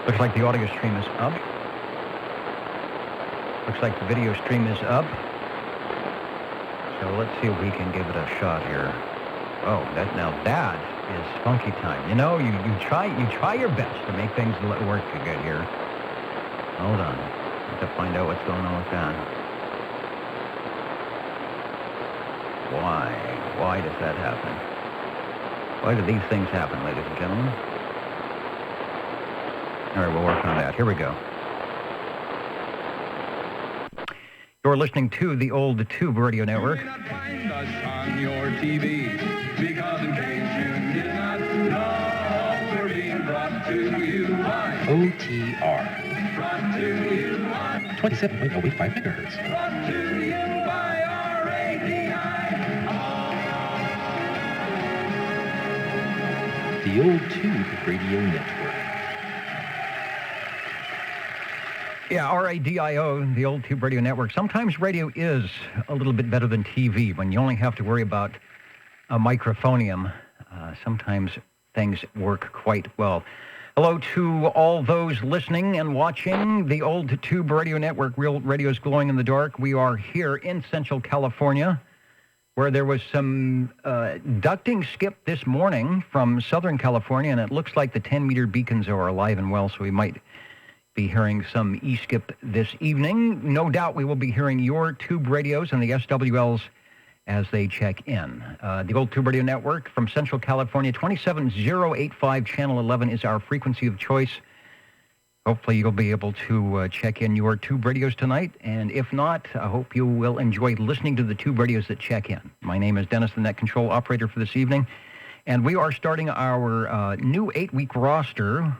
Looks like the audio stream is up. Looks like the video stream is up. So let's see if we can give it a shot here. Oh, that is funky time. You know, you try your best to make things work good here. Hold on. I have to find out what's going on with that. Why does that happen? Why do these things happen, ladies and gentlemen? All right, we'll work on that. Here we go. You're listening to the old Tube Radio Network. You may not find us on your TV, because in case you did not know, we're being brought to you by OTR. Brought to you by 27.085 megahertz. Brought to you by RADI. The old Tube Radio Network. Yeah, RADIO, the old Tube Radio Network. Sometimes radio is a little bit better than TV when you only have to worry about a microphonium. Sometimes things work quite well. Hello to all those listening and watching the old Tube Radio Network. Real radio's glowing in the dark. We are here in Central California, where there was some ducting skip this morning from Southern California, and it looks like the 10-meter beacons are alive and well, so we might be hearing some E-skip this evening. No doubt we will be hearing your tube radios and the SWLs as they check in. The old Tube Radio Network from Central California, 27085 Channel 11 is our frequency of choice. Hopefully you'll be able to check in your tube radios tonight, and if not, I hope you will enjoy listening to the tube radios that check in. My name is Dennis, the Net Control Operator for this evening, and we are starting our new 8-week roster,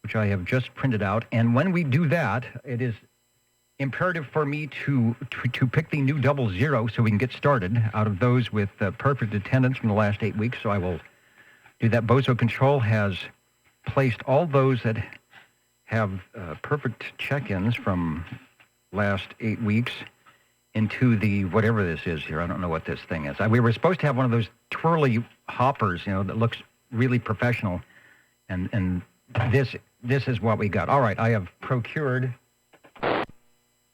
which I have just printed out. And when we do that, it is imperative for me to pick the new 00 so we can get started out of those with perfect attendance from the last 8 weeks. So I will do that. Bozo Control has placed all those that have perfect check-ins from last 8 weeks into the whatever this is here. I don't know what this thing is. We were supposed to have one of those twirly hoppers, you know, that looks really professional, and this is what we got. All right, I have procured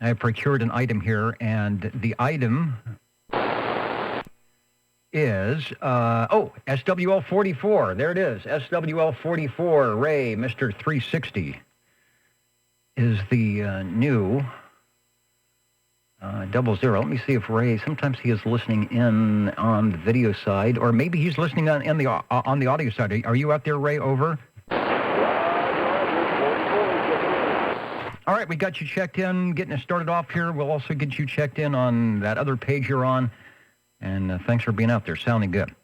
an item here, and the item is, SWL 44. There it is, SWL 44, Ray, Mr. 360, is the new 00. Let me see if Ray, sometimes he is listening in on the video side, or maybe he's listening on the audio side. Are you out there, Ray? Over? All right, we got you checked in, getting us started off here. We'll also get you checked in on that other page you're on. And thanks for being out there, sounding good.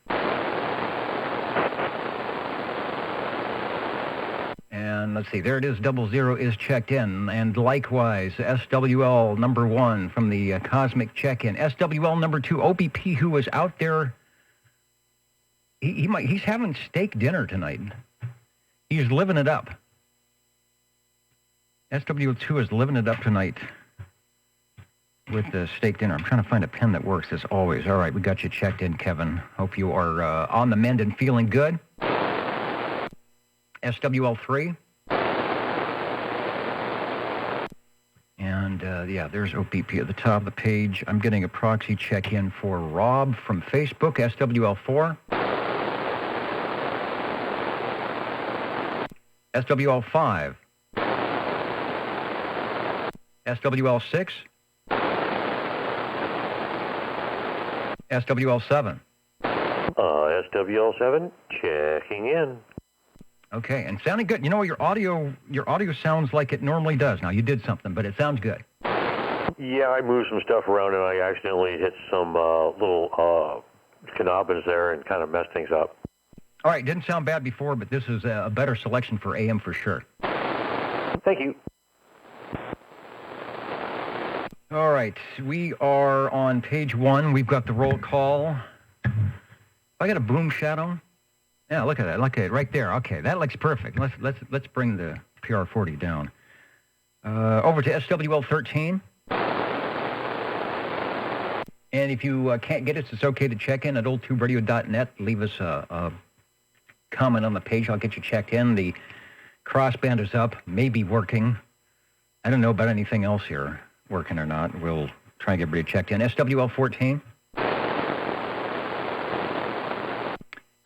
And let's see, there it is, 00 is checked in. And likewise, SWL number 1 from the Cosmic Check-In. SWL number 2, OBP, who was out there. He's having steak dinner tonight. He's living it up. SW2 is living it up tonight with the steak dinner. I'm trying to find a pen that works as always. All right, we got you checked in, Kevin. Hope you are on the mend and feeling good. SWL3. And, yeah, there's OPP at the top of the page. I'm getting a proxy check-in for Rob from Facebook, SWL4. SWL5. SWL6, SWL7. SWL7, checking in. Okay, and sounding good. You know, your audio sounds like it normally does. Now, you did something, but it sounds good. Yeah, I moved some stuff around, and I accidentally hit some little knobbins there and kind of messed things up. All right, didn't sound bad before, but this is a better selection for AM for sure. Thank you. All right, we are on page 1. We've got the roll call. I got a boom shadow. Yeah, look at that. Look at it right there. Okay, that looks perfect. Let's bring the PR40 down. Over to SWL 13. And if you can't get us, it's okay to check in at oldtuberadio.net. Leave us a comment on the page. I'll get you checked in. The Crossband is up, maybe working. I don't know about anything else here, working or not. We'll try and get everybody checked in. SWL 14.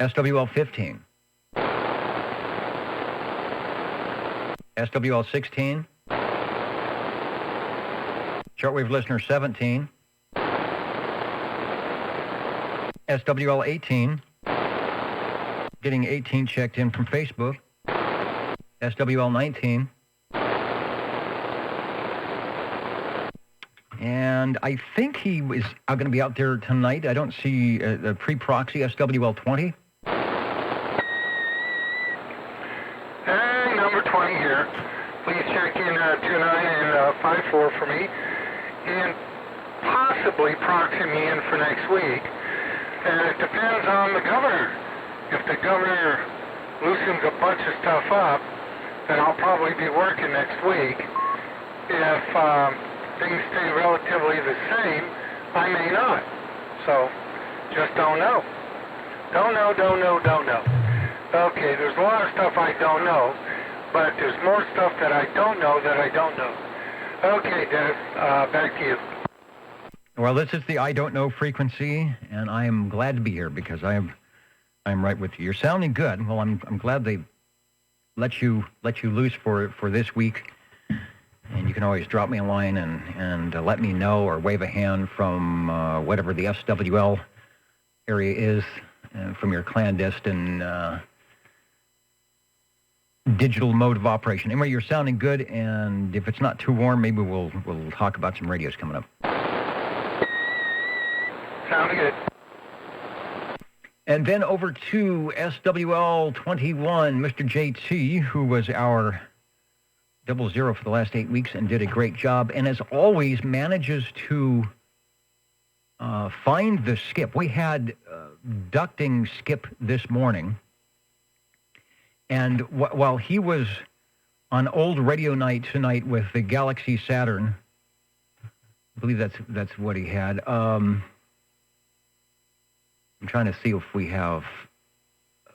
SWL 15. SWL 16. Shortwave listener 17. SWL 18. Getting 18 checked in from Facebook. SWL 19. And I think he was going to be out there tonight. I don't see the pre-proxy SWL 20. Hey, number 20 here. Please check in 29 and 54 for me. And possibly proxy me in for next week. And it depends on the governor. If the governor loosens a bunch of stuff up, then I'll probably be working next week. If things stay relatively the same, I may not. So, just don't know. Don't know. Okay, there's a lot of stuff I don't know, but there's more stuff that I don't know that I don't know. Okay, Dennis, back to you. Well, this is the I don't know frequency, and I am glad to be here because I'm right with you. You're sounding good. Well, I'm glad they let you loose for this week. And you can always drop me a line and let me know or wave a hand from whatever the SWL area is from your clandestine digital mode of operation. Anyway, you're sounding good, and if it's not too warm, maybe we'll talk about some radios coming up. Sounds good. And then over to SWL 21, Mr. JT, who was our 00 for the last 8 weeks and did a great job, and as always manages to find the skip. We had ducting skip this morning, and while he was on old radio night tonight with the Galaxy Saturn, I believe that's what he had. I'm trying to see if we have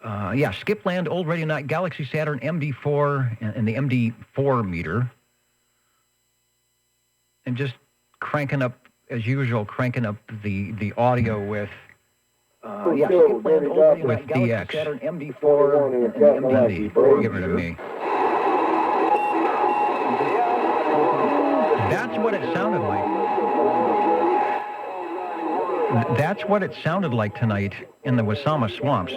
Skipland, Old Radio Night, Galaxy Saturn, MD4, and the MD4 meter. And just cranking up, as usual, the audio with, Skipland, Old Radio Night, Galaxy DX. Saturn, MD4, and the MD. Give it to me. That's what it sounded like. That's what it sounded like tonight in the Wasama Swamps.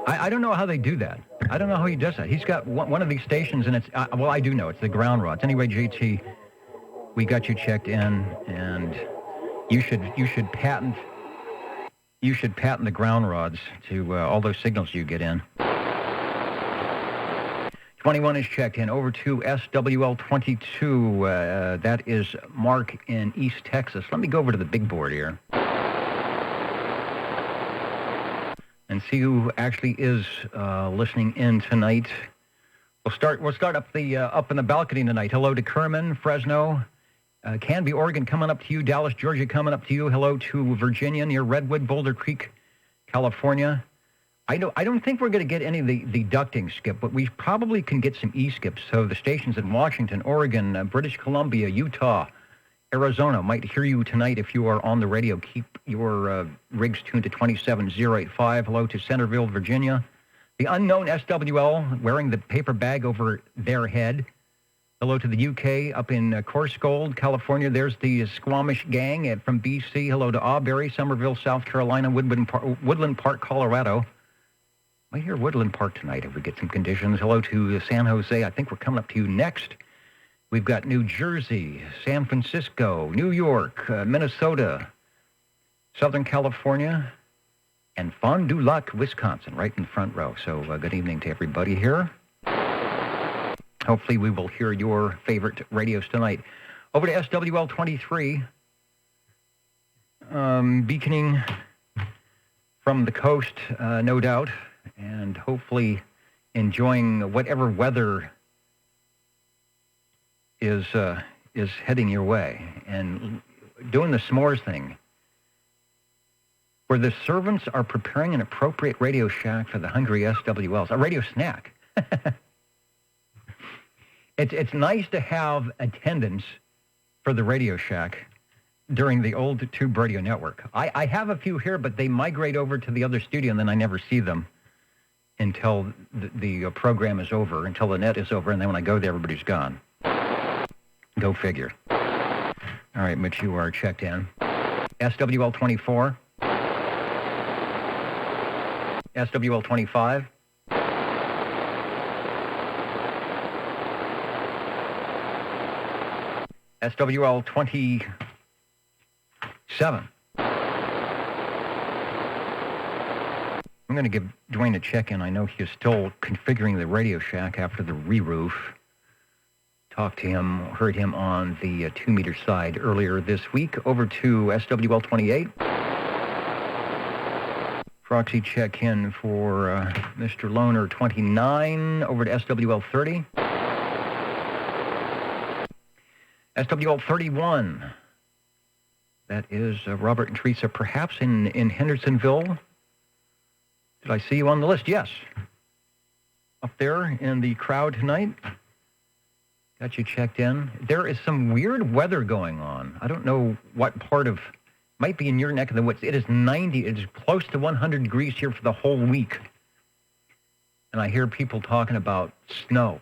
I don't know how they do that. I don't know how he does that. He's got one of these stations, and it's I do know it's the ground rods. Anyway, JT, we got you checked in, and you should patent the ground rods to all those signals you get in. 21 is checked in. Over to SWL 22. That is Mark in East Texas. Let me go over to the big board here and see who actually is listening in tonight. We'll start up in the balcony tonight. Hello to Kerman, Fresno, Canby, Oregon, coming up to you. Dallas, Georgia, coming up to you. Hello to Virginia, near Redwood, Boulder Creek, California. I don't think we're going to get any of the ducting skip, but we probably can get some E-skips. So the stations in Washington, Oregon, British Columbia, Utah, Arizona might hear you tonight if you are on the radio. Keep your rigs tuned to 27085. Hello to Centerville, Virginia. The unknown SWL wearing the paper bag over their head. Hello to the UK up in Corscold, California. There's the Squamish gang from BC. Hello to Auberry, Somerville, South Carolina, Woodland Park, Colorado. I hear Woodland Park tonight if we get some conditions. Hello to San Jose. I think we're coming up to you next. We've got New Jersey, San Francisco, New York, Minnesota, Southern California, and Fond du Lac, Wisconsin, right in the front row. So good evening to everybody here. Hopefully we will hear your favorite radios tonight. Over to SWL 23, beaconing from the coast, no doubt, and hopefully enjoying whatever weather is heading your way, and doing the s'mores thing where the servants are preparing an appropriate Radio Shack for the hungry SWLs, a radio snack. It's nice to have attendance for the Radio Shack during the old Tube Radio Network. I have a few here, but they migrate over to the other studio, and then I never see them until the program is over, until the net is over, and then when I go there, everybody's gone. Go figure. All right, Mitch, you are checked in. SWL 24. SWL 25. SWL 27. I'm going to give Dwayne a check-in. I know he is still configuring the Radio Shack after the re-roof. Talked to him, heard him on the 2-meter side earlier this week. Over to SWL 28. Proxy check-in for Mr. Loner 29. Over to SWL 30. SWL 31. That is Robert and Teresa, perhaps in Hendersonville. Did I see you on the list? Yes. Up there in the crowd tonight. Got you checked in. There is some weird weather going on. I don't know what part of, might be in your neck of the woods. It is 90, it is close to 100 degrees here for the whole week. And I hear people talking about snow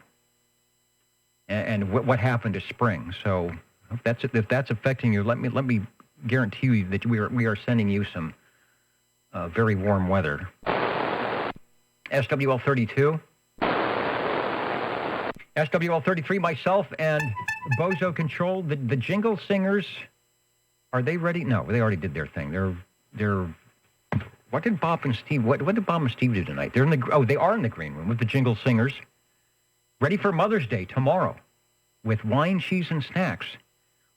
and what happened to spring. So if that's affecting you, let me guarantee you that we are sending you some very warm weather. SWL 32. SWL 33, myself and Bozo Control. The Jingle Singers, are they ready? No, they already did their thing. They're. What did Bob and Steve? What did Bob and Steve do tonight? They're in the. Oh, they are in the green room with the Jingle Singers, ready for Mother's Day tomorrow, with wine, cheese, and snacks.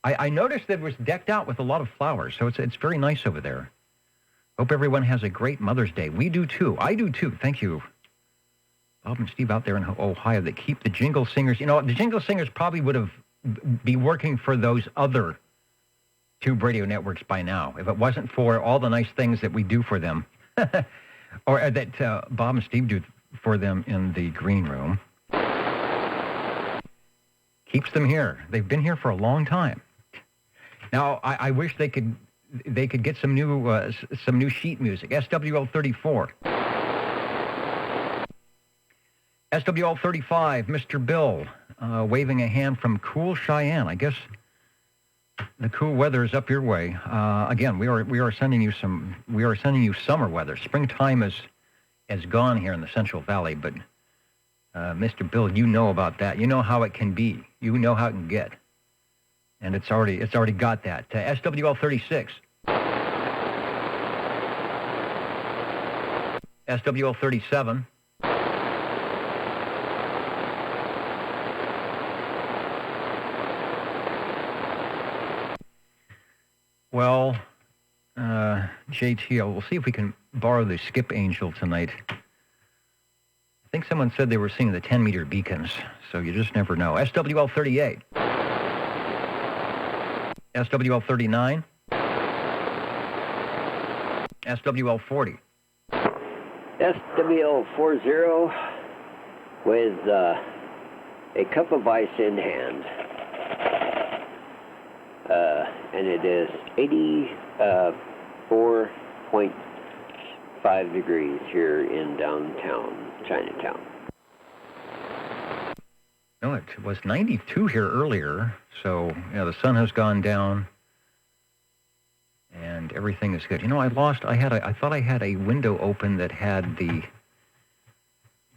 I noticed that it was decked out with a lot of flowers, so it's very nice over there. Hope everyone has a great Mother's Day. We do too. I do too. Thank you. Bob and Steve out there in Ohio that keep the Jingle Singers. You know, the Jingle Singers probably would be working for those other Tube Radio networks by now if it wasn't for all the nice things that we do for them, or that Bob and Steve do for them in the green room. Keeps them here. They've been here for a long time. Now, I wish they could get some new sheet music. SWL 34. SWL 35, Mr. Bill, waving a hand from cool Cheyenne. I guess the cool weather is up your way. Again, we are sending you summer weather. Springtime is gone here in the Central Valley, but Mr. Bill, you know about that. You know how it can be. You know how it can get, and it's already got that. SWL 36. SWL 37. Well, JT, we'll see if we can borrow the Skip Angel tonight. I think someone said they were seeing the 10-meter beacons, so you just never know. SWL 38. SWL 39. SWL 40. SWL 40 with a cup of ice in hand. And it is 84.5 degrees here in downtown Chinatown. No, it was 92 here earlier, so yeah, the sun has gone down, and everything is good. You know, I thought I had a window open that had the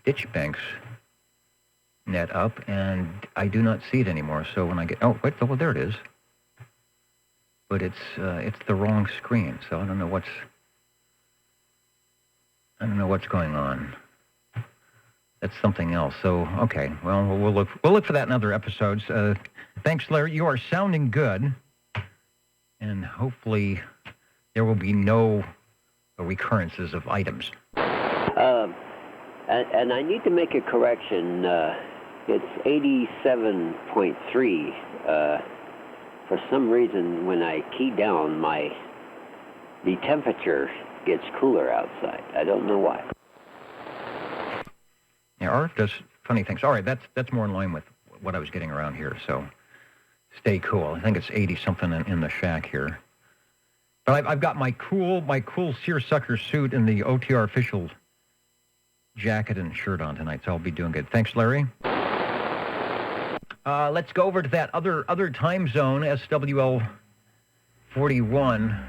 ditch banks net up, and I do not see it anymore. So when I get, well, there it is. But it's the wrong screen, so I don't know what's going on. That's something else. So okay, well we'll look for that in other episodes. Thanks, Larry. You are sounding good, and hopefully there will be no recurrences of items. And I need to make a correction. It's 87.3. For some reason, when I key down the temperature gets cooler outside. I don't know why. Yeah, RF does funny things. All right, that's more in line with what I was getting around here, so stay cool. I think it's 80-something in the shack here. But I've got my cool seersucker suit and the OTR official jacket and shirt on tonight, so I'll be doing good. Thanks, Larry. Let's go over to that other time zone, SWL 41,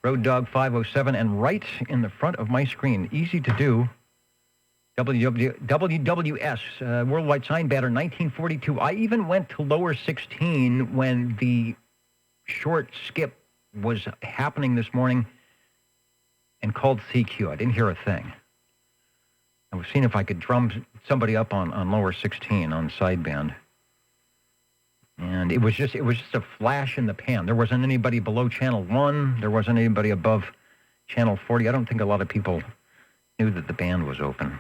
Road Dog 507, and right in the front of my screen, easy to do, WWS, Worldwide Sign Banter, 1942. I even went to lower 16 when the short skip was happening this morning and called CQ. I didn't hear a thing. I was seeing if I could drum somebody up on lower 16 on sideband. And it was just a flash in the pan. There wasn't anybody below channel 1. There wasn't anybody above channel 40. I don't think a lot of people knew that the band was open.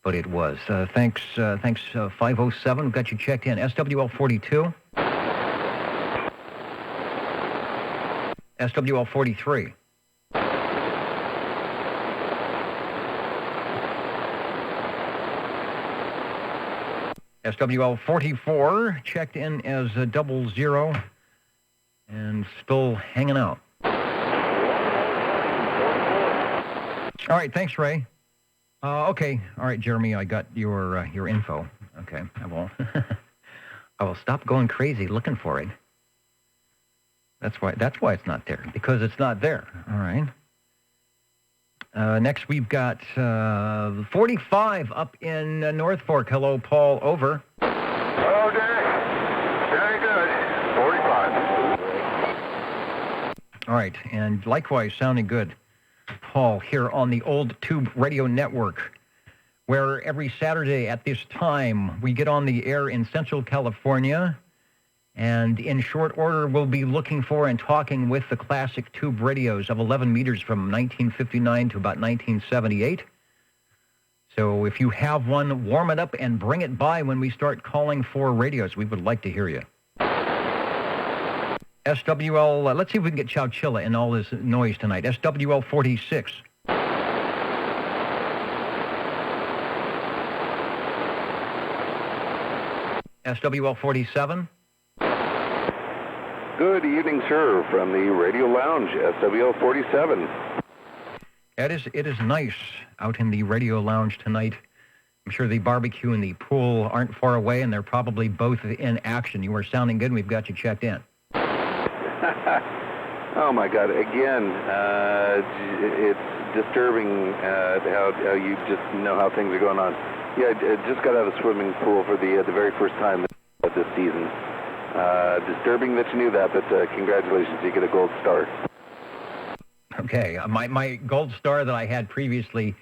But it was. Thanks 507. We've got you checked in. SWL 42. SWL 43. SWL 44 checked in as a 00 and still hanging out. All right, thanks, Ray. Okay, all right, Jeremy, I got your info. Okay, I will I will stop going crazy looking for it. That's why it's not there, because it's not there. All right. Next, we've got 45 up in North Fork. Hello, Paul. Over. Hello, Derek. Very good. 45. All right, and likewise, sounding good, Paul, here on the Old Tube Radio Network, where every Saturday at this time we get on the air in Central California. And in short order, we'll be looking for and talking with the classic tube radios of 11 meters from 1959 to about 1978. So if you have one, warm it up and bring it by when we start calling for radios. We would like to hear you. SWL, let's see if we can get Chowchilla in all this noise tonight. SWL 46. SWL 47. Good evening, sir, from the Radio Lounge, SWL 47. It is nice out in the Radio Lounge tonight. I'm sure the barbecue and the pool aren't far away, and they're probably both in action. You are sounding good, and we've got you checked in. Oh, my God. Again, it's disturbing how you just know how things are going on. Yeah, I just got out of the swimming pool for the very first time this season. Disturbing that you knew that, but congratulations, you get a gold star. Okay, my gold star that I had previously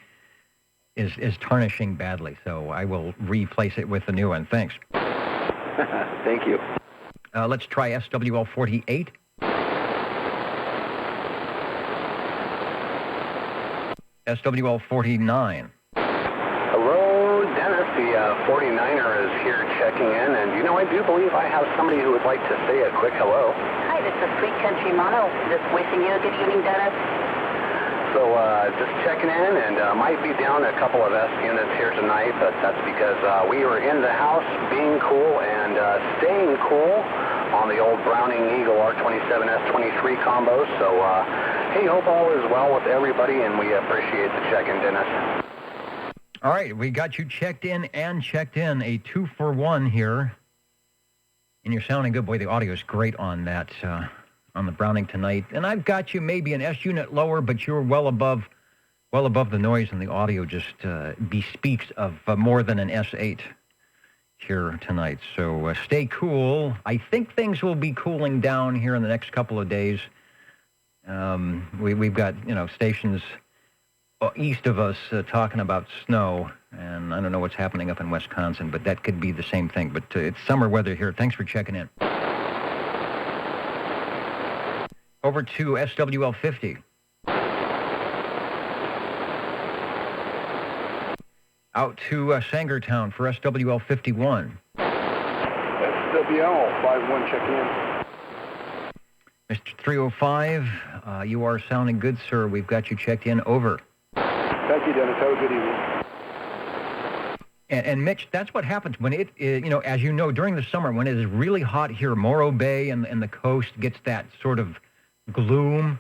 is tarnishing badly, so I will replace it with a new one. Thanks. Thank you. Let's try SWL 48. SWL 49. Hello, Dennis. The 49er is here checking in, and I do believe I have somebody who would like to say a quick hello. Hi, this is Sweet Country Mono. Just wishing you a good evening, Dennis. So just checking in, and might be down a couple of S units here tonight, but that's because we were in the house being cool and staying cool on the old Browning Eagle R27S23 combo. So, hey, hope all is well with everybody, and we appreciate the check-in, Dennis. All right, we got you checked in, a 2-for-1 here. And you're sounding good. Boy, the audio is great on that, on the Browning tonight. And I've got you maybe an S unit lower, but you're well above the noise, and the audio just bespeaks of more than an S8 here tonight. So stay cool. I think things will be cooling down here in the next couple of days. We've got, stations east of us talking about snow, and I don't know what's happening up in Wisconsin, but that could be the same thing. But it's summer weather here. Thanks for checking in. Over to SWL 50. Out to Sangertown for SWL 51. SWL 51 checking in. Mr. 305, you are sounding good, sir. We've got you checked in. Over. Thank you, Dennis. Have a good evening. And Mitch, that's what happens when it, as you know, during the summer, when it is really hot here, Morro Bay and the coast gets that sort of gloom.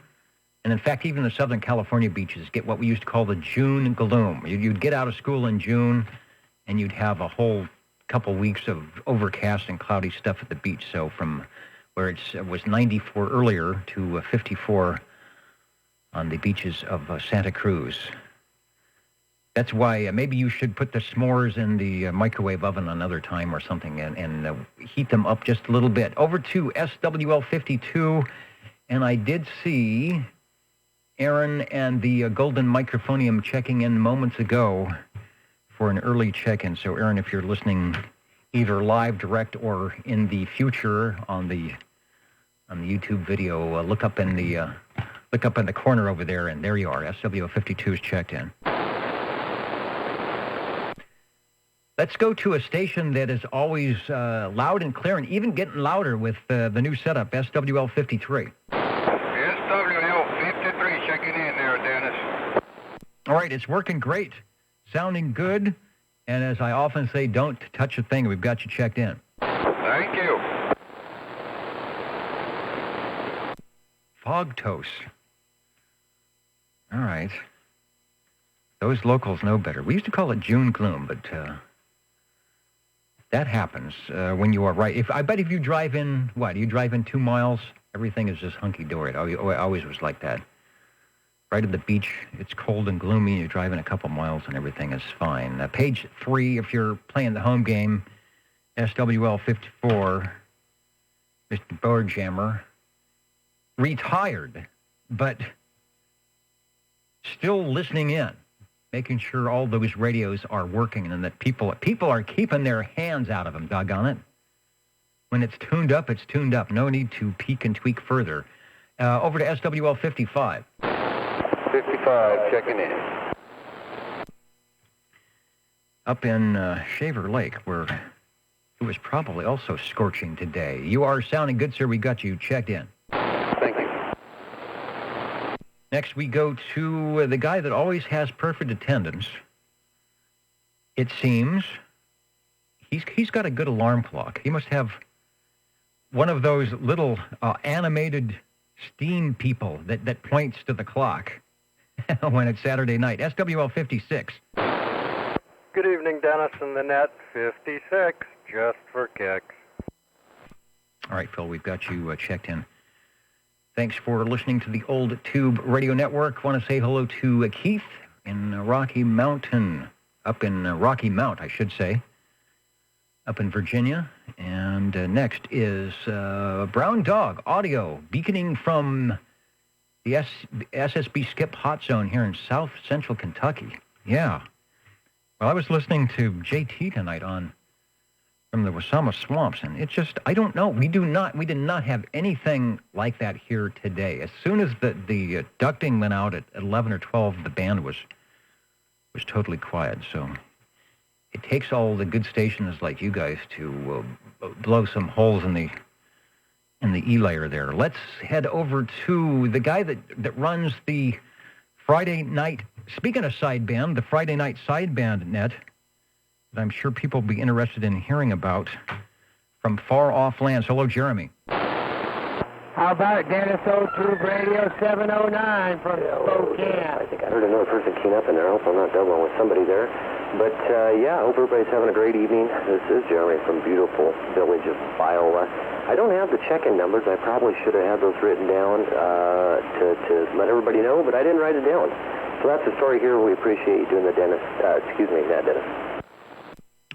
And in fact, even the Southern California beaches get what we used to call the June gloom. You'd get out of school in June, and you'd have a whole couple weeks of overcast and cloudy stuff at the beach. So from where it was 94 earlier to 54 on the beaches of Santa Cruz. That's why maybe you should put the s'mores in the microwave oven another time or something and heat them up just a little bit. Over to SWL52, and I did see Aaron and the Golden Microphonium checking in moments ago for an early check-in. So, Aaron, if you're listening either live, direct, or in the future on the YouTube video, look up in the corner over there, and there you are. SWL52 is checked in. Let's go to a station that is always loud and clear, and even getting louder with the new setup, SWL53. SWL53 checking in there, Dennis. All right, it's working great, sounding good, and as I often say, don't touch a thing. We've got you checked in. Thank you. Fog toast. All right. Those locals know better. We used to call it June gloom, but that happens when you are right. I bet if you drive in, you drive in 2 miles, everything is just hunky-dory. It always was like that. Right at the beach, it's cold and gloomy, and you drive in a couple miles, and everything is fine. Page 3, if you're playing the home game, SWL54, Mr. Boardjammer, retired, but still listening in, making sure all those radios are working and that people are keeping their hands out of them, doggone it. When it's tuned up, it's tuned up. No need to peek and tweak further. Over to SWL 55. 55, checking in. Up in Shaver Lake, where it was probably also scorching today. You are sounding good, sir. We got you checked in. Thank you. Next, we go to the guy that always has perfect attendance. It seems he's got a good alarm clock. He must have one of those little animated steam people that points to the clock when it's Saturday night. SWL 56. Good evening, Dennis and the net. 56, just for kicks. All right, Phil, we've got you checked in. Thanks for listening to the Old Tube Radio Network. Want to say hello to Keith in Rocky Mountain, up in Rocky Mount, I should say, up in Virginia. And next is Brown Dog Audio, beaconing from the SSB Skip Hot Zone here in South Central Kentucky. Yeah. Well, I was listening to JT tonight from the Wasama Swamps, and it's just, I don't know. We did not have anything like that here today. As soon as the ducting went out at 11 or 12, the band was totally quiet. So it takes all the good stations like you guys to blow some holes in the E-layer there. Let's head over to the guy that runs the Friday night, speaking of Sideband, the Friday night Sideband net, that I'm sure people will be interested in hearing about from far off lands. Hello, Jeremy. How about Dennis O2 Radio 709 from Spokane? I think I heard another person keying up in there. I hope I'm not doubling with somebody there. But, I hope everybody's having a great evening. This is Jeremy from beautiful village of Iowa. I don't have the check-in numbers. I probably should have had those written down to let everybody know, but I didn't write it down. So that's the story here. We appreciate you doing the Dennis. Dennis.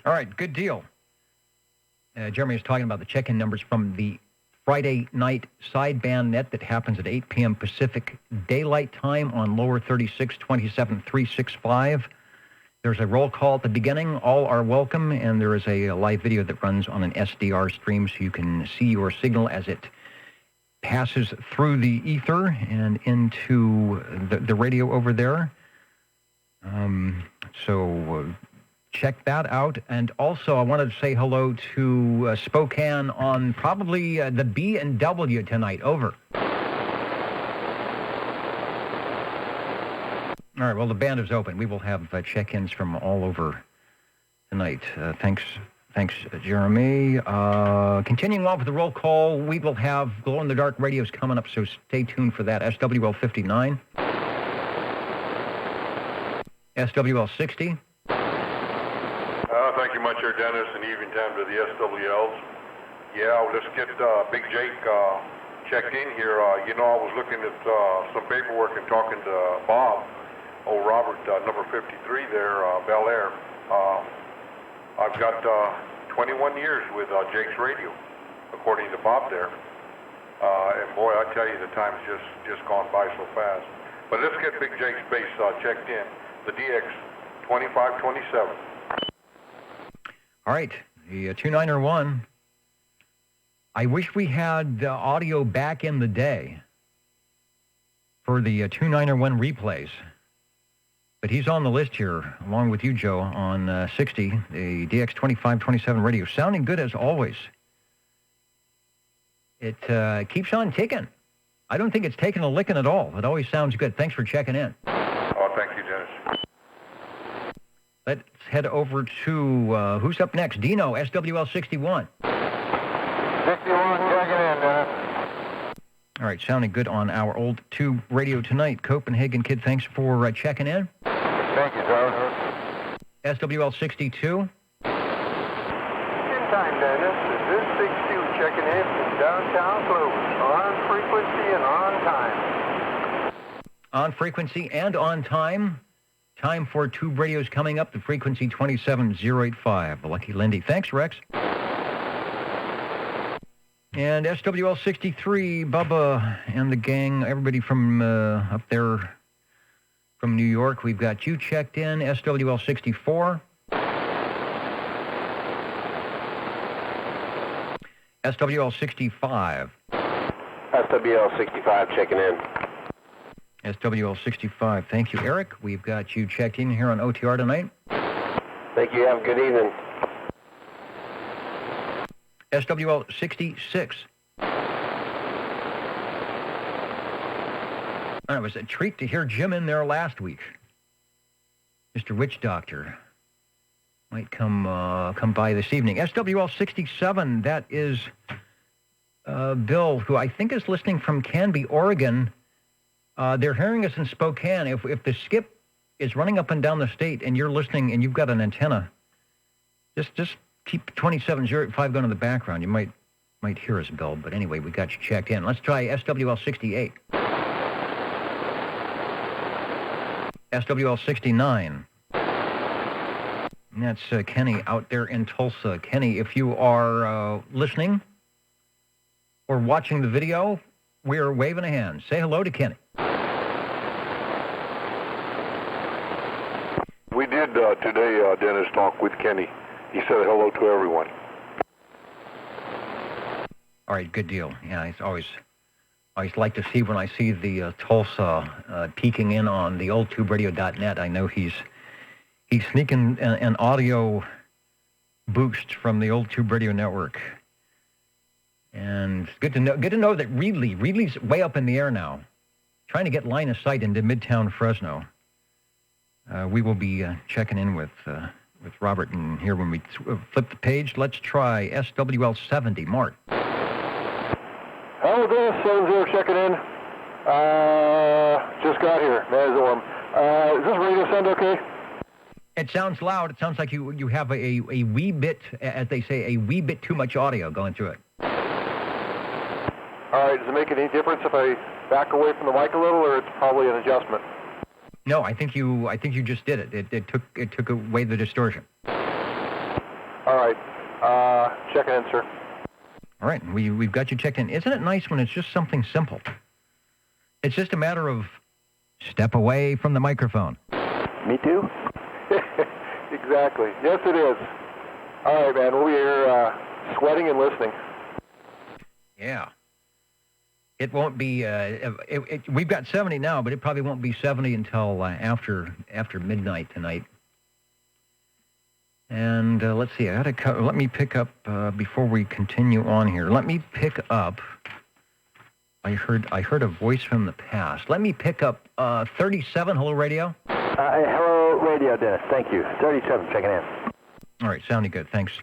All right, good deal. Jeremy is talking about the check-in numbers from the Friday night Sideband net that happens at 8 p.m. Pacific Daylight Time on lower 36-27365. There's a roll call at the beginning. All are welcome, and there is a live video that runs on an SDR stream so you can see your signal as it passes through the ether and into the radio over there. Check that out. And also, I wanted to say hello to Spokane on probably the B and W tonight. Over. All right, well, the band is open. We will have check-ins from all over tonight. Thanks, Jeremy. Continuing on with the roll call, we will have glow-in-the-dark radios coming up, so stay tuned for that. SWL 59. SWL 60. Thank you much, here, Dennis, and evening time to the SWLs. Yeah, let's get Big Jake checked in here. I was looking at some paperwork and talking to Bob, old Robert, number 53 there, Bel Air. I've got 21 years with Jake's Radio, according to Bob there. And boy, I tell you, the time's just gone by so fast. But let's get Big Jake's base checked in, the DX 2527. All right, the 291. I wish we had audio back in the day for the 291 replays. But he's on the list here, along with you, Joe, on 60, the DX 2527 radio. Sounding good as always. It keeps on ticking. I don't think it's taken a licking at all. It always sounds good. Thanks for checking in. Oh, thank you, Dennis. Let's head over to, who's up next? Dino, SWL 61. 61, checking in, Dennis. All right, sounding good on our old tube radio tonight. Copenhagen Kid, thanks for checking in. Thank you, sir. SWL 62. In time, Dennis. This is 62 checking in from downtown Clovis. On frequency and on time. On frequency and on time. Time for tube radios coming up. The frequency 27085. Lucky Lindy. Thanks, Rex. And SWL 63, Bubba and the gang, everybody from up there from New York. We've got you checked in. SWL 64. SWL 65. SWL 65 checking in. SWL 65. Thank you, Eric. We've got you checked in here on OTR tonight. Thank you. Have a good evening. SWL 66. It was a treat to hear Jim in there last week. Mr. Witch Doctor might come by this evening. SWL 67, that is Bill, who I think is listening from Canby, Oregon. They're hearing us in Spokane. If the skip is running up and down the state and you're listening and you've got an antenna, just keep 2705 going in the background. You might hear us, Bill. But anyway, we got you checked in. Let's try SWL 68. SWL 69. And that's Kenny out there in Tulsa. Kenny, if you are listening or watching the video, we're waving a hand. Say hello to Kenny. We did today, Dennis, talk with Kenny. He said hello to everyone. All right, good deal. Yeah, it's always like to see when I see the Tulsa peeking in on the oldtuberadio.net. I know he's sneaking an audio boost from the Old Tube Radio Network. And good to know that Reedley's way up in the air now, trying to get line of sight into Midtown Fresno. We will be checking in with Robert in here when we flip the page. Let's try SWL 70. Mark. Hello, Dennis. 70 checking in. Just got here. Man, is it warm. Is this radio sound okay? It sounds loud. It sounds like you have a wee bit, as they say, a wee bit too much audio going through it. All right. Does it make any difference if I back away from the mic a little, or it's probably an adjustment? No, I think you just did it. It took away the distortion. All right. Checking in, sir. All right, we've got you checked in. Isn't it nice when it's just something simple? It's just a matter of step away from the microphone. Me too. Exactly. Yes, it is. All right, man. We'll be here sweating and listening. Yeah. It won't be, we've got 70 now, but it probably won't be 70 until after midnight tonight. And let's see, let me pick up, before we continue on here, let me pick up, I heard a voice from the past. Let me pick up 37, hello radio. Hello, radio, Dennis. Thank you. 37, checking in. All right, sounding good. Thanks,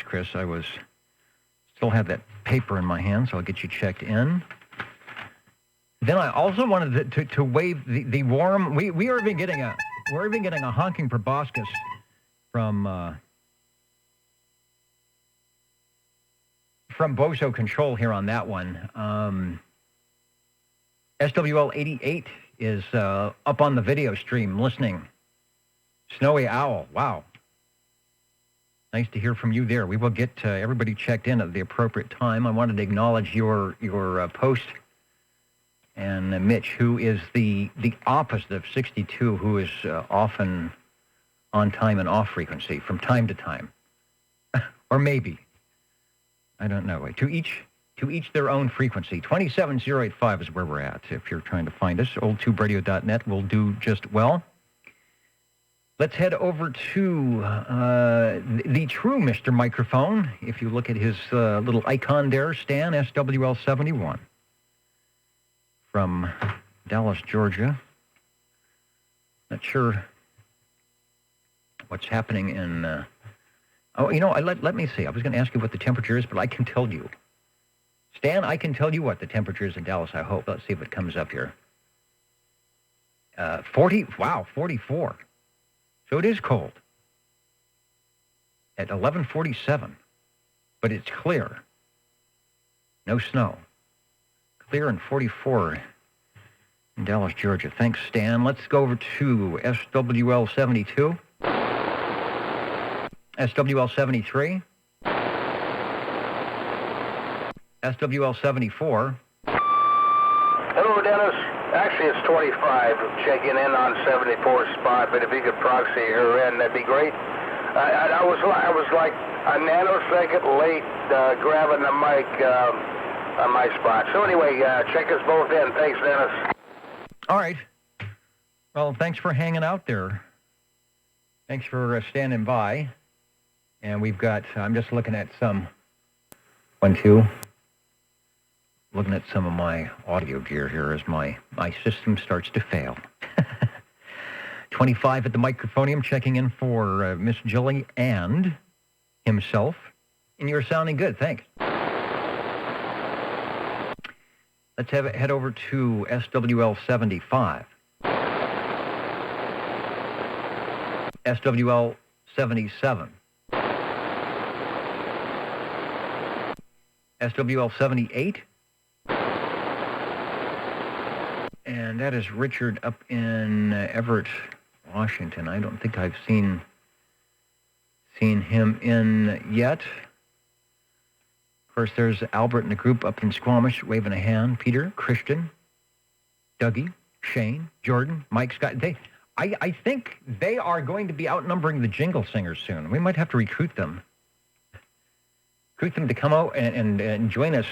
Chris. I still have that paper in my hand, so I'll get you checked in. Then I also wanted to wave the warm. We're even getting a honking proboscis from Bozo Control here on that one. SWL 88 is up on the video stream listening. Snowy Owl, wow. Nice to hear from you there. We will get everybody checked in at the appropriate time. I wanted to acknowledge your post, and Mitch, who is the opposite of 62, who is often on time and off frequency from time to time, or maybe, I don't know. To each their own frequency. 27085 is where we're at. If you're trying to find us, oldtuberadio.net will do just well. Let's head over to the true Mr. Microphone. If you look at his little icon there, Stan, SWL71 from Dallas, Georgia. Not sure what's happening in... let me see. I was going to ask you what the temperature is, but I can tell you. Stan, I can tell you what the temperature is in Dallas, I hope. Let's see if it comes up here. 44. So it is cold at 11:47, but it's clear. No snow. Clear and 44 in Dallas, Georgia. Thanks, Stan. Let's go over to SWL 72. SWL 73. SWL 74. Hello, Dennis. Actually, it's 25. Checking in on 74 spot, but if you could proxy her in, that'd be great. I was like a nanosecond late grabbing the mic on my spot. So anyway, check us both in. Thanks, Dennis. All right. Well, thanks for hanging out there. Thanks for standing by. And we've got, I'm just looking at some, 1, 2. Looking at some of my audio gear here as my system starts to fail. 25 at the microphonium, checking in for Miss Jilly and himself. And you're sounding good, thanks. Let's head over to SWL 75. SWL 77. SWL 78. And that is Richard up in Everett, Washington. I don't think I've seen him in yet. Of course, there's Albert and the group up in Squamish waving a hand. Peter, Christian, Dougie, Shane, Jordan, Mike, Scott. I think they are going to be outnumbering the jingle singers soon. We might have to recruit them. Recruit them to come out and join us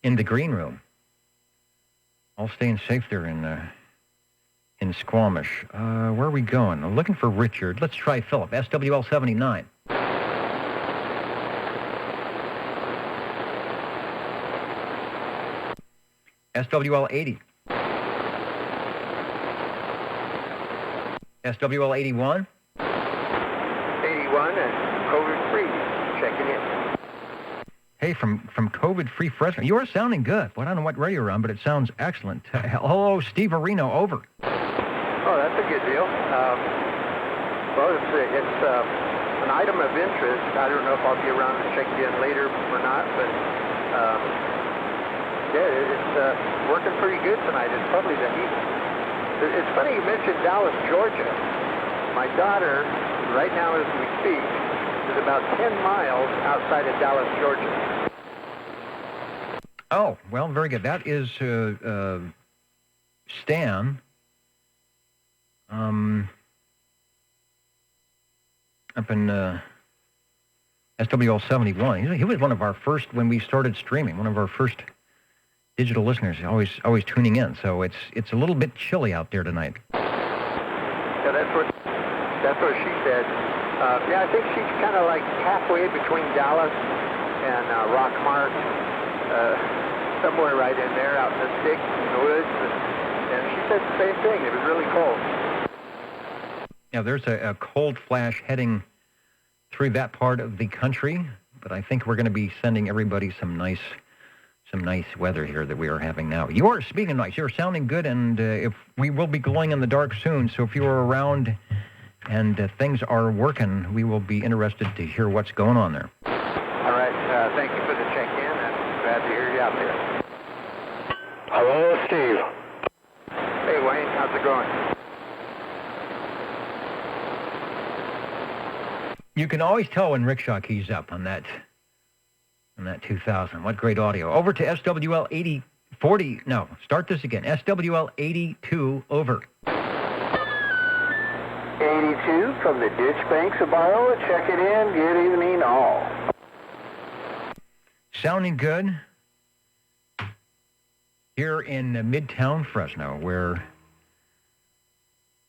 in the green room. All staying safe there in Squamish. Where are we going? I'm looking for Richard. Let's try Philip. SWL 79. SWL 80. SWL 81. 81 and COVID-free. Checking in. Hey, from COVID-free freshman. You are sounding good. Well, I don't know what radio you're on, but it sounds excellent. Hello, Steve Areno, over. Oh, that's a good deal. Well, it's an item of interest. I don't know if I'll be around to check in later or not, but it's working pretty good tonight. It's probably the heat. It's funny you mentioned Dallas, Georgia. My daughter, right now as we speak, is about 10 miles outside of Dallas, Georgia. Oh, well, very good. That is Stan. Up in SWL 71. He was one of our first, when we started streaming, one of our first digital listeners, always tuning in. So it's a little bit chilly out there tonight. Yeah, that's what she said. I think she's kind of like halfway between Dallas and Rockmart, somewhere right in there, out in the sticks, in the woods. And she said the same thing. It was really cold. Yeah, there's a cold flash heading through that part of the country, but I think we're going to be sending everybody some nice weather here that we are having now. You are, speaking of nice, you're sounding good, and if we will be glowing in the dark soon, so if you are around and things are working, we will be interested to hear what's going on there. All right, thank you for the check-in, and glad to hear you out there. Hello, Steve. Hey, Wayne, how's it going? You can always tell when rickshaw keys up on that 2000. What great audio. Over to SWL 8040. No, start this again. SWL 82 over. 82 from the ditch banks of Iowa. Check it in. Good evening, all. Sounding good here in Midtown Fresno, where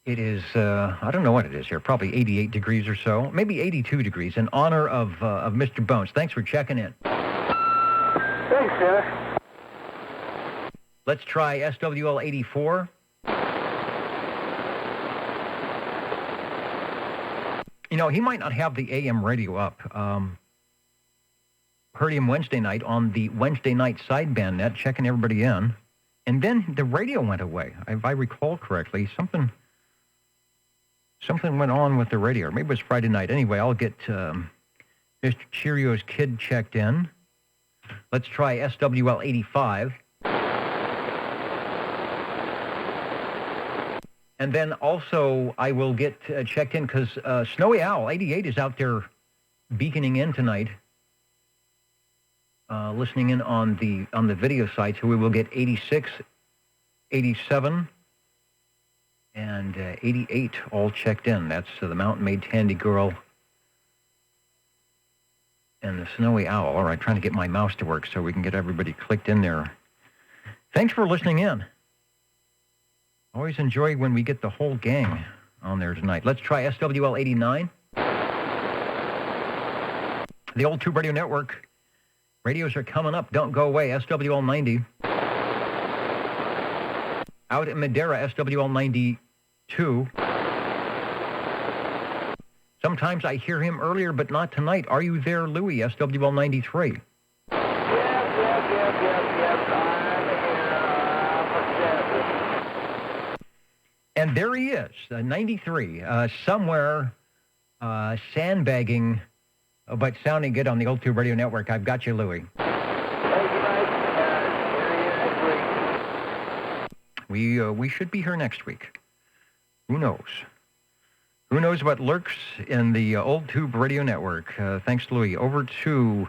it is, I don't know what it is here, probably 88 degrees or so, maybe 82 degrees, in honor of Mr. Bones. Thanks for checking in. Thanks, Dennis. Let's try SWL 84. You know, he might not have the AM radio up. Heard him Wednesday night on the Wednesday night sideband net, checking everybody in. And then the radio went away. If I recall correctly, something went on with the radio. Maybe it was Friday night. Anyway, I'll get Mr. Cheerio's kid checked in. Let's try SWL 85. And then also I will get checked in because Snowy Owl 88 is out there beaconing in tonight, listening in on the video site. So we will get 86, 87, and 88 all checked in. That's the Mountain Maid Tandy Girl and the Snowy Owl. All right, trying to get my mouse to work so we can get everybody clicked in there. Thanks for listening in. Always enjoy when we get the whole gang on there tonight. Let's try SWL 89. The old Tube Radio Network. Radios are coming up. Don't go away. SWL 90. Out at Madera, SWL 92. Sometimes I hear him earlier, but not tonight. Are you there, Louie? SWL 93. Yep. And there he is, 93, somewhere sandbagging, but sounding good on the old Tube Radio Network. I've got you, Louie. We should be here next week. Who knows? Who knows what lurks in the old Tube Radio Network? Thanks, Louie. Over to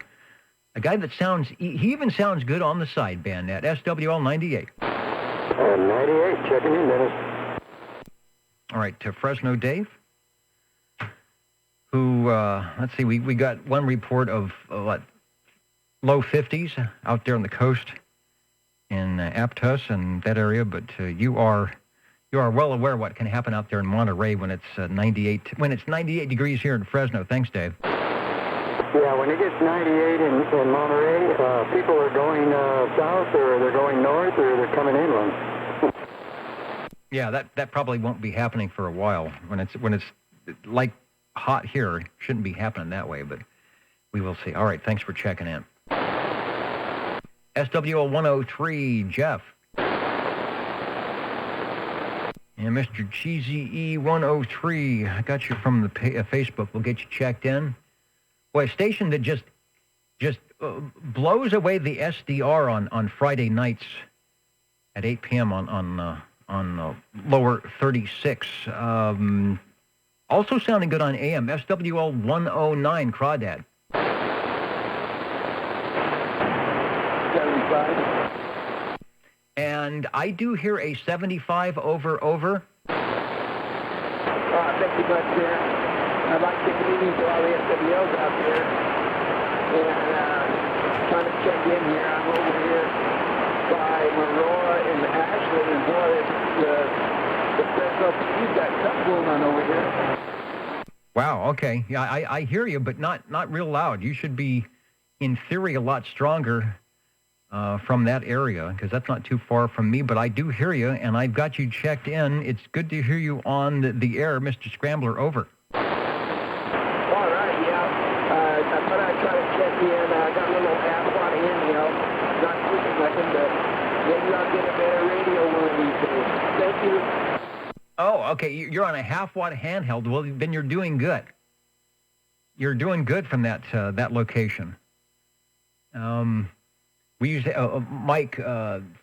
a guy that sounds, he even sounds good on the sideband net, SWL 98. 98, checking in, Dennis. All right, to Fresno Dave, who, let's see, we got one report of, low 50s out there on the coast in Aptos and that area, but you are well aware what can happen out there in Monterey when it's 98 degrees here in Fresno. Thanks, Dave. Yeah, when it gets 98 in Monterey, people are going south, or they're going north, or they're coming inland. Yeah, that probably won't be happening for a while. When it's like hot here, it shouldn't be happening that way, but we will see. All right, thanks for checking in. SWL 103, Jeff. And Mr. Cheesy E103, I got you from the Facebook. We'll get you checked in. Boy, a station that just blows away the SDR on Friday nights at 8 p.m. on lower 36. Also sounding good on AM, SWL 109, Crawdad. 75. And I do hear a 75 over. Thank you much, sir. I'd like to good evening to all the SWLs out there. And trying to check in here. I'm over here by Aurora and Ashland, and boy, the Fresno PD's got something going on over here. Wow, okay. Yeah, I hear you, but not real loud. You should be, in theory, a lot stronger. from that area, because that's not too far from me, but I do hear you, and I've got you checked in. It's good to hear you on the air, Mr. Scrambler, over. All right, yeah. I thought I'd try to check in. I got a little half-watt handheld, not pushing nothing, but maybe I'll get a better radio one of these days. Thank you. Oh, okay, you're on a half-watt handheld. Well, then you're doing good. You're doing good from that location. We use Mike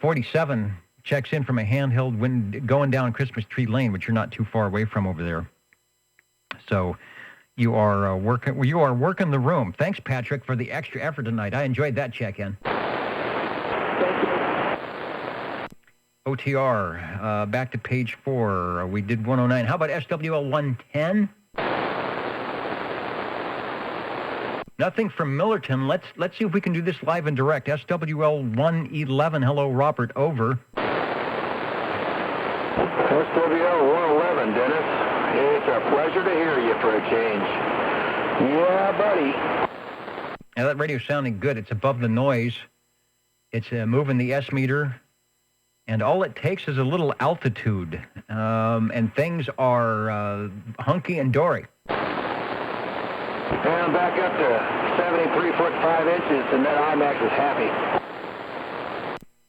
47 checks in from a handheld when going down Christmas Tree Lane, which you're not too far away from over there. So you are working the room. Thanks, Patrick, for the extra effort tonight. I enjoyed that check-in. OTR, back to page 4. We did 109. How about SWL 110? Nothing from Millerton. Let's see if we can do this live and direct. SWL 111. Hello, Robert. Over. SWL 111, Dennis. It's a pleasure to hear you for a change. Yeah, buddy. Now, that radio's sounding good. It's above the noise. It's moving the S meter. And all it takes is a little altitude. And things are hunky and dory. And back up to 73 foot 5 inches, and then IMAX is happy.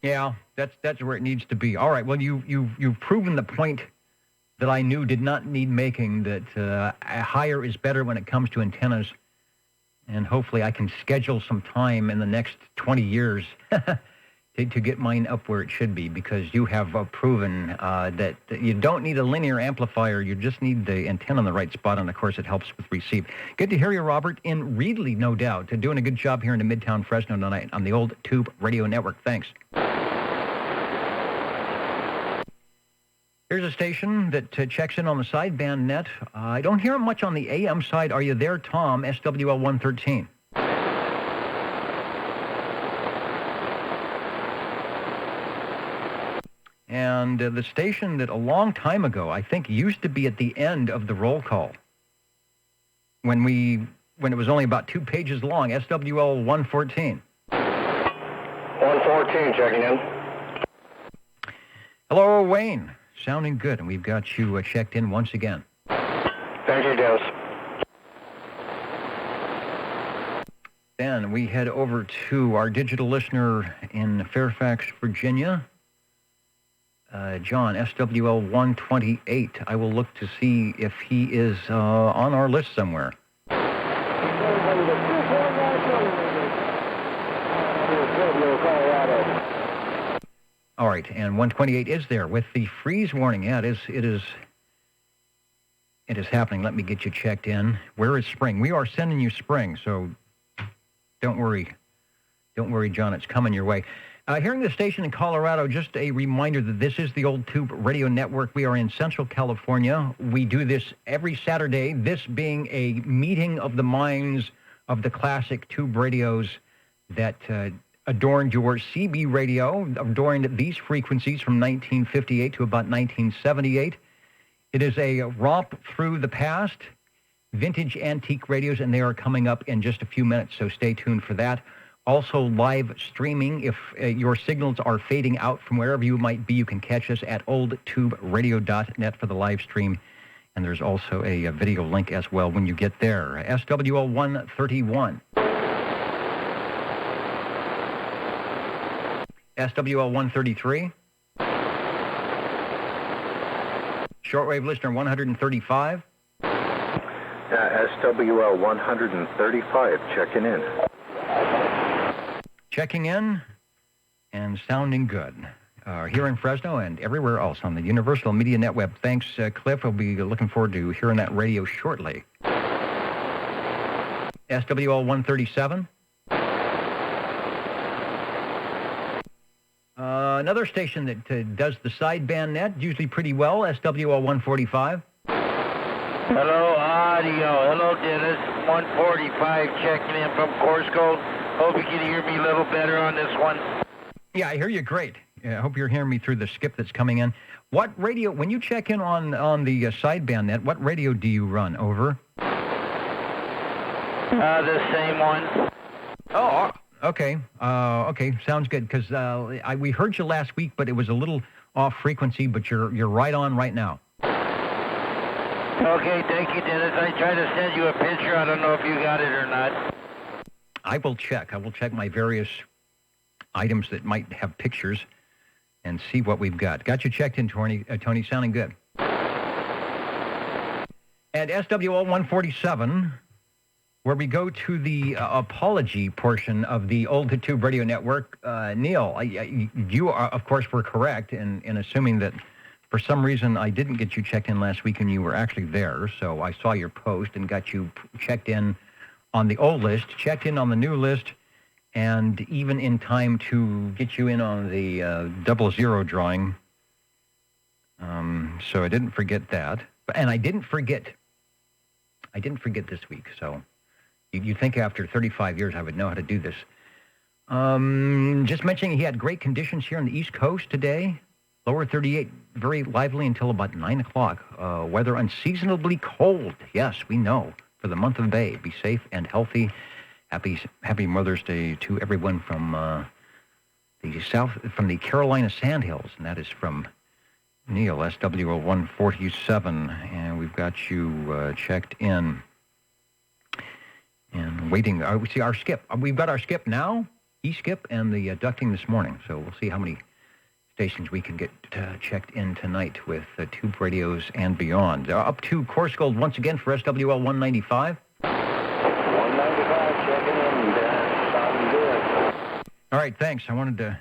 Yeah, that's where it needs to be. All right, well, you've proven the point that I knew did not need making, that higher is better when it comes to antennas. And hopefully I can schedule some time in the next 20 years to get mine up where it should be, because you have proven that you don't need a linear amplifier. You just need the antenna in the right spot, and, of course, it helps with receive. Good to hear you, Robert, in Reedley, no doubt. Doing a good job here in the Midtown Fresno tonight on the old Tube Radio Network. Thanks. Here's a station that checks in on the sideband net. I don't hear much on the AM side. Are you there, Tom? SWL 113. And the station that a long time ago, I think, used to be at the end of the roll call, when it was only about 2 pages long, SWL 114. 114, checking in. Hello, Wayne. Sounding good, and we've got you checked in once again. Thank you, Dennis. Then we head over to our digital listener in Fairfax, Virginia. John, SWL 128. I will look to see if he is on our list somewhere. All right, and 128 is there with the freeze warning. Yeah, it is happening. Let me get you checked in. Where is spring? We are sending you spring, so don't worry. Don't worry, John. It's coming your way. Hearing the station in Colorado, just a reminder that this is the old Tube Radio Network. We are in Central California. We do this every Saturday, this being a meeting of the minds of the classic Tube radios that adorned your CB radio, adorned these frequencies from 1958 to about 1978. It is a romp through the past, vintage antique radios, and they are coming up in just a few minutes, so stay tuned for that. Also live streaming. If your signals are fading out from wherever you might be, you can catch us at oldtuberadio.net for the live stream. And there's also a video link as well when you get there. SWL 131. SWL 133. Shortwave listener 135. SWL 135, checking in. Checking in and sounding good here in Fresno and everywhere else on the Universal Media Network. Thanks, Cliff. We'll be looking forward to hearing that radio shortly. SWL 137. Another station that does the sideband net, usually pretty well, SWL 145. Hello, audio. Hello, Dennis. 145 checking in from Course Code. Hope you can hear me a little better on this one. Yeah, I hear you great. I hope you're hearing me through the skip that's coming in. What radio, when you check in on the sideband net, what radio do you run? Over? The same one. Oh, Okay. Okay. Sounds good. Because we heard you last week, but it was a little off frequency. But you're right on right now. Okay, thank you, Dennis. I tried to send you a picture. I don't know if you got it or not. I will check. I will check my various items that might have pictures and see what we've got. Got you checked in, Tony. Tony, sounding good. At SWL 147, where we go to the apology portion of the Old Tube Radio Network, Neil, you, are, of course, were correct in assuming that for some reason I didn't get you checked in last week and you were actually there. So I saw your post and got you checked in on the old list, checked in on the new list, and even in time to get you in on the 00 drawing. So I didn't forget that. And I didn't forget this week. So you'd think after 35 years I would know how to do this. Just mentioning he had great conditions here on the East Coast today. Lower 38, very lively until about 9 o'clock. Weather unseasonably cold. Yes, we know. For the month of May. Be safe and healthy. Happy Mother's Day to everyone from the Carolina Sandhills, and that is from Neil, SWL 147, and we've got you checked in and waiting. We see our skip. We've got our skip now, E-skip, and the ducting this morning. So we'll see how many stations we can get checked in tonight with tube radios and beyond. Up to Course Gold once again for SWL 195. 195 checking in, Dan. Sounding good. All right, thanks. I wanted to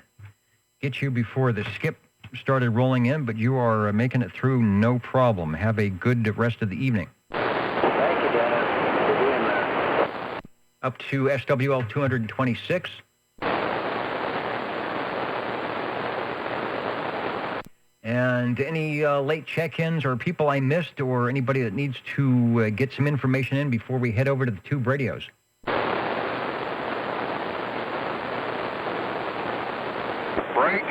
get you before the skip started rolling in, but you are making it through no problem. Have a good rest of the evening. Thank you, Dennis, for being there. Up to SWL 226. And any late check-ins or people I missed or anybody that needs to get some information in before we head over to the tube radios? Break?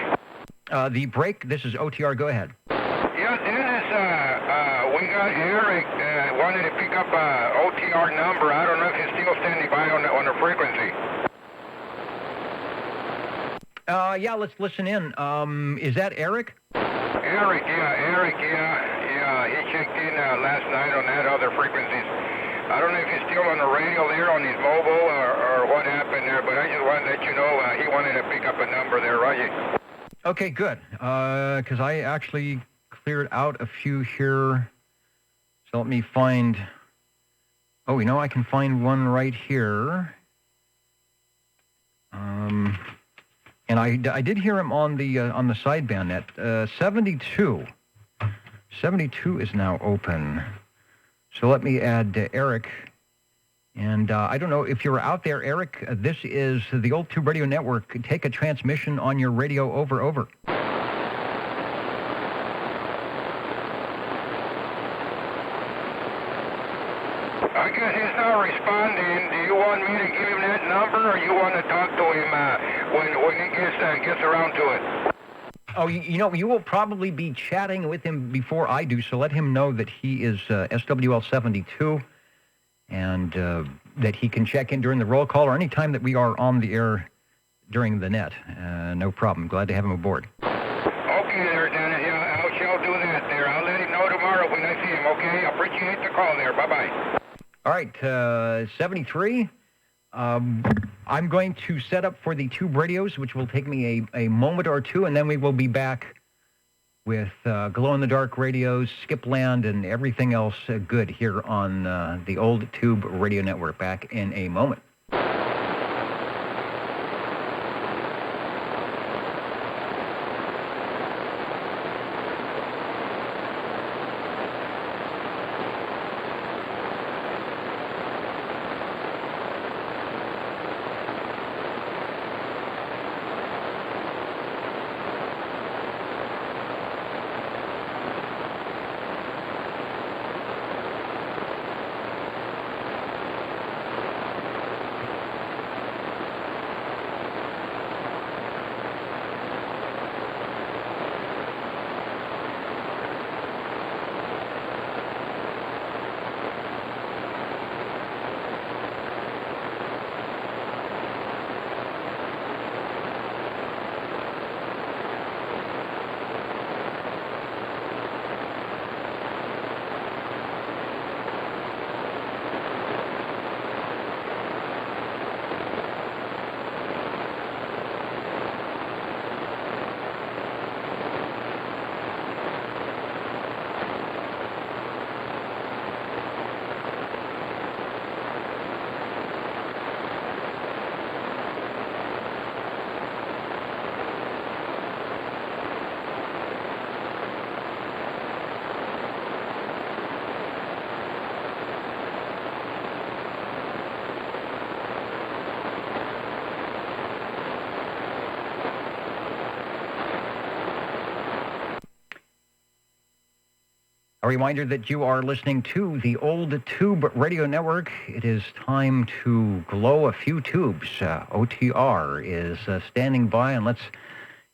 The break, this is OTR, go ahead. Yeah, Dennis, we got Eric wanted to pick up OTR number. I don't know if he's still standing by on the frequency. Yeah, let's listen in. Is that Eric? Eric, he checked in last night on that other frequencies. I don't know if he's still on the radio there on his mobile or what happened there, but I just wanted to let you know he wanted to pick up a number there, right? Okay, good. Because I actually cleared out a few here. So let me find... Oh, I can find one right here. And I did hear him on the sideband net. 72. 72 is now open. So let me add Eric. And I don't know if you're out there, Eric. This is the Old Tube Radio Network. Take a transmission on your radio over. I guess he's not responding. Do you want me to give him that number, or you want to talk to him when he gets around to it? Oh, you will probably be chatting with him before I do, so let him know that he is SWL 72 and that he can check in during the roll call or any time that we are on the air during the net. No problem. Glad to have him aboard. Okay there, Dennis. Yeah, I shall do that there. I'll let him know tomorrow when I see him, okay? I appreciate the call there. Bye-bye. All right, 73. I'm going to set up for the tube radios, which will take me a moment or two, and then we will be back with glow-in-the-dark radios, Skipland, and everything else good here on the Old Tube Radio Network. Back in a moment. A reminder that you are listening to the Old Tube Radio Network. It is time to glow a few tubes. OTR is standing by, and let's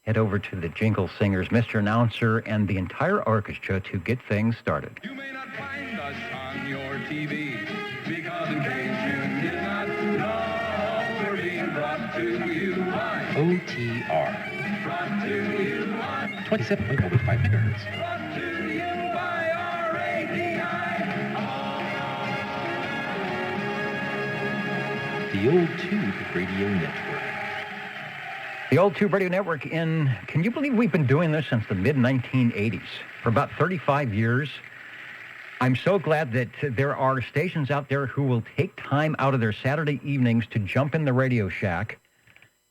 head over to the Jingle Singers, Mr. Announcer, and the entire orchestra to get things started. You may not find us on your TV, because in case you did not know, we're being brought to you by OTR. Brought to you by 27.05 megahertz. Brought to you by The Old Tube Radio Network. The Old Tube Radio Network can you believe we've been doing this since the mid-1980s? For about 35 years. I'm so glad that there are stations out there who will take time out of their Saturday evenings to jump in the Radio Shack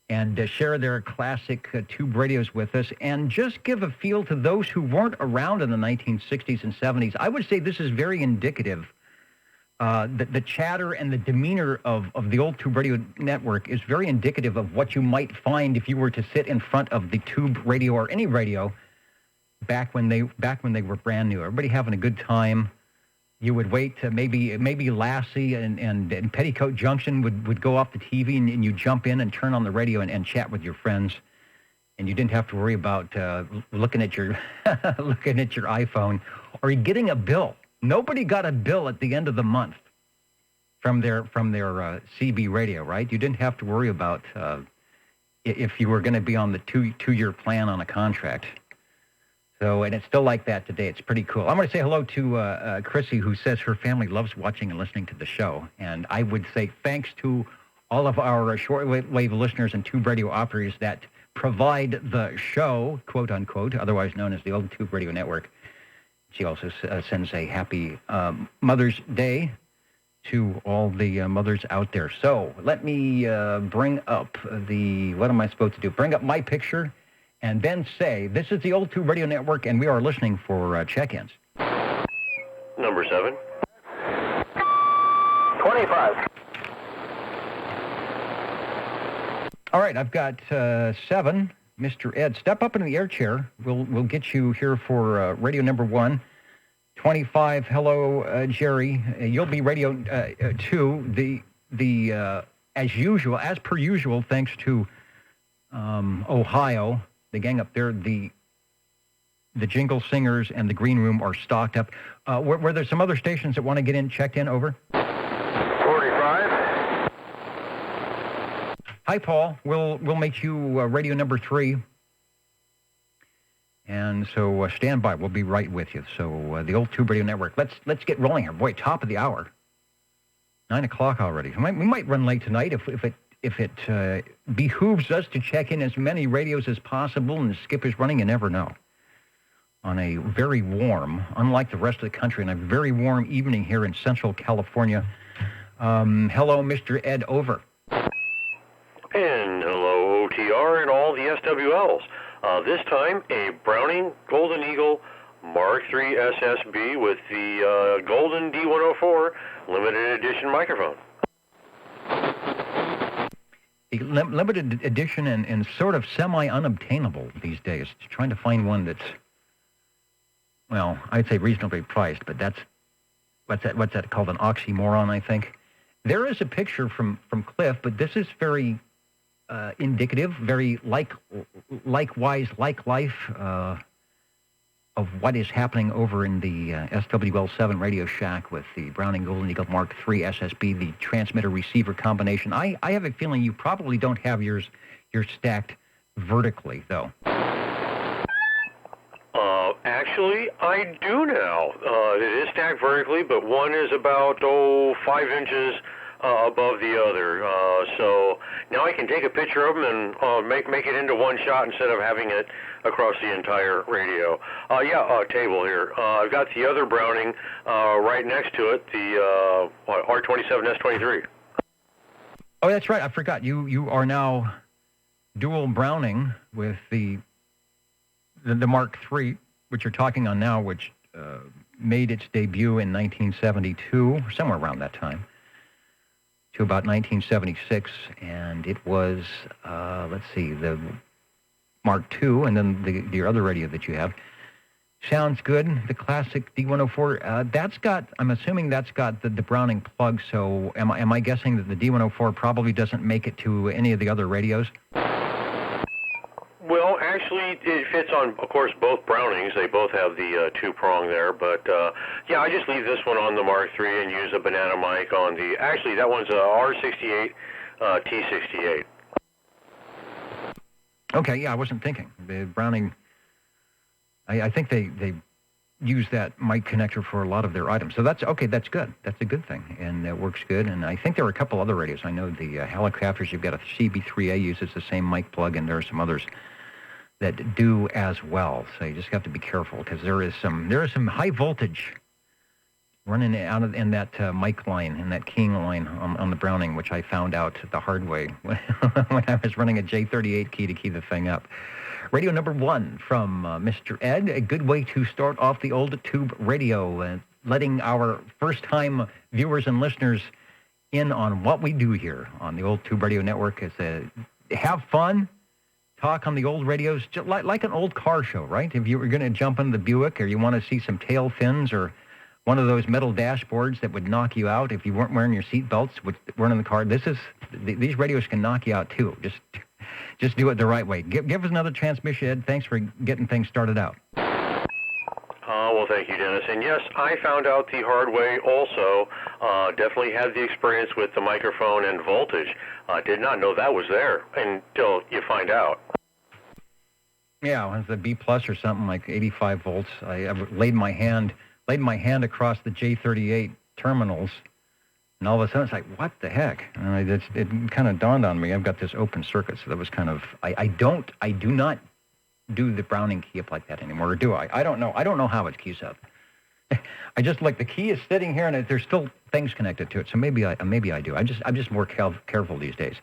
and share their classic tube radios with us and just give a feel to those who weren't around in the 1960s and 70s. I would say this is very indicative. The chatter and the demeanor of the Old Tube Radio Network is very indicative of what you might find if you were to sit in front of the tube radio or any radio back when they were brand new. Everybody having a good time. You would wait to maybe Lassie and Petticoat Junction would go off the TV and you jump in and turn on the radio and chat with your friends, and you didn't have to worry about looking at your iPhone or getting a bill. Nobody got a bill at the end of the month from their CB radio, right? You didn't have to worry about if you were going to be on the two-year plan on a contract. So, and it's still like that today. It's pretty cool. I'm going to say hello to Chrissy, who says her family loves watching and listening to the show. And I would say thanks to all of our shortwave listeners and tube radio operators that provide the show, quote unquote, otherwise known as the Old Tube Radio Network. She also sends a happy Mother's Day to all the mothers out there. So let me bring up what am I supposed to do? Bring up my picture and then say, this is the Old Tube Radio Network, and we are listening for check-ins. Number 7. 25. All right, I've got 7. Mr. Ed, step up into the air chair. We'll get you here for radio number 1. 25, hello, Jerry. You'll be radio 2. As per usual, thanks to Ohio, the gang up there, the Jingle Singers and the Green Room are stocked up. Were there some other stations that want to get in, checked in, over? 45. Hi, Paul. We'll make you radio number 3. And so stand by. We'll be right with you. So the Old Tube Radio Network. Let's get rolling here. Boy, top of the hour. 9 o'clock already. We might run late tonight if it behooves us to check in as many radios as possible, and the skip is running, you never know. On a very warm, unlike the rest of the country, on a very warm evening here in Central California. Hello, Mr. Ed, over. And hello, OTR and all the SWLs. This time, a Browning Golden Eagle Mark III SSB with the Golden D104 limited edition microphone. The limited edition and sort of semi-unobtainable these days. Trying to find one that's, well, I'd say reasonably priced, but that's, what's that called, an oxymoron, I think. There is a picture from Cliff, but this is very indicative, very likewise like life of what is happening over in the SWL7 Radio Shack with the Browning Golden Eagle Mark III SSB, the transmitter-receiver combination. I have a feeling you probably don't have yours stacked vertically, though. Actually, I do now. It is stacked vertically, but one is about, 5 inches above the other. So now I can take a picture of them and make it into one shot instead of having it across the entire radio. Table here. I've got the other Browning right next to it, the R27S23. Oh, that's right. I forgot. You are now dual Browning with the Mark III, which you're talking on now, which made its debut in 1972, somewhere around that time, to about 1976, and it was, the Mark II, and then your other radio that you have, Sounds good. The classic D104. I'm assuming that's got the Browning plug. So am I guessing that the D104 probably doesn't make it to any of the other radios? Well, actually, it fits on, of course, both Brownings. They both have the two-prong there. But, yeah, I just leave this one on the Mark III and use a banana mic on the... Actually, that one's a R68, T68. Okay, yeah, I wasn't thinking. The Browning... I think they use that mic connector for a lot of their items. So that's good. That's a good thing, and it works good. And I think there are a couple other radios. I know the Helicopters, you've got a CB3A uses the same mic plug, and there are some others that do as well. So you just have to be careful because there is some high voltage running out of in that mic line, in that keying line on the Browning, which I found out the hard way when I was running a J38 key to key the thing up. Radio number 1 from Mr. Ed, a good way to start off the old tube radio, letting our first-time viewers and listeners in on what we do here on the old tube radio network. Is have fun, talk on the old radios, just like an old car show, right? If you were going to jump into the Buick or you want to see some tail fins or one of those metal dashboards that would knock you out if you weren't wearing your seat belts, which weren't in the car, these radios can knock you out too. Just do it the right way. Give us another transmission, Ed. Thanks for getting things started out. Well, thank you, Dennis. And yes, I found out the hard way also. Definitely had the experience with the microphone and voltage. Did not know that was there until you find out. Yeah, it was a B plus or something like 85 volts. I laid my hand across the J38 terminals. And all of a sudden, it's like, what the heck? And it kind of dawned on me. I've got this open circuit, so that was kind of... I do not do the Browning key up like that anymore, or do I? I don't know. I don't know how it keys up. I just, like, the key is sitting here, and there's still things connected to it, so maybe I do. I'm just more careful these days.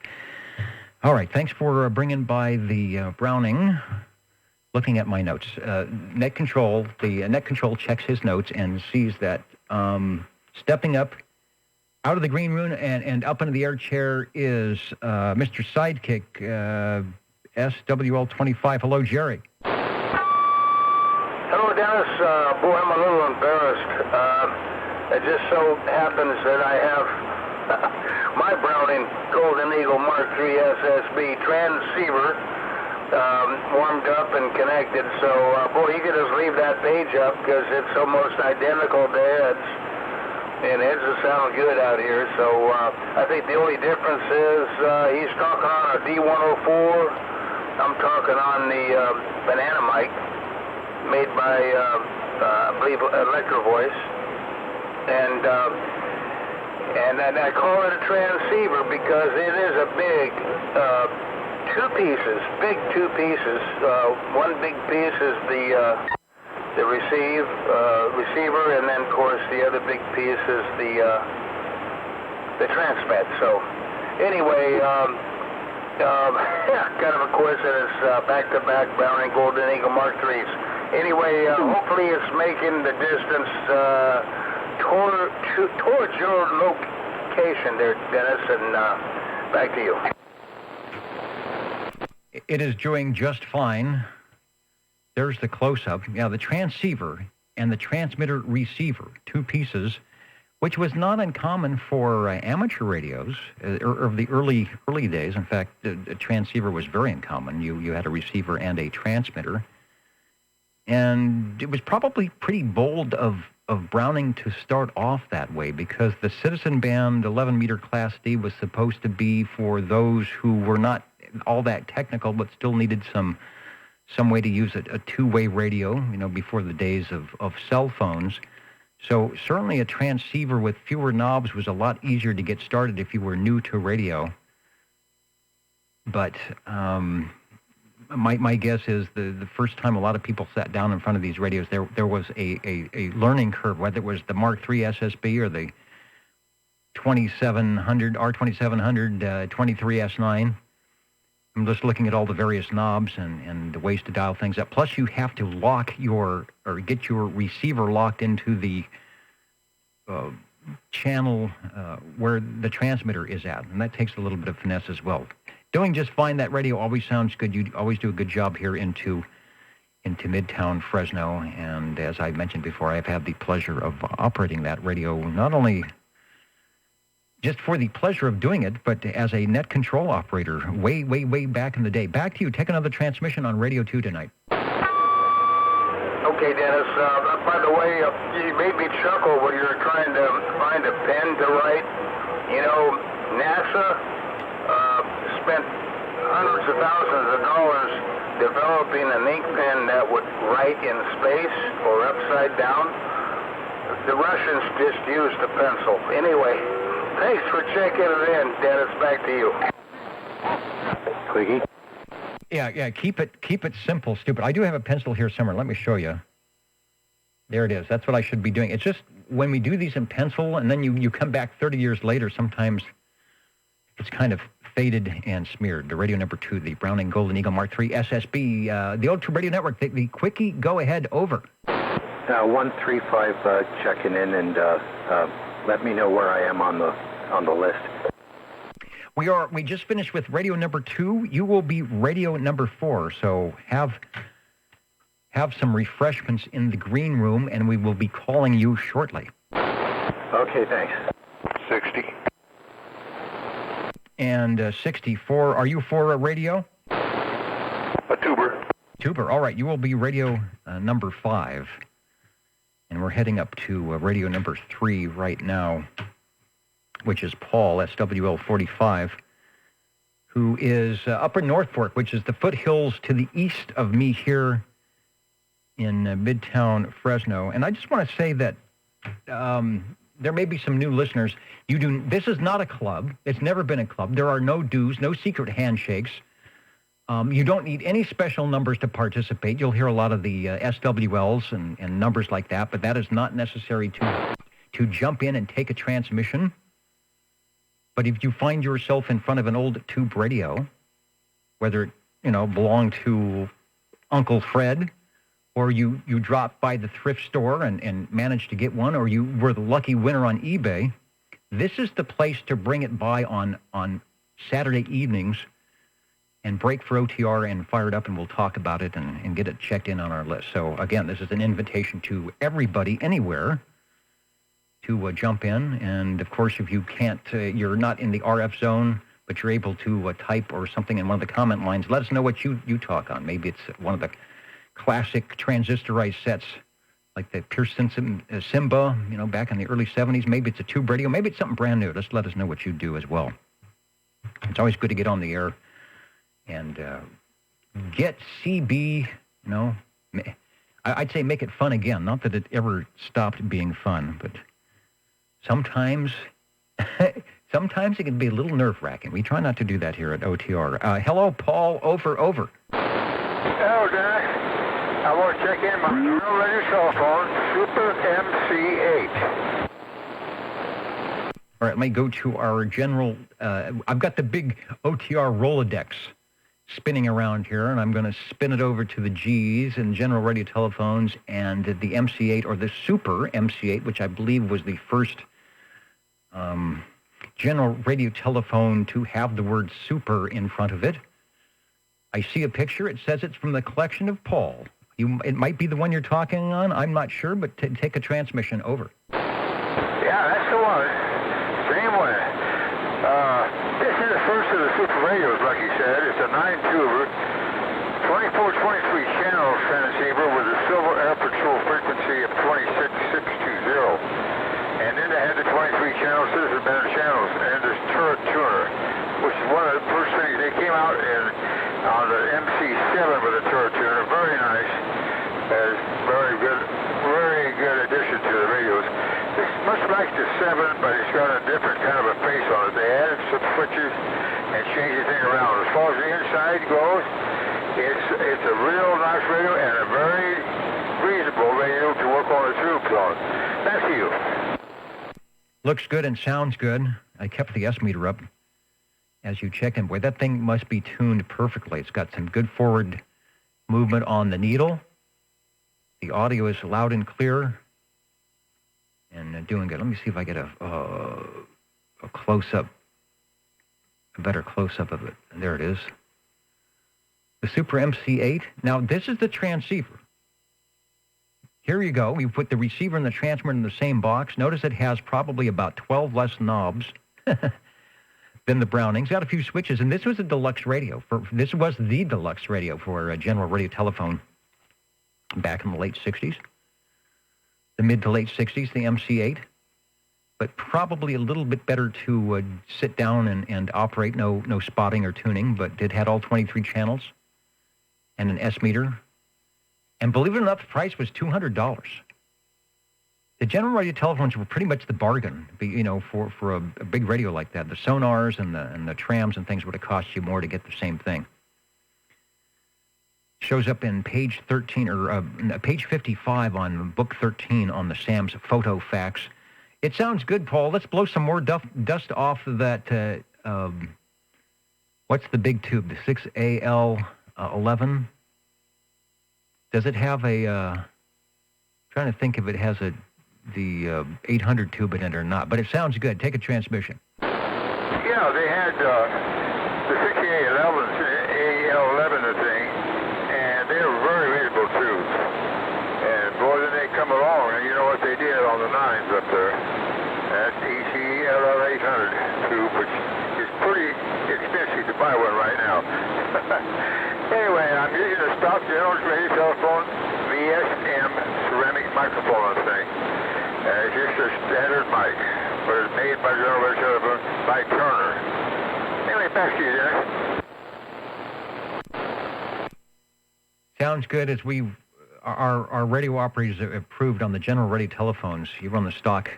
All right, thanks for bringing by the Browning. Looking at my notes. Net Control checks his notes and sees that stepping up out of the green room and up into the air chair is Mr. Sidekick, SWL25. Hello, Jerry. Hello, Dennis. Boy, I'm a little embarrassed. It just so happens that I have my Browning Golden Eagle Mark III SSB transceiver warmed up and connected. So, boy, you could just leave that page up because it's almost identical to Ed's. And Ed's will sound good out here, so I think the only difference is he's talking on a D104. I'm talking on the banana mic made by, I believe, Electro Voice. And I call it a transceiver because it is a big big two pieces. One big piece is the receiver, and then, of course, the other big piece is the transmit. So, anyway, kind of a coincidence, back-to-back Browning Golden Eagle Mark IIIs. Anyway, hopefully it's making the distance towards your location there, Dennis, and back to you. It is doing just fine. There's the close-up. Yeah, the transceiver and the transmitter-receiver, two pieces, which was not uncommon for amateur radios of the early days. In fact, the transceiver was very uncommon. You had a receiver and a transmitter. And it was probably pretty bold of Browning to start off that way because the Citizen Band 11-meter Class D was supposed to be for those who were not all that technical but still needed some way to use a two-way radio, before the days of cell phones. So certainly a transceiver with fewer knobs was a lot easier to get started if you were new to radio. But my guess is the first time a lot of people sat down in front of these radios, there was a learning curve, whether it was the Mark III SSB or the 2700, R2700, 23S9. I'm just looking at all the various knobs and the ways to dial things up. Plus, you have to get your receiver locked into the channel where the transmitter is at, and that takes a little bit of finesse as well. Doing just fine. That radio always sounds good. You always do a good job here into into Midtown Fresno. And as I mentioned before, I've had the pleasure of operating that radio, not only just for the pleasure of doing it, but as a net control operator way, way, way back in the day. Back to you. Take another transmission on Radio 2 tonight. Okay, Dennis. By the way, you made me chuckle when you were trying to find a pen to write. You know, NASA spent hundreds of thousands of dollars developing an ink pen that would write in space or upside down. The Russians just used a pencil. Anyway, thanks for checking it in, Dennis. Back to you. Quiggy? Yeah, keep it simple, stupid. I do have a pencil here somewhere. Let me show you. There it is. That's what I should be doing. It's just when we do these in pencil and then you come back 30 years later, sometimes it's kind of faded and smeared. The radio number 2, the Browning Golden Eagle Mark III SSB, the Old Tube Radio Network, the quickie, go ahead, over. 135 checking in, and let me know where I am on the list. We just finished with radio number 2. You will be radio number 4, so have some refreshments in the green room, and we will be calling you shortly. Okay, thanks. 60. And 64. Are you for a radio? A tuber. Tuber. All right. You will be radio number 5. And we're heading up to radio number 3 right now, which is Paul, SWL 45, who is up in North Fork, which is the foothills to the east of me here in Midtown Fresno. And I just want to say that there may be some new listeners. This is not a club. It's never been a club. There are no dues, no secret handshakes. You don't need any special numbers to participate. You'll hear a lot of the SWLs and numbers like that, but that is not necessary to jump in and take a transmission. But if you find yourself in front of an old tube radio, whether it belonged to Uncle Fred, or you dropped by the thrift store and managed to get one, or you were the lucky winner on eBay, this is the place to bring it by on Saturday evenings and break for OTR and fire it up, and we'll talk about it and get it checked in on our list. So, again, this is an invitation to everybody anywhere to jump in. And, of course, if you can't, you're not in the RF zone, but you're able to type or something in one of the comment lines, let us know what you talk on. Maybe it's one of the classic transistorized sets like the Pearson Simba, back in the early 70s. Maybe it's a tube radio. Maybe it's something brand new. Just let us know what you do as well. It's always good to get on the air and get CB, I'd say make it fun again. Not that it ever stopped being fun, but sometimes it can be a little nerve-wracking. We try not to do that here at OTR. Hello, Paul. Over. Hello, Dennis. I want to check in my real radio telephone, Super MC8. All right, let me go to our general. I've got the big OTR Rolodex spinning around here, and I'm going to spin it over to the Gs and general radio telephones and the MC8, or the Super MC8, which I believe was the first general radio telephone to have the word super in front of it. I see a picture. It says it's from the collection of Paul. It might be the one you're talking on. I'm not sure, but take a transmission over. Yeah, that's the one. Same one. This is the first of the super radios, like you said. It's a 9-tuber, 24-23 channel transceiver with a silver air patrol frequency of 26620. And then they had the 23 channel citizen band channels and this turret tuner, which is one of the first things they came out on the MC7 with a turret tuner. Very nice. Very good addition to the radios. It's much like the 7, but it's got a different kind of a face on it. They added some switches and changed the thing around. As far as the inside goes, it's a real nice radio and a very reasonable radio to work on the tubes on. Thank you. Looks good and sounds good. I kept the S meter up as you check in. Boy, that thing must be tuned perfectly. It's got some good forward movement on the needle. The audio is loud and clear and doing good. Let me see if I get a close-up, a better close-up of it. There it is. The Super MC8. Now, this is the transceiver. Here you go. You put the receiver and the transmitter in the same box. Notice it has probably about 12 less knobs than the Brownings. Got a few switches, and this was a deluxe radio. This was the deluxe radio for a general radio telephone back in the late 60s. The mid to late 60s, the MC8. But probably a little bit better to sit down and operate. No spotting or tuning, but it had all 23 channels and an S meter. And believe it or not, the price was $200. The general radio telephones were pretty much the bargain, for a big radio like that. The sonars and the trams and things would have cost you more to get the same thing. Shows up in page 13 or page 55 on book 13 on the Sam's photo fax. It sounds good, Paul. Let's blow some more dust off of that. What's the big tube? The 6AL11. Does it have trying to think if it has the 800 tube in it or not, but it sounds good. Take a transmission. Yeah, they had the 6AL11 thing, and they were very readable tubes. And boy, then they come along, and you know what they did on the 9s up there. That ECLL800 tube, which is pretty expensive to buy one right now. Anyway, I'm using a stock general radio telephone VSM ceramic microphone thing. It's just a standard mic, but it's made by general radio telephone by Turner. Anyway, back to you, Dennis. Sounds good. As our radio operators have proved on the general radio telephones, you run the stock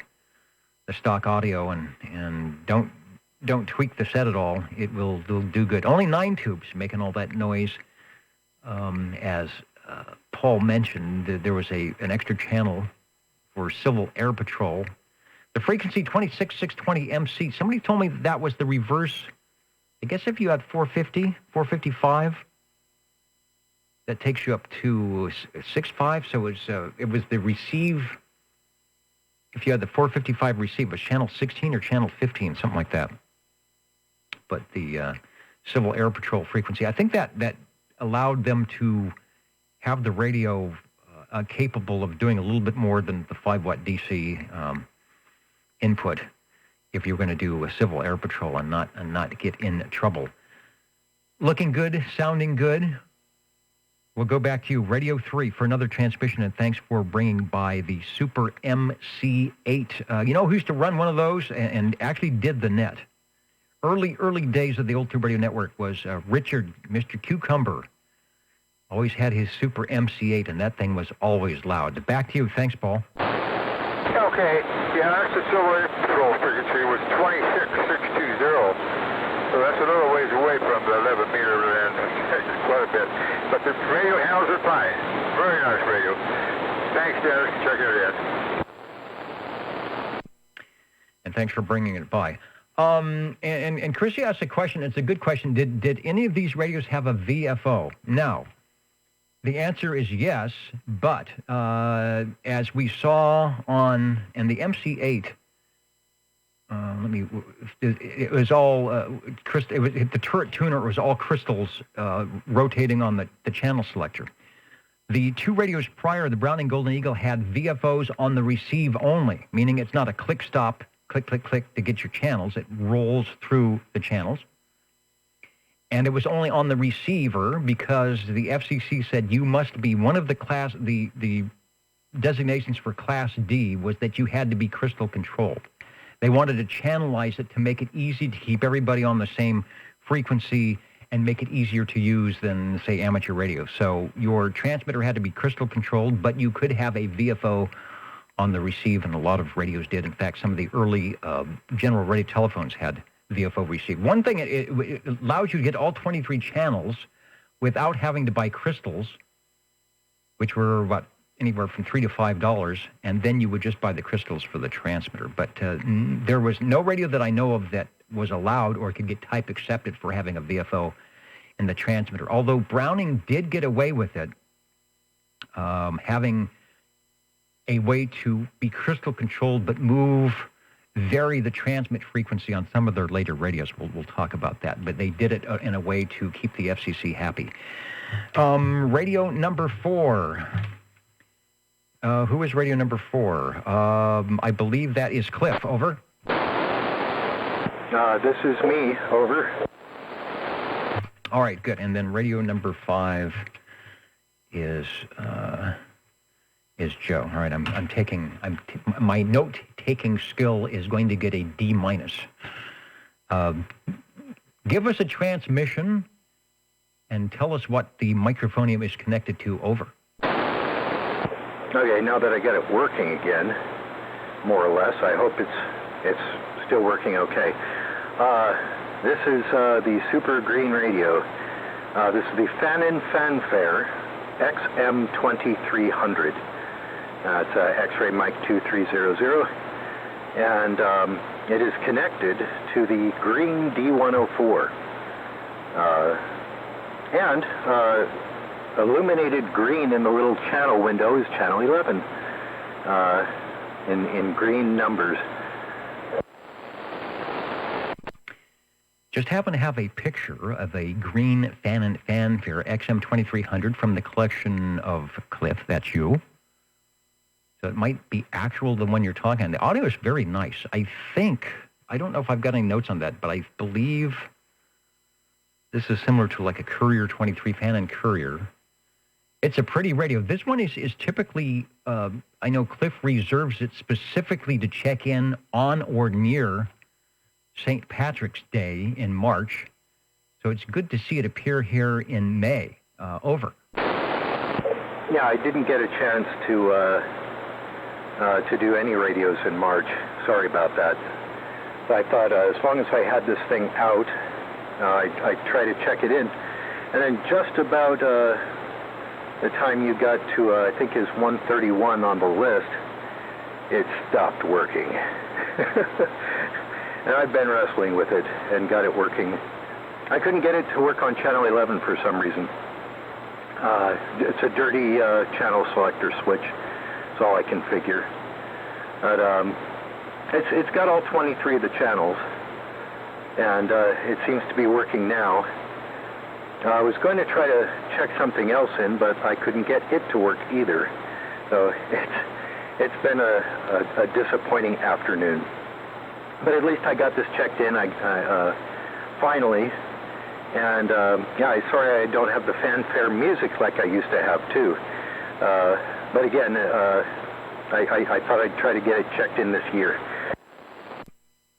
audio and don't tweak the set at all. It will do good. Only 9 tubes making all that noise. As Paul mentioned, there was an extra channel for Civil Air Patrol. The frequency 26620 MC. Somebody told me that was the reverse. I guess if you had 450, 455, that takes you up to 65. So it was the receive. If you had the 455 receive, it was channel 16 or channel 15, something like that. But the Civil Air Patrol frequency, I think that allowed them to have the radio capable of doing a little bit more than the 5-watt DC input if you're going to do a Civil Air Patrol and not get in trouble. Looking good, sounding good. We'll go back to you, Radio 3, for another transmission, and thanks for bringing by the Super MC8. You know who used to run one of those and actually did the net? Early days of the old Tube Radio Network was Richard, Mr. Cucumber. Always had his Super MC8, and that thing was always loud. Back to you. Thanks, Paul. Okay. Yeah, that's the Civil Air Patrol frequency was 26620. So that's a little ways away from the 11 meter and quite a bit. But the radio handles it fine. Very nice radio. Thanks, Dennis. Check it out. And thanks for bringing it by. And Chrissy asked a question. It's a good question. Did any of these radios have a VFO? No. The answer is yes, but as we saw and the MC8, it was all the turret tuner was all crystals rotating on the channel selector. The 2 radios prior, the Browning Golden Eagle, had VFOs on the receive only, meaning it's not a click stop, click, click, click to get your channels. It rolls through the channels. And it was only on the receiver because the FCC said you must be one of the class, the designations for Class D was that you had to be crystal controlled. They wanted to channelize it to make it easy to keep everybody on the same frequency and make it easier to use than, say, amateur radio. So your transmitter had to be crystal controlled, but you could have a VFO on the receive, and a lot of radios did. In fact, some of the early general radio telephones had VFO receive. One thing, it allows you to get all 23 channels without having to buy crystals, which were anywhere from $3 to $5, and then you would just buy the crystals for the transmitter. But there was no radio that I know of that was allowed or could get type accepted for having a VFO in the transmitter. Although Browning did get away with it, having a way to be crystal controlled but move vary the transmit frequency on some of their later radios. We'll talk about that. But they did it in a way to keep the FCC happy. Radio number 4. Who is radio number 4? I believe that is Cliff. Over. This is me. Over. All right, good. And then radio number 5 is Joe. All right, my note-taking skill is going to get a D-. Give us a transmission and tell us what the microphonium is connected to. Over. Okay, now that I got it working again, more or less, I hope it's still working okay. This is the Super Green Radio. This is the Fanon Fanfare XM2300. It's X-ray mic 2300, and it is connected to the Green D104. And illuminated green in the little channel window is channel 11 in green numbers. Just happen to have a picture of a green Fanon Fanfare XM2300 from the collection of Cliff. That's you. So it might be actual the one you're talking on. The audio is very nice. I don't know if I've got any notes on that, but I believe this is similar to like a Courier 23 Fanon Courier. It's a pretty radio. This one is typically, I know Cliff reserves it specifically to check in on or near St. Patrick's Day in March. So it's good to see it appear here in May. Over. Yeah, I didn't get a chance to do any radios in March. Sorry about that. So I thought as long as I had this thing out, I'd try to check it in. And then just about the time you got to, I think is 131 on the list, it stopped working. And I've been wrestling with it and got it working. I couldn't get it to work on channel 11 for some reason. It's a dirty channel selector switch. That's all I can figure. But it's got all 23 of the channels, and it seems to be working now. I was going to try to check something else in, but I couldn't get it to work either. So it's been a disappointing afternoon. But at least I got this checked in. I finally. And yeah, sorry I don't have the fanfare music like I used to have too. But again, I thought I'd try to get it checked in this year.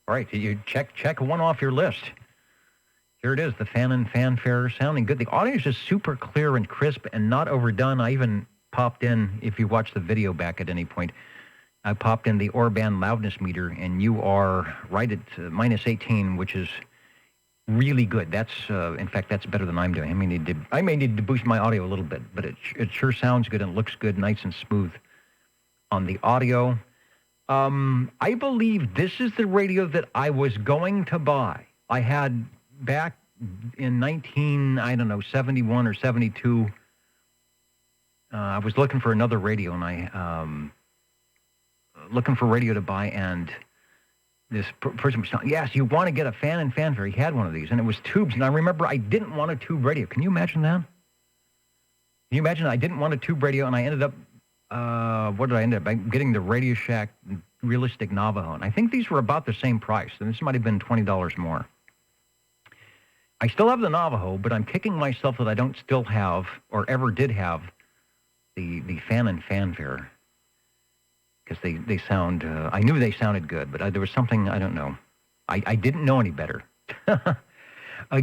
All right, you check one off your list. Here it is, the Fanon Fanfare, sounding good. The audio is just super clear and crisp and not overdone. I even popped in, if you watch the video back at any point, I popped in the Orban loudness meter, and you are right at -18, which is really good. That's, in fact, that's better than I'm doing. I may need to boost my audio a little bit, but it sure sounds good and looks good, nice and smooth on the audio. I believe this is the radio that I was going to buy. I had back in 71 or 72. I was looking for another radio, and looking for radio to buy, and this person was telling, yes, you want to get a Fanon Fanfare. He had one of these, and it was tubes. And I remember I didn't want a tube radio. Can you imagine that? Can you imagine I didn't want a tube radio, and I ended up, what did I end up? Getting the Radio Shack Realistic Navajo. And I think these were about the same price, and this might have been $20 more. I still have the Navajo, but I'm kicking myself that I don't still have, or ever did have, the Fanon Fanfare. Because they sound, I knew they sounded good, but there was something, I don't know. I didn't know any better.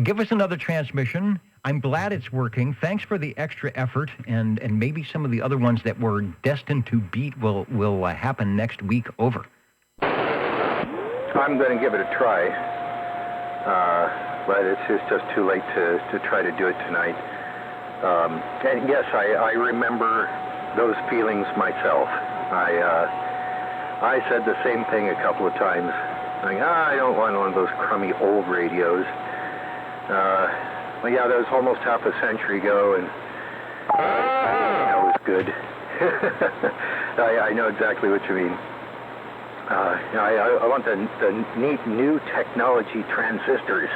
Give us another transmission. I'm glad it's working. Thanks for the extra effort, and maybe some of the other ones that were destined to beat will happen next week. Over. I'm going to give it a try, but it's just too late to try to do it tonight. And yes, I remember those feelings myself. I said the same thing a couple of times. Like, I don't want one of those crummy old radios. Well, yeah, that was almost half a century ago, and that was good. I know exactly what you mean. I want the neat new technology transistors.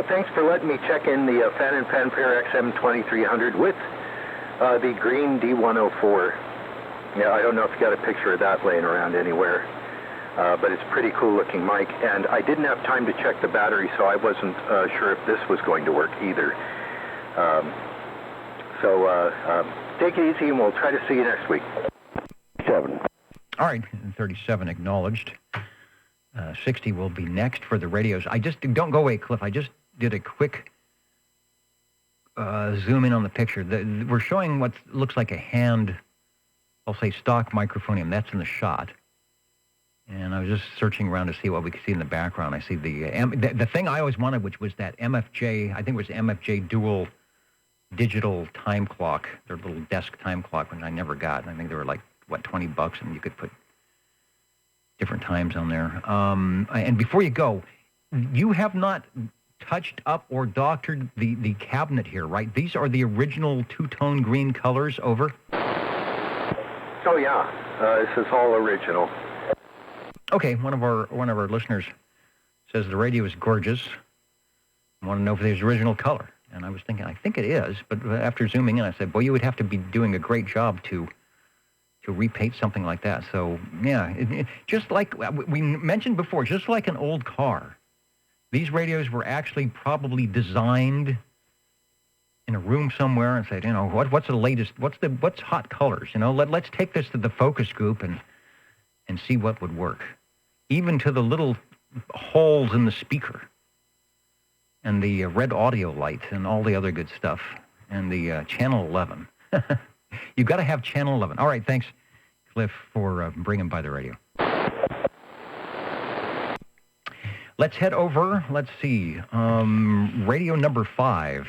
Thanks for letting me check in the Fan & Fanfare XM2300 with the green D104. Yeah, I don't know if you got a picture of that laying around anywhere, but it's a pretty cool looking mic, and I didn't have time to check the battery, so I wasn't sure if this was going to work either. Take it easy, and we'll try to see you next week. 7. All right, 37 acknowledged. 60 will be next for the radios. Don't go away, Cliff. I just did a quick zoom in on the picture. We're showing what looks like a hand, I'll say stock microphonium. That's in the shot. And I was just searching around to see what we could see in the background. I see the thing I always wanted, which was that MFJ, I think it was MFJ dual digital time clock, their little desk time clock, which I never got. And I think they were like, $20, and you could put different times on there. And before you go, you have not touched up or doctored the cabinet here, right? These are the original two-tone green colors, over? Oh, yeah. This is all original. Okay, one of our listeners says the radio is gorgeous. I want to know if there's original color. And I was thinking, I think it is, but after zooming in, I said, boy, you would have to be doing a great job to repaint something like that. So, yeah, just like we mentioned before, just like an old car, these radios were actually probably designed in a room somewhere and said, what's the latest, what's hot colors? Let's take this to the focus group and see what would work. Even to the little holes in the speaker and the red audio light and all the other good stuff and the channel 11. You've got to have channel 11. All right, thanks, Cliff, for bringing by the radio. Let's head over. Let's see. Radio number 5.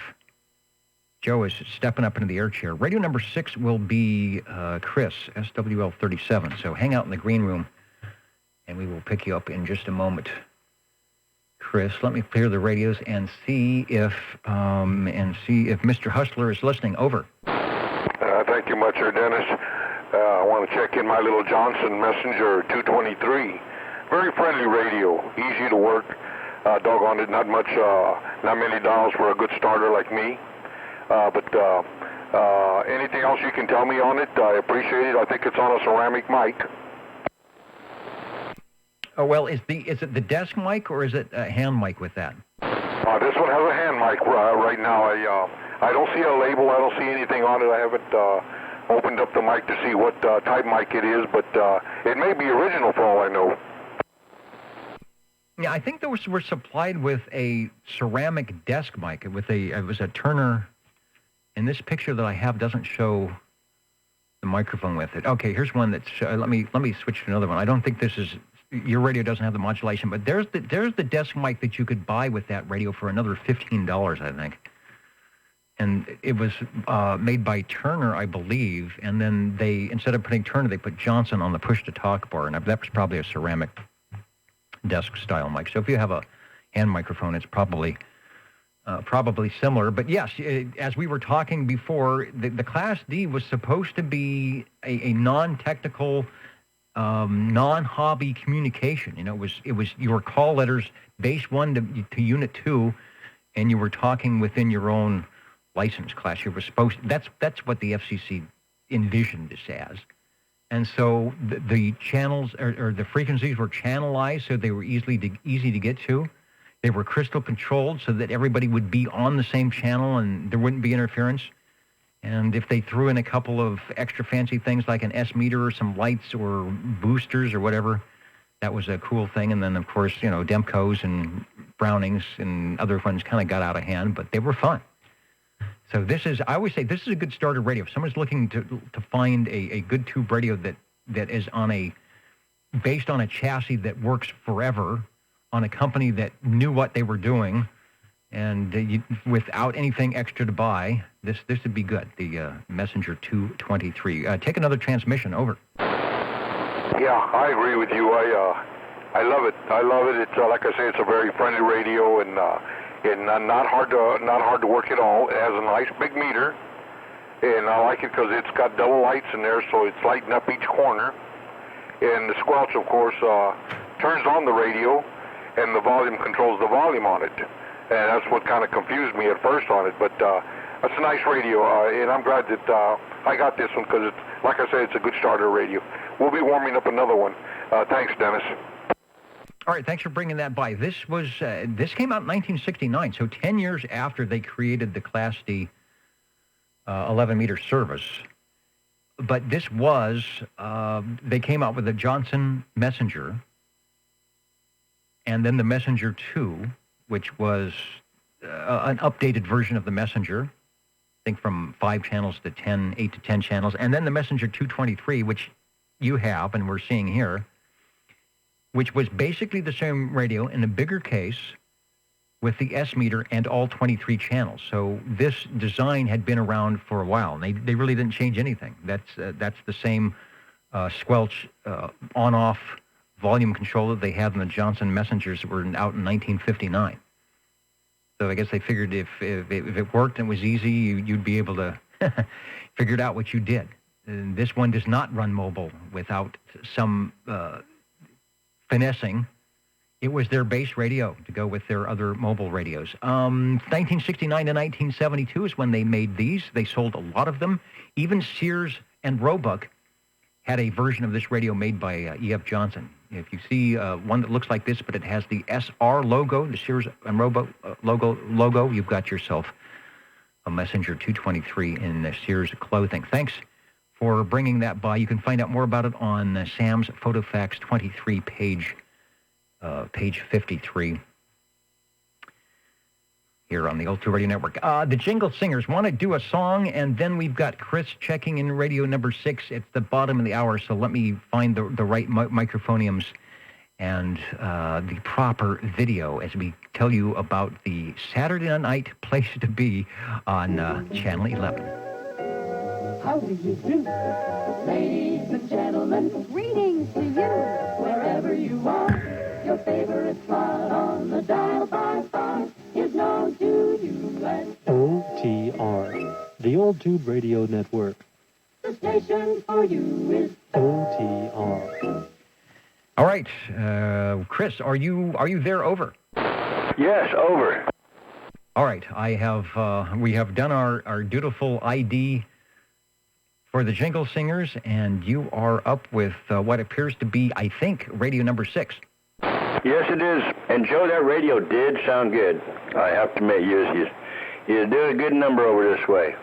Joe is stepping up into the air chair. Radio number 6 will be Chris, SWL 37. So hang out in the green room, and we will pick you up in just a moment. Chris, let me clear the radios and see if Mr. Hustler is listening. Over. Thank you much, sir, Dennis. I want to check in my little Johnson Messenger 223. Very friendly radio, easy to work. Doggone it, not many dollars for a good starter like me. But anything else you can tell me on it, I appreciate it. I think it's on a ceramic mic. Oh, well, is it the desk mic or is it a hand mic with that? This one has a hand mic right now. I don't see a label. I don't see anything on it. I haven't opened up the mic to see what type mic it is, but it may be original for all I know. Yeah, I think those were supplied with a ceramic desk mic. It was a Turner. And this picture that I have doesn't show the microphone with it. Okay, here's one that's. Let me switch to another one. I don't think this is. Your radio doesn't have the modulation, but there's the desk mic that you could buy with that radio for another $15, I think. And it was made by Turner, I believe. And then they, instead of putting Turner, they put Johnson on the push-to-talk bar, and that was probably a ceramic desk-style mic. So if you have a hand microphone, it's probably similar. But yes, as we were talking before, the Class D was supposed to be a non-technical, non-hobby communication. It was your call letters base 1 to unit 2, and you were talking within your own license class. You were supposed. That's what the FCC envisioned this as. And so the channels or the frequencies were channelized so they were easy to get to. They were crystal controlled so that everybody would be on the same channel and there wouldn't be interference. And if they threw in a couple of extra fancy things like an S meter or some lights or boosters or whatever, that was a cool thing. And then, of course, Demcos and Brownings and other ones kind of got out of hand, but they were fun. So I always say this is a good starter radio. If someone's looking to find a good tube radio that is based on a chassis that works forever, on a company that knew what they were doing, and without anything extra to buy, this would be good. The Messenger 223. Take another transmission. Over. Yeah, I agree with you. I love it. I love it. It's like I say, it's a very friendly radio and not hard to work at all. It has a nice big meter, and I like it because it's got double lights in there, so it's lighting up each corner. and the squelch, of course, turns on the radio, and the volume controls the volume on it. And that's what kind of confused me at first on it. But it's a nice radio, and I'm glad that I got this one because, like I said, it's a good starter radio. We'll be warming up another one. Thanks, Dennis. All right, thanks for bringing that by. This came out in 1969, so 10 years after they created the Class D 11-meter service. But this was, they came out with the Johnson Messenger, and then the Messenger 2, which was an updated version of the Messenger, I think from 5 channels to 8 to 10 channels, and then the Messenger 223, which you have and we're seeing here, which was basically the same radio in a bigger case with the S meter and all 23 channels. So this design had been around for a while. They really didn't change anything. That's the same squelch on-off volume control that they had in the Johnson Messengers that were out in 1959. So I guess they figured if it worked and was easy, you'd be able to figure it out what you did. And this one does not run mobile without some finessing. It was their base radio to go with their other mobile radios. 1969 to 1972 is when they made these. They sold a lot of them. Even Sears and Roebuck had a version of this radio made by E.F. Johnson. If you see one that looks like this, but it has the SR logo, the Sears and Roebuck logo, you've got yourself a Messenger 223 in Sears clothing. Thanks for bringing that by. You can find out more about it on Sam's PhotoFax 23 page 53 here on the Old 2 Radio Network. The Jingle Singers want to do a song, and then we've got Chris checking in radio number 6. It's the bottom of the hour, so let me find the right microphoniums and the proper video as we tell you about the Saturday night place to be on Channel 11. How do you do, ladies and gentlemen? Greetings to you, wherever you are. Your favorite slot on the dial by far is known to you as OTR, the Old Tube Radio Network. The station for you is OTR. All right, Chris, are you there? Over. Yes, over. All right, we have done our dutiful ID for the Jingle Singers, and you are up with what appears to be, I think, radio number 6. Yes, it is. And Joe, that radio did sound good. I have to admit, you did a good number over this way.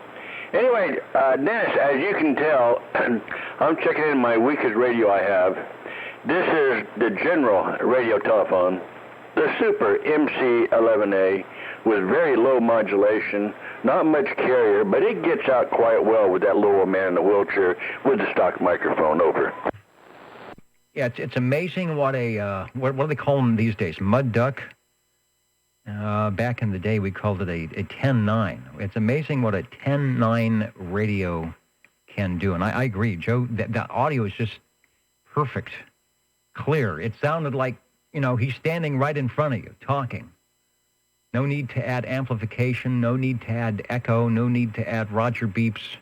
Anyway, Dennis, as you can tell, I'm checking in my weakest radio I have. This is the General radio telephone, the Super MC11A, with very low modulation, not much carrier, but it gets out quite well with that little man in the wheelchair with the stock microphone. Over. Yeah, it's amazing what what do they call them these days? Mud duck. Back in the day, we called it a 10-9. It's amazing what a 10-9 radio can do, and I agree, Joe. That audio is just perfect, clear. It sounded like he's standing right in front of you talking. No need to add amplification. No need to add echo. No need to add Roger beeps.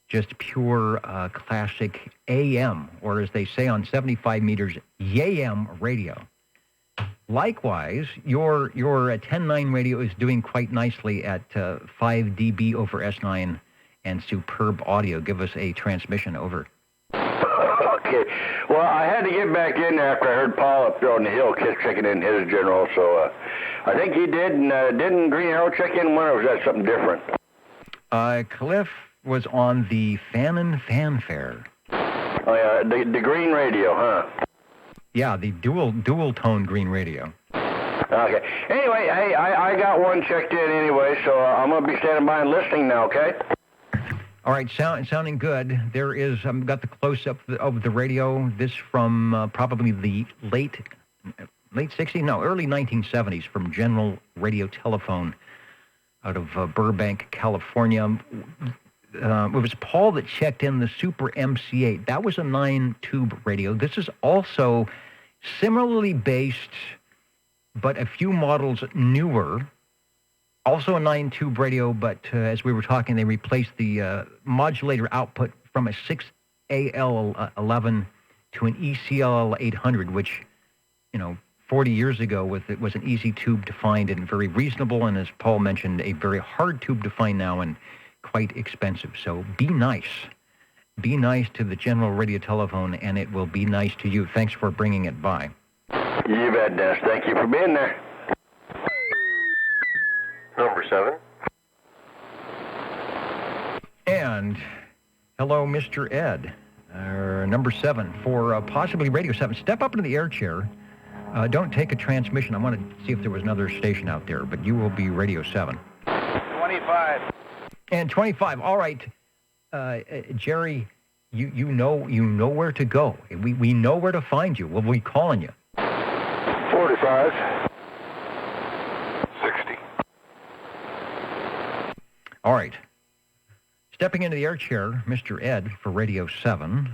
Just pure classic AM, or as they say on 75 meters, YAM radio. Likewise, your 10-9 radio is doing quite nicely at 5 dB over S9 and superb audio. Give us a transmission. Over. Okay. Well, I had to get back in after I heard Paul up there on the hill checking in his General, so I think he did. And didn't Green Arrow check in one, or was that something different? Cliff was on the Fannin Fanfare. Oh, yeah, the green radio, huh? Yeah, the dual tone green radio. Okay. Anyway, hey, I got one checked in anyway, so I'm going to be standing by and listening now, okay? All right, sounding good. There is, got the close-up of the radio. This from probably the late 60s? No, early 1970s from General Radio Telephone out of Burbank, California. It was Paul that checked in the Super MC8. That was a 9-tube radio. This is also similarly based, but a few models newer. Also a 9-tube radio, but as we were talking, they replaced the modulator output from a 6AL11 to an ECL 800, which, 40 years ago it was an easy tube to find and very reasonable, and as Paul mentioned, a very hard tube to find now and quite expensive. So be nice. Be nice to the General Radio Telephone, and it will be nice to you. Thanks for bringing it by. You bet, Dennis. Thank you for being there. Number 7. And hello, Mr. Ed. Number 7 for possibly Radio 7. Step up into the air chair. Don't take a transmission. I want to see if there was another station out there, but you will be Radio 7. 25. And 25. All right, Jerry, you know where to go. We know where to find you. We'll be calling you. 45. 60. All right. Stepping into the air chair, Mr. Ed for Radio 7.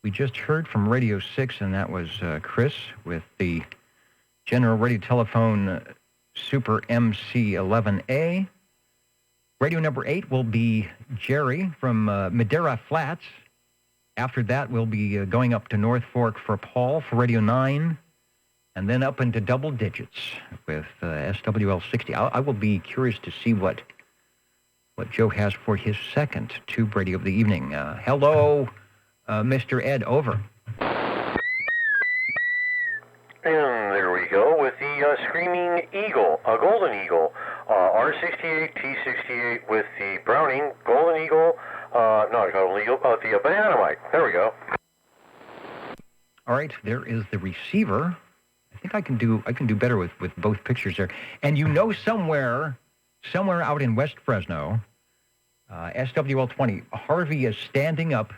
We just heard from Radio 6, and that was Chris with the General Radio Telephone Super MC11A. Radio number 8 will be Jerry from Madeira Flats. After that, we'll be going up to North Fork for Paul for Radio 9, and then up into double digits with SWL 60. I will be curious to see what Joe has for his second tube radio of the evening. Hello, Mr. Ed, over. And there we go with the Screaming Eagle, a Golden Eagle, R68, T68 with the Browning Golden Eagle, not Golden Eagle, the Banana mic. There we go. All right, there is the receiver. I think I can do better with both pictures there. And somewhere out in West Fresno, SWL 20, Harvey is standing up.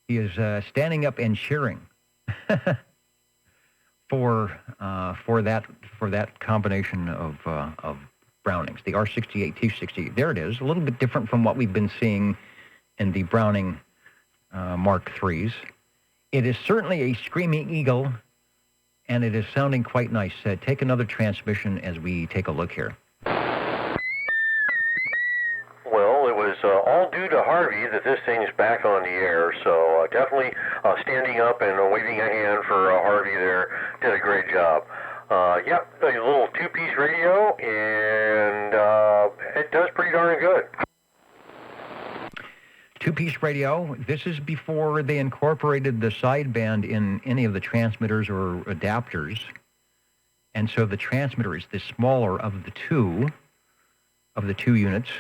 He is standing up and cheering for that combination of Brownings, the R68, T68. There it is, a little bit different from what we've been seeing in the Browning Mark IIIs. It is certainly a Screaming Eagle, and it is sounding quite nice. Take another transmission as we take a look here. Well, it was all due to Harvey that this thing's back on the air, so definitely standing up and waving a hand for Harvey there did a great job. Yep, a little two-piece radio, and it does pretty darn good. Two-piece radio. This is before they incorporated the sideband in any of the transmitters or adapters, and so the transmitter is the smaller of the two units.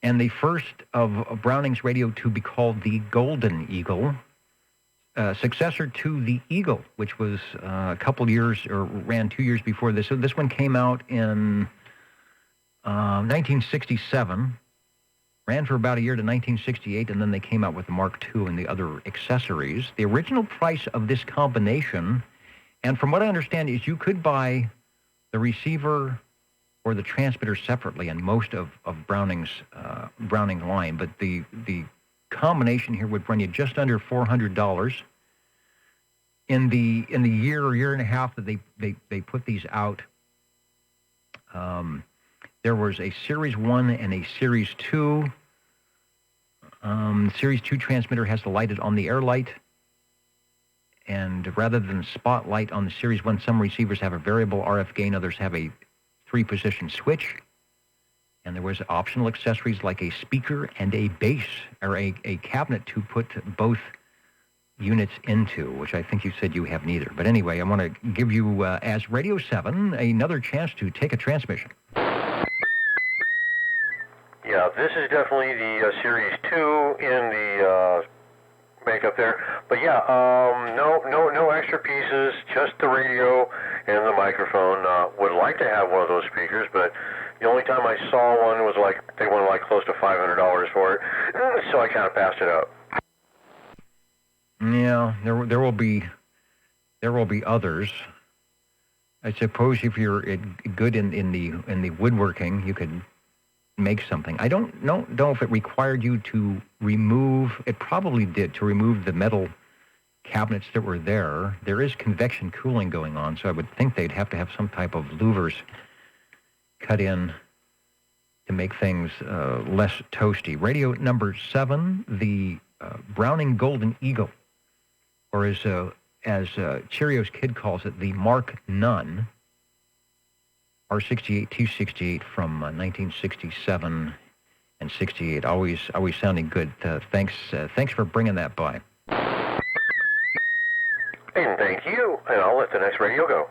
And the first of Browning's radio to be called the Golden Eagle, successor to the Eagle, which was a couple years, or ran 2 years before this. So this one came out in 1967, ran for about a year to 1968, and then they came out with the Mark II and the other accessories. The original price of this combination, and from what I understand, is you could buy the receiver or the transmitter separately in most of Browning's line, but the combination here would run you just under $400. In the year and a half that they put these out, there was a Series 1 and a Series 2. Series 2 transmitter has the lighted on the air light, and rather than spotlight on the Series 1, some receivers have a variable RF gain, others have a 3-position switch, and there was optional accessories like a speaker and a bass, or a cabinet to put both units into, which I think you said you have neither. But anyway, I want to give you, as Radio 7, another chance to take a transmission. Yeah, this is definitely the Series 2 in the makeup there. But yeah, no extra pieces, just the radio and the microphone. Would like to have one of those speakers, but the only time I saw one was they wanted close to $500 for it, so I kind of passed it up. Yeah, there will be others. I suppose if you're good in the woodworking, you could make something. I don't know if it required you to remove. It probably did, to remove the metal cabinets that were there. There is convection cooling going on, so I would think they'd have to have some type of louvers cut in to make things less toasty. Radio number 7, the Browning Golden Eagle. or as Cheerios Kid calls it, the Mark Nunn R68 268 from 1967 and 68. Always sounding good. Thanks for bringing that by. And thank you. And I'll let the next radio go.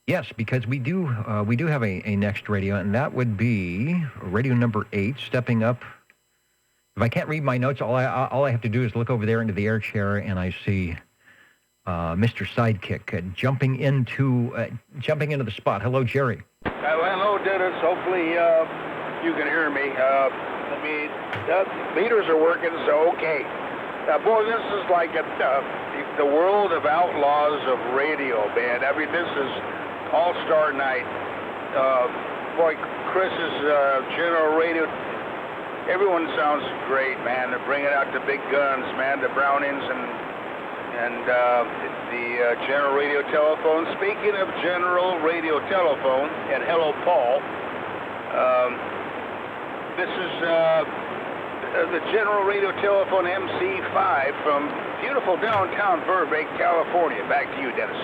Yes, because we do have a next radio, and that would be radio number 8, stepping up. If I can't read my notes, all I have to do is look over there into the air chair, and I see Mr. Sidekick jumping into the spot. Hello, Jerry. Hello, Dennis. Hopefully you can hear me. The meters are working, so okay. Boy, this is like the world of outlaws of radio, man. I mean, this is all-star night. Boy, Chris's general radio, everyone sounds great, man. They're bringing out the big guns, man, the Brownings and the general radio telephone. Speaking of general radio telephone, and hello, Paul, this is the general radio telephone MC5 from beautiful downtown Burbank, California. Back to you, Dennis.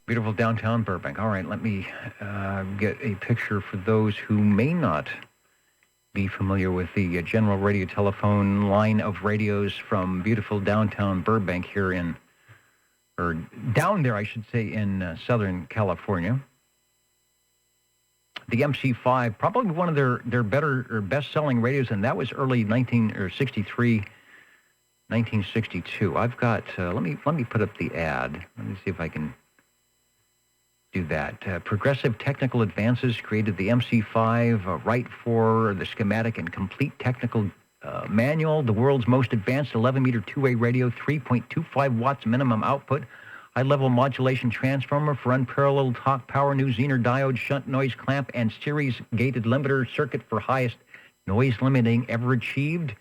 Beautiful downtown Burbank. All right, let me get a picture for those who may not be familiar with the general radio telephone line of radios from beautiful downtown Burbank here or down there, I should say, in Southern California. The MC5, probably one of their better or best-selling radios, and that was early 1962. I've got, let me put up the ad. Let me see if I can do that. Progressive technical advances created the MC5, right for the schematic and complete technical manual, the world's most advanced 11-meter two-way radio, 3.25 watts minimum output, high-level modulation transformer for unparalleled talk power, new Zener diode, shunt noise clamp, and series gated limiter circuit for highest noise limiting ever achieved.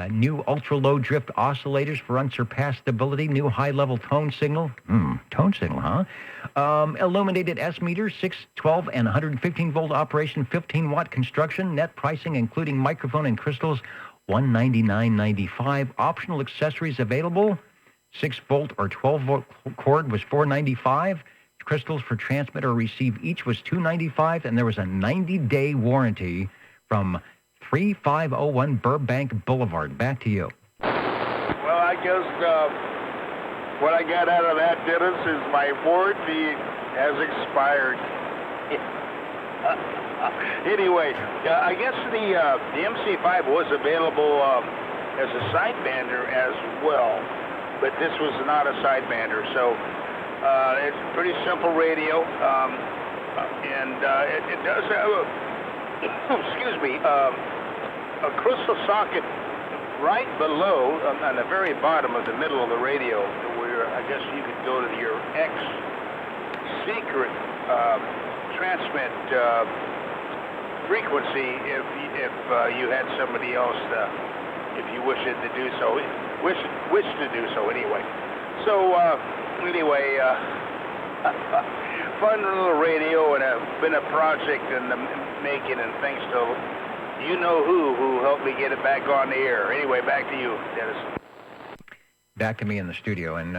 New ultra-low drift oscillators for unsurpassed stability. New high-level tone signal. Tone signal, huh? Illuminated S-meter, 6, 12, and 115-volt operation, 15-watt construction. Net pricing, including microphone and crystals, $199.95. Optional accessories available. 6-volt or 12-volt cord was $495. Crystals for transmit or receive each was $295, and there was a 90-day warranty from 3501 Burbank Boulevard. Back to you. Well, I guess what I got out of that, Dennis, is my warranty has expired. Anyway, I guess the MC5 was available as a sidebander as well, but this was not a sidebander. So it's a pretty simple radio, and it does have a, excuse me, a crystal socket right below, on the very bottom of the middle of the radio, where I guess you could go to your secret transmit frequency if you had somebody else, if you wish to do so, wish to do so anyway. So anyway, fun little radio, and been a project in the making, and thanks to you know who helped me get it back on the air. Anyway, back to you, Dennis. Back to me in the studio, and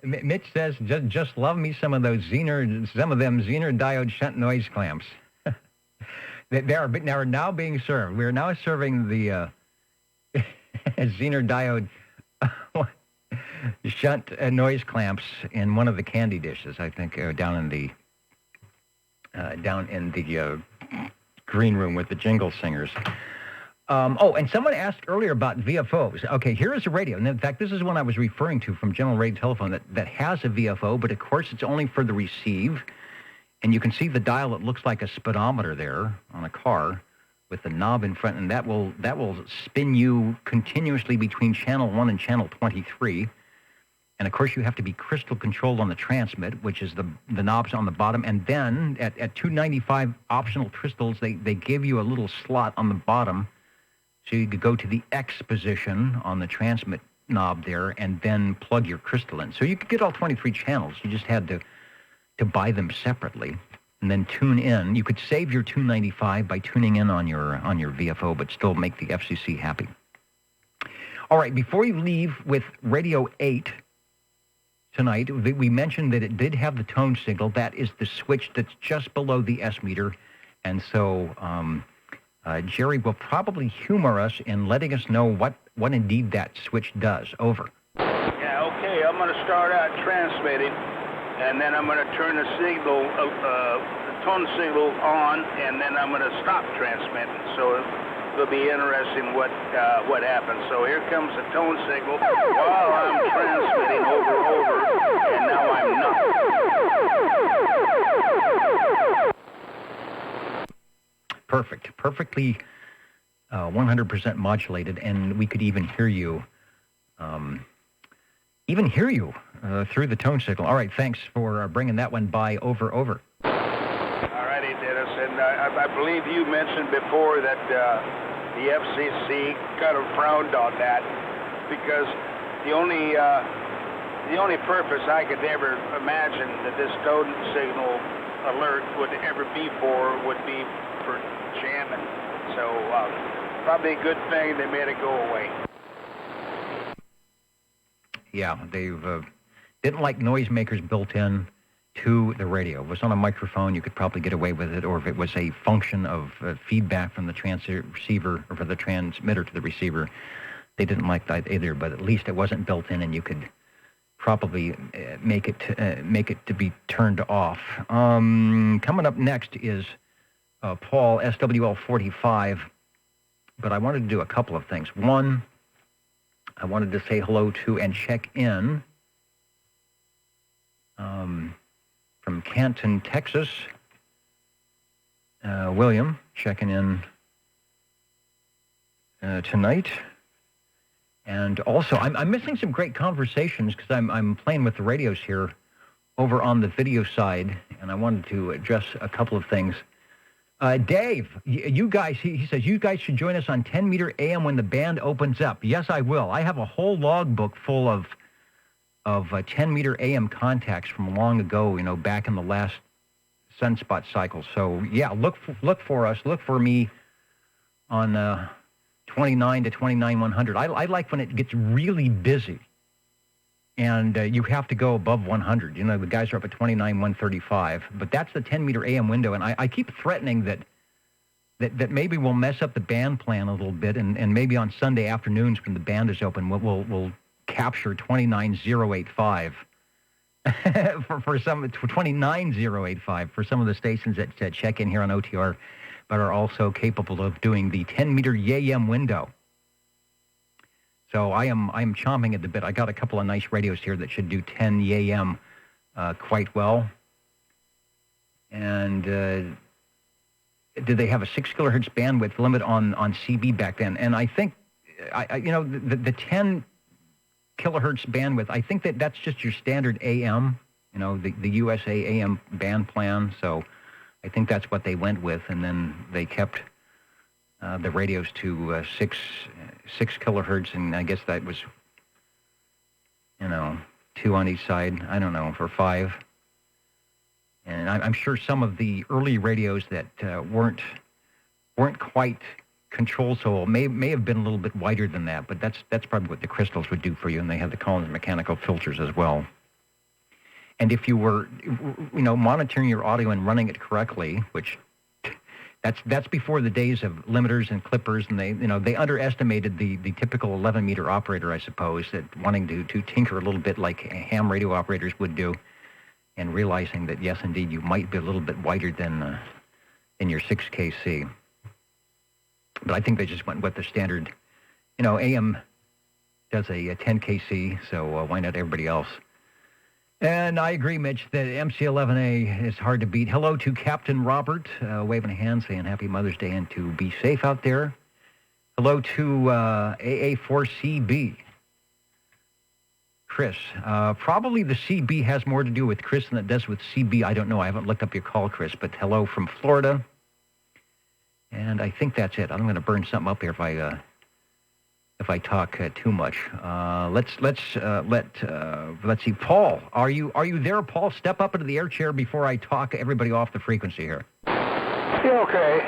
Mitch says, just love me some of them Zener diode shunt noise clamps. They are now being served. We are now serving the Zener diode shunt noise clamps in one of the candy dishes, I think, down in the green room with the jingle singers. And someone asked earlier about VFOs. Okay, here is a radio. And in fact, this is one I was referring to from General Radio Telephone that has a VFO, but of course it's only for the receive. And you can see the dial. It looks like a speedometer there on a car with the knob in front, and that will spin you continuously between channel 1 and channel 23. And of course, you have to be crystal controlled on the transmit, which is the knobs on the bottom. And then at 295 optional crystals, they give you a little slot on the bottom, so you could go to the X position on the transmit knob there and then plug your crystal in. So you could get all 23 channels. You just had to buy them separately and then tune in. You could save your 295 by tuning in on your VFO, but still make the FCC happy. All right, before you leave with Radio 8 tonight, we mentioned that it did have the tone signal. That is the switch that's just below the S meter. And so Jerry will probably humor us in letting us know what indeed that switch does. Over. Yeah, okay, I'm going to start out transmitting, and then I'm going to turn the signal, the tone signal on, and then I'm going to stop transmitting. So it'll be interesting what happens. So here comes the tone signal while I'm transmitting over, and now I'm not. Perfect. Perfectly 100% modulated, and we could even hear you through the tone signal. All right, thanks for bringing that one by. Over. All righty, Dennis, and I believe you mentioned before that the FCC kind of frowned on that because the only purpose I could ever imagine that this tone signal alert would ever be for would be for jamming. So probably a good thing they made it go away. Yeah, they've didn't like noisemakers built in to the radio. If it was on a microphone, you could probably get away with it, or if it was a function of feedback from the transceiver or from the transmitter to the receiver, they didn't like that either. But at least it wasn't built in, and you could probably make it to be turned off. Coming up next is Paul, SWL 45. But I wanted to do a couple of things. One, I wanted to say hello to and check in from Canton, Texas. William checking in tonight. And also, I'm missing some great conversations because I'm playing with the radios here over on the video side, and I wanted to address a couple of things. Dave, you guys, he says, you guys should join us on 10 meter AM when the band opens up. Yes, I will. I have a whole logbook full of 10 meter AM contacts from long ago, back in the last sunspot cycle. So, yeah, look for us. Look for me on 29 to 29,100. I like when it gets really busy and you have to go above 100. The guys are up at 29,135, but that's the 10 meter AM window. And I keep threatening that maybe we'll mess up the band plan a little bit, and maybe on Sunday afternoons when the band is open, we'll capture 29,085 for some 29,085 for some of the stations that check in here on OTR, but are also capable of doing the 10 meter AM window. So I'm chomping at the bit. I got a couple of nice radios here that should do 10 AM quite well. And did they have a 6 kilohertz bandwidth limit on CB back then? And I think, the 10 kilohertz bandwidth, I think that's just your standard AM, the USA AM band plan. So I think that's what they went with, and then they kept the radios to 6 kilohertz, and I guess that was, 2 on each side. I don't know, for 5. And I'm sure some of the early radios that weren't quite controlled so well may have been a little bit wider than that, but that's probably what the crystals would do for you, and they had the Collins mechanical filters as well. And if you were, monitoring your audio and running it correctly, which that's before the days of limiters and clippers, and they underestimated the typical 11 meter operator, I suppose, that wanting to tinker a little bit like ham radio operators would do, and realizing that yes, indeed, you might be a little bit wider than your 6 kc. But I think they just went with the standard. AM does a 10 kc, so why not everybody else? And I agree, Mitch, that MC11A is hard to beat. Hello to Captain Robert, waving a hand, saying Happy Mother's Day, and to be safe out there. Hello to AA4CB. Chris, probably the CB has more to do with Chris than it does with CB. I don't know. I haven't looked up your call, Chris, but hello from Florida. And I think that's it. I'm going to burn something up here if I talk too much. Let's see. Paul, are you there, Paul? Step up into the air chair before I talk everybody off the frequency here. Yeah, okay.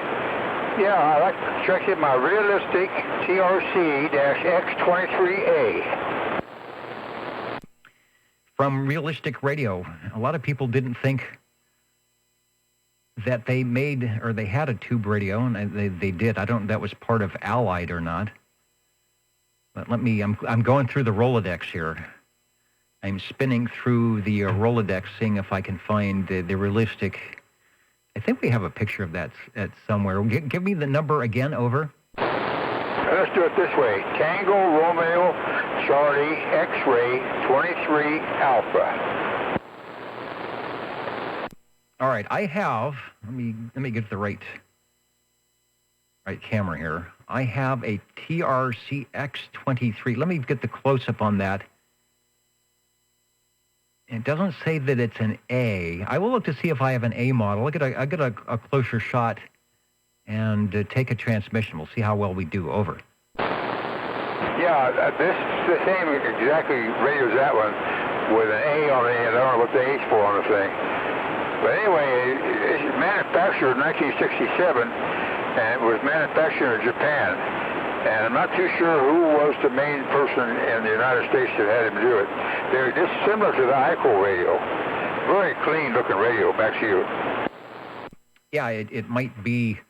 Yeah, I'd like to check in my realistic TRC-X23A. From Realistic Radio, a lot of people didn't think that they made, or they had a tube radio, and they did. I don't know if that was part of Allied or not. But let me, I'm going through the Rolodex here. I'm spinning through the Rolodex, seeing if I can find the Realistic. I think we have a picture of that at somewhere. Give me the number again, over. Let's do it this way. Tango, Romeo, Charlie, X-ray, 23, Alpha. All right, I have, let me get the right camera here. I have a TRC-X23. Let me get the close-up on that. It doesn't say that it's an A. I will look to see if I have an A model. I'll get a closer shot and take a transmission. We'll see how well we do. Over. Yeah, this is the same exactly radio as that one with an A on the end. I don't know what the A's for on the thing. But anyway, it's manufactured in 1967, and it was manufactured in Japan. And I'm not too sure who was the main person in the United States that had him do it. They're just similar to the ICO radio. Very clean-looking radio. Back to you. Yeah, it might be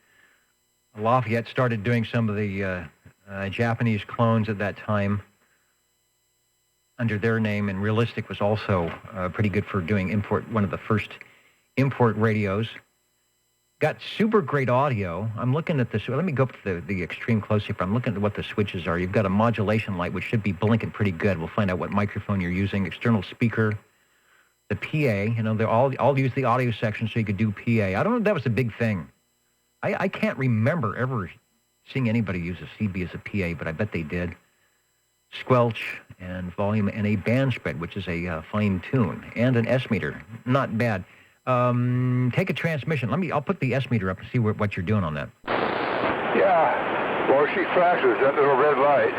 Lafayette started doing some of the Japanese clones at that time under their name, and Realistic was also pretty good for doing import, one of the first import radios. Got super great audio. I'm looking at this. Let me go up to the extreme close-up. I'm looking at what the switches are. You've got a modulation light, which should be blinking pretty good. We'll find out what microphone you're using. External speaker. The PA. You know, they all use the audio section so you could do PA. I don't know if that was a big thing. I can't remember ever seeing anybody use a CB as a PA, but I bet they did. Squelch and volume and a band spread, which is a fine tune, and an S meter. Not bad. Take a transmission. I'll put the S meter up and see what you're doing on that. Yeah. Well, she flashes that little red light.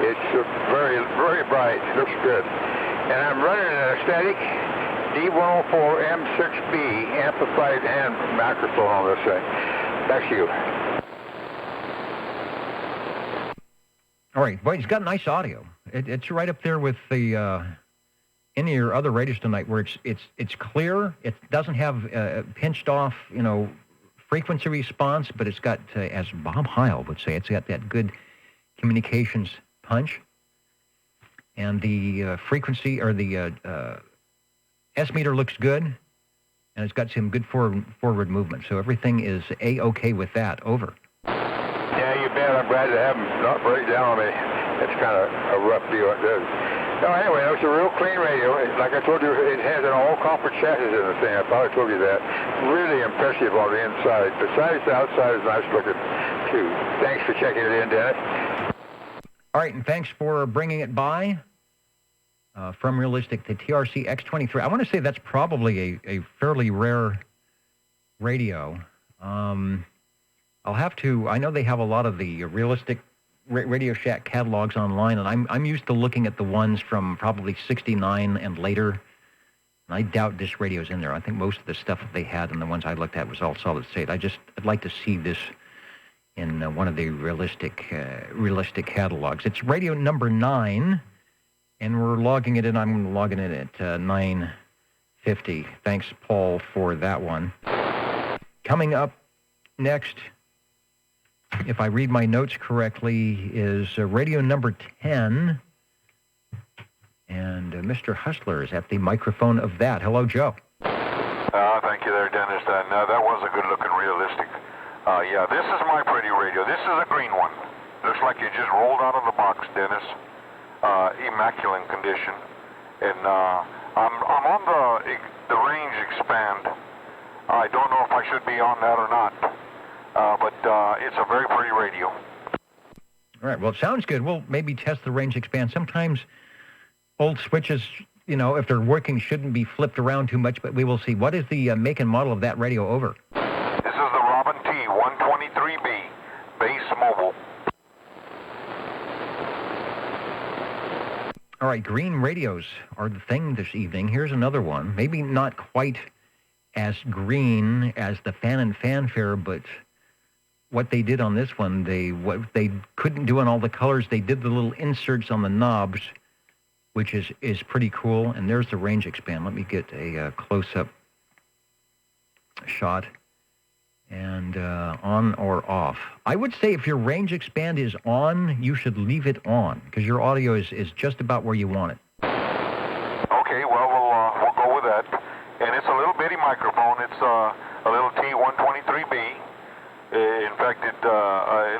It's very, very bright. It looks good. And I'm running a static D104M6B amplified and microphone on this thing. Back to you. All right. Boy, it's got nice audio. It's right up there with the any of your other radios tonight, where it's clear. It doesn't have pinched off, frequency response, but it's got, as Bob Heil would say, it's got that good communications punch. And the frequency, or the S meter looks good, and it's got some good forward movement. So everything is A-OK with that. Over. Yeah, you bet. I'm glad to have them not break down on me. It's kind of a rough deal. It does. No, anyway, it's a real clean radio. Like I told you, it has an all-copper chassis in the thing. I probably told you that. Really impressive on the inside. Besides, the outside is nice looking, too. Thanks for checking it in, Dennis. All right, and thanks for bringing it by. From Realistic, the TRC X23. I want to say that's probably a fairly rare radio. I'll have to, I know they have a lot of the Realistic Radio Shack catalogs online, and I'm used to looking at the ones from probably 69 and later. And I doubt this radio's in there. I think most of the stuff that they had and the ones I looked at was all solid state. I'd like to see this in one of the Realistic catalogs. It's radio number 9, and we're logging it in. I'm logging it at 9:50. Thanks, Paul, for that one. Coming up next, if I read my notes correctly, is radio number 10. And Mr. Hustler is at the microphone of that. Hello, Joe. Thank you there, Dennis. Now, that was a good-looking Realistic. Yeah, this is my pretty radio. This is a green one. Looks like you just rolled out of the box, Dennis. Immaculate condition. And I'm on the range expand. I don't know if I should be on that or not. But it's a very pretty radio. All right, well, it sounds good. We'll maybe test the range expand. Sometimes old switches, if they're working, shouldn't be flipped around too much, but we will see. What is the make and model of that radio? Over. This is the Robin T 123B, base mobile. All right, green radios are the thing this evening. Here's another one. Maybe not quite as green as the Fan and Fanfare, but what they did on this one, what they couldn't do on all the colors, they did the little inserts on the knobs, which is pretty cool. And there's the range expand. Let me get a close-up shot. And on or off. I would say if your range expand is on, you should leave it on, because your audio is just about where you want it. Okay, well, we'll go with that. And it's a little bitty microphone. It's a little T123B. In fact, it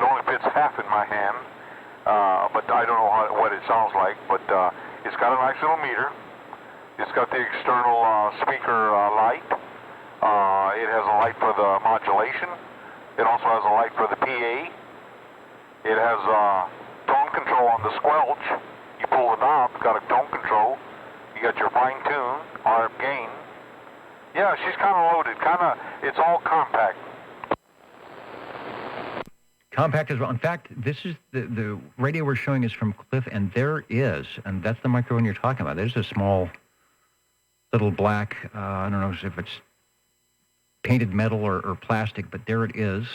only fits half in my hand, but I don't know what it sounds like. But it's got a nice little meter. It's got the external speaker light. It has a light for the modulation. It also has a light for the PA. It has tone control on the squelch. You pull the knob, it's got a tone control. You got your fine tune, RF gain. Yeah, she's kind of loaded. It's all compact. Compact as well. In fact, this is the radio we're showing is from Cliff, and and that's the microphone you're talking about. There's a small little black, I don't know if it's painted metal or plastic, but there it is.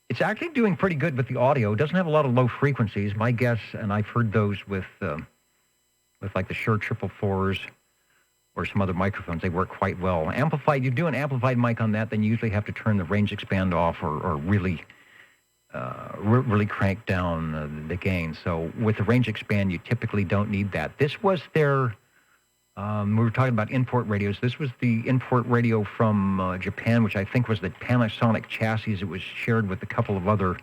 It's actually doing pretty good with the audio. It doesn't have a lot of low frequencies. My guess, and I've heard those with like the Shure 444s or some other microphones, they work quite well. Amplified, you do an amplified mic on that, then you usually have to turn the range expand off or really crank down the gain. So with the range expand, you typically don't need that. This was their we were talking about import radios. This was the import radio from Japan, which I think was the Panasonic chassis. It was shared with a couple of other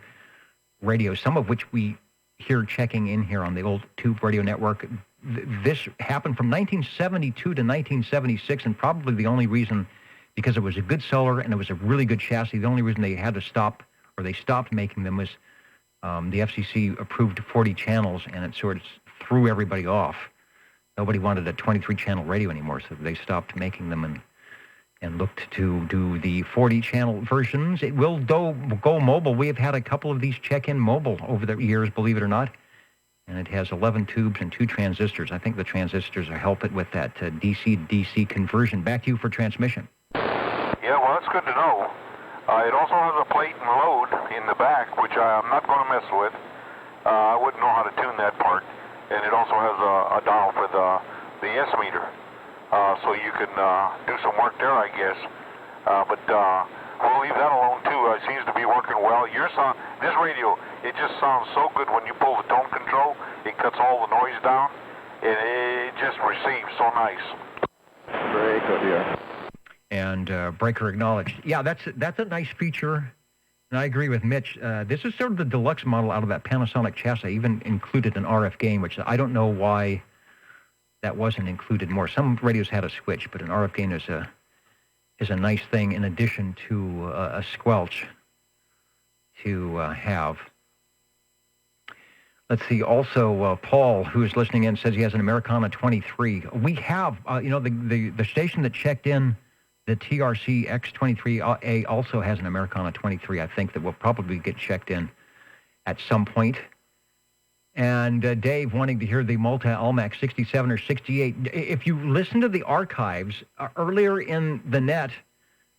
radios, some of which we hear checking in here on the old tube radio network. This happened from 1972 to 1976, and probably the only reason, because it was a good seller and it was a really good chassis, the only reason they had to stop, or they stopped making them, was the FCC approved 40 channels, and it sort of threw everybody off. Nobody wanted a 23-channel radio anymore, so they stopped making them and looked to do the 40-channel versions. It will go mobile. We have had a couple of these check-in mobile over the years, believe it or not, and it has 11 tubes and 2 transistors. I think the transistors help it with that DC-DC conversion. Back to you for transmission. Yeah, well, that's good to know. It also has a plate and load in the back, which I'm not going to mess with. I wouldn't know how to tune that part. And it also has a dial for the S meter, so you can do some work there, I guess. But we'll leave that alone too. It seems to be working well. This radio, it just sounds so good when you pull the tone control. It cuts all the noise down, and it just receives so nice. Very good, yeah. And breaker acknowledged. Yeah, that's a nice feature. And I agree with Mitch. This is sort of the deluxe model out of that Panasonic chassis. I even included an RF gain, which I don't know why that wasn't included more. Some radios had a switch, but an RF gain is a nice thing in addition to a squelch to have. Let's see. Also, Paul, who is listening in, says he has an Americana 23. We have, the station that checked in, the TRC X23A also has an Americana 23, I think, that will probably get checked in at some point. And Dave wanting to hear the Multi-Almac 67 or 68. If you listen to the archives, earlier in the net,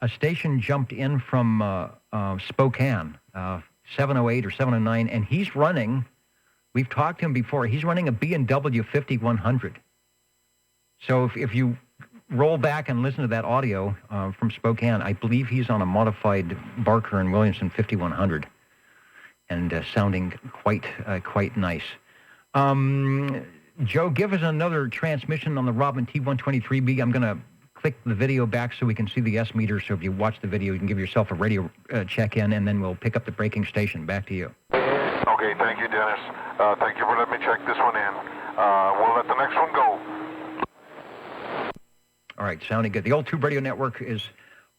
a station jumped in from Spokane, 708 or 709, and he's running, we've talked to him before, he's running a B&W 5100. So if you roll back and listen to that audio from Spokane, I believe he's on a modified Barker and Williamson 5100 and sounding quite nice. Joe, give us another transmission on the Robin T123B. I'm going to click the video back so we can see the S meter. So if you watch the video, you can give yourself a radio check-in, and then we'll pick up the breaking station. Back to you. Okay, thank you, Dennis. Thank you for letting me check this one in. We'll let the next one go. All right, sounding good. The Old Tube Radio Network is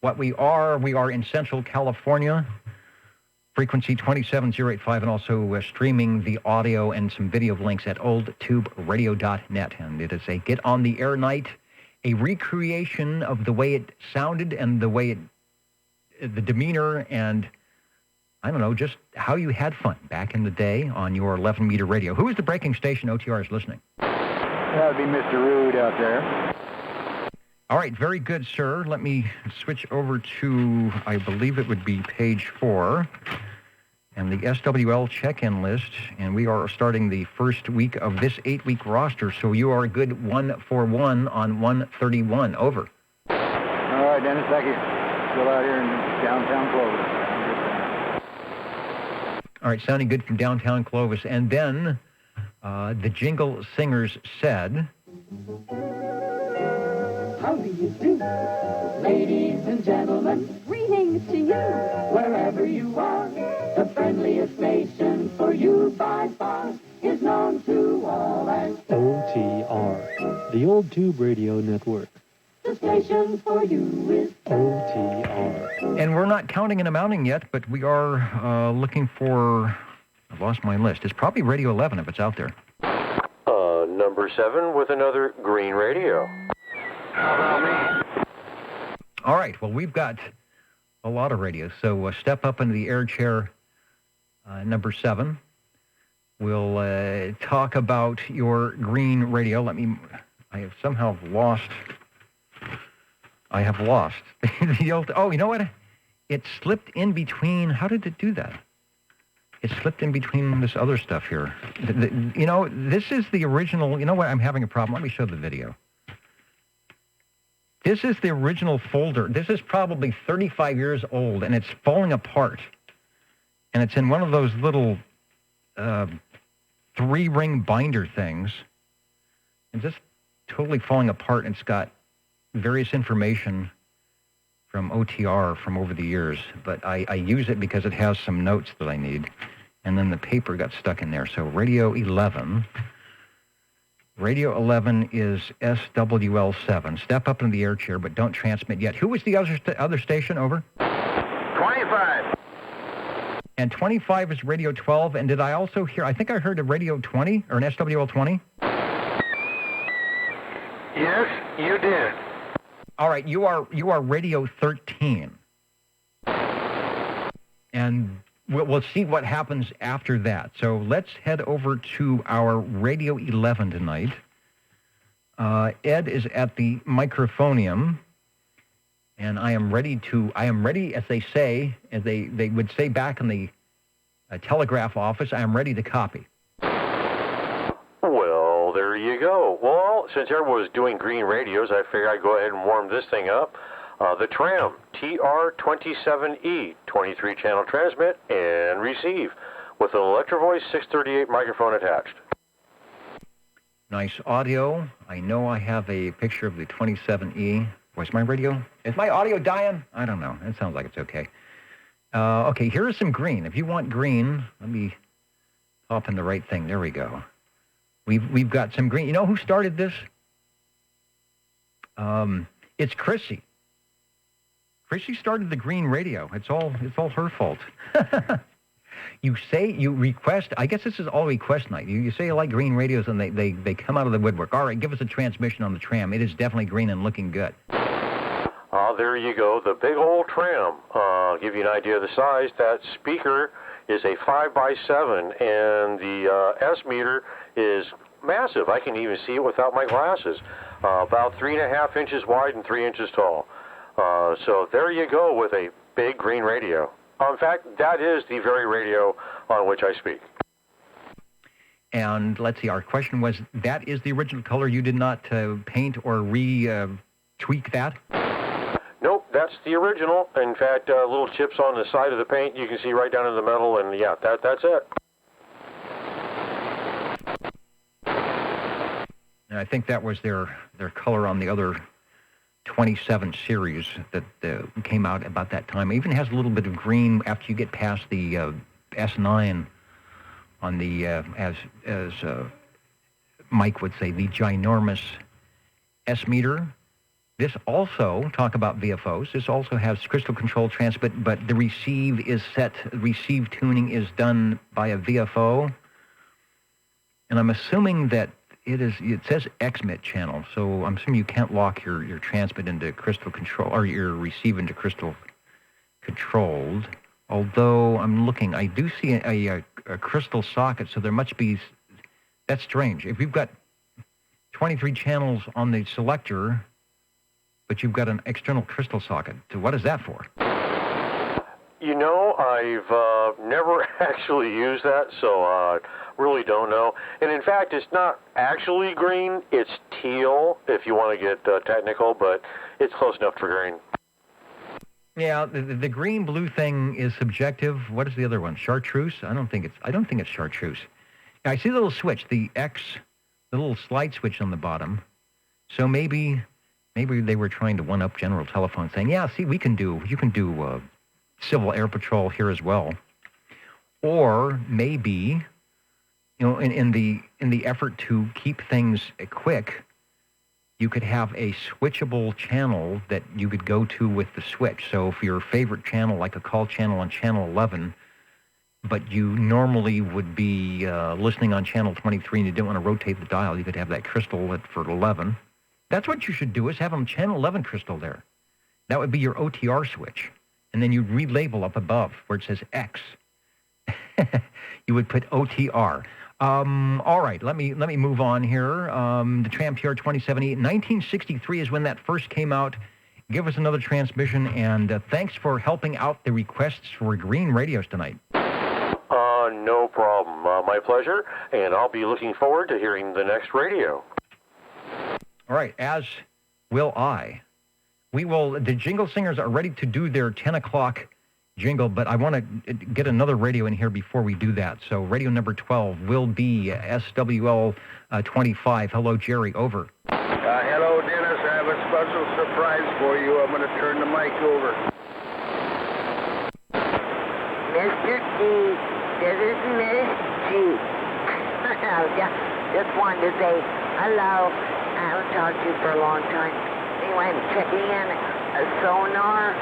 what we are. We are in Central California, frequency 27085, and also streaming the audio and some video links at oldtuberadio.net. And it is a get-on-the-air night, a recreation of the way it sounded and the way the demeanor and, I don't know, just how you had fun back in the day on your 11-meter radio. Who is the breaking station OTR is listening? That would be Mr. Rude out there. All right, very good, sir. Let me switch over to, I believe it would be page 4, and the SWL check-in list, and we are starting the first week of this 8-week roster, so you are a good 141 on 131. Over. All right, Dennis, thank you. Still out here in downtown Clovis. All right, sounding good from downtown Clovis. And then the jingle singers said... How do you do? Ladies and gentlemen, greetings to you, wherever you are. The friendliest station for you by far is known to all as OTR, the Old Tube Radio Network. the station for you is OTR. And we're not counting and amounting yet, but we are looking for... I've lost my list. It's probably Radio 11 if it's out there. Number 7 with another green radio. How about me? All right, well, we've got a lot of radios, so step up into the air chair, number 7. We'll talk about your green radio. I have somehow lost... I have lost the old... Oh, you know what? It slipped in between... How did it do that? It slipped in between this other stuff here. This is the original... You know what? I'm having a problem. Let me show the video. This is the original folder. This is probably 35 years old, and it's falling apart. And it's in one of those little 3-ring binder things. And just totally falling apart, and it's got various information from OTR from over the years. But I use it because it has some notes that I need. And then the paper got stuck in there. So Radio 11... Radio 11 is SWL7. Step up in the air chair, but don't transmit yet. Who was the other station? Over. 25. And 25 is Radio 12. And did I also hear... I think I heard a Radio 20 or an SWL 20. Yes, you did. All right, you are Radio 13. And we'll see what happens after that. So let's head over to our Radio 11 tonight. Ed is at the microphonium, and I am ready, as they say, as they would say back in the telegraph office, I am ready to copy. Well, there you go. Well, since everyone was doing green radios, I figured I'd go ahead and warm this thing up. The Tram, TR27E, 23-channel transmit and receive, with an Electro-Voice 638 microphone attached. Nice audio. I know I have a picture of the 27E. Where's my radio? Is my audio dying? I don't know. It sounds like it's okay. Okay, here is some green. If you want green, let me pop in the right thing. There we go. We've got some green. You know who started this? It's Chrissy. Chrissy started the green radio. It's all her fault. You request, I guess this is all request night. You say you like green radios, and they come out of the woodwork. All right, give us a transmission on the Tram. It is definitely green and looking good. There you go, the big old Tram. Give you an idea of the size. That speaker is a 5x7, and the S meter is massive. I can even see it without my glasses. About 3.5 inches wide and 3 inches tall. So there you go with a big green radio. In fact, that is the very radio on which I speak. And let's see, our question was, that is the original color? You did not paint or tweak that? Nope, that's the original. In fact, little chips on the side of the paint you can see right down in the metal, and yeah, that's it. And I think that was their color on the other 27 series that came out about that time. It even has a little bit of green after you get past the S9 on the, as Mike would say, the ginormous S meter. This also, talk about VFOs, this also has crystal control transmit, but the receive tuning is done by a VFO. And I'm assuming that it says XMIT channel, so I'm assuming you can't lock your transmit into crystal control, or your receive into crystal controlled. Although I'm looking, I do see a crystal socket, so there must be, that's strange. If you've got 23 channels on the selector, but you've got an external crystal socket. So what is that for? You know, I've never actually used that, so I really don't know. And in fact, it's not actually green, it's teal, if you want to get technical, but it's close enough for green. Yeah, the green-blue thing is subjective. What is the other one? Chartreuse? I don't think it's chartreuse. I see the little switch, the X, the little slide switch on the bottom. So maybe they were trying to one-up General Telephone, saying, "Yeah, see, you can do Civil Air Patrol here as well." Or maybe, in the effort to keep things quick, you could have a switchable channel that you could go to with the switch. So if your favorite channel, like a call channel on channel 11, but you normally would be listening on channel 23 and you didn't want to rotate the dial, you could have that crystal for 11. That's what you should do, is have them channel 11 crystal there. That would be your OTR switch. And then you relabel up above where it says X. You would put OTR. All right, let me move on here. The Tram PR 2070, 1963 is when that first came out. Give us another transmission, and thanks for helping out the requests for green radios tonight. No problem. My pleasure, and I'll be looking forward to hearing the next radio. All right, as will I. The Jingle Singers are ready to do their 10 o'clock jingle, but I want to get another radio in here before we do that. So radio number 12 will be SWL 25. Hello, Jerry. Over. Hello, Dennis. I have a special surprise for you. I'm going to turn the mic over. Mr. G, this is Miss G. Just wanted to say hello. I haven't talked to you for a long time. Anyway, I'm checking in a sonar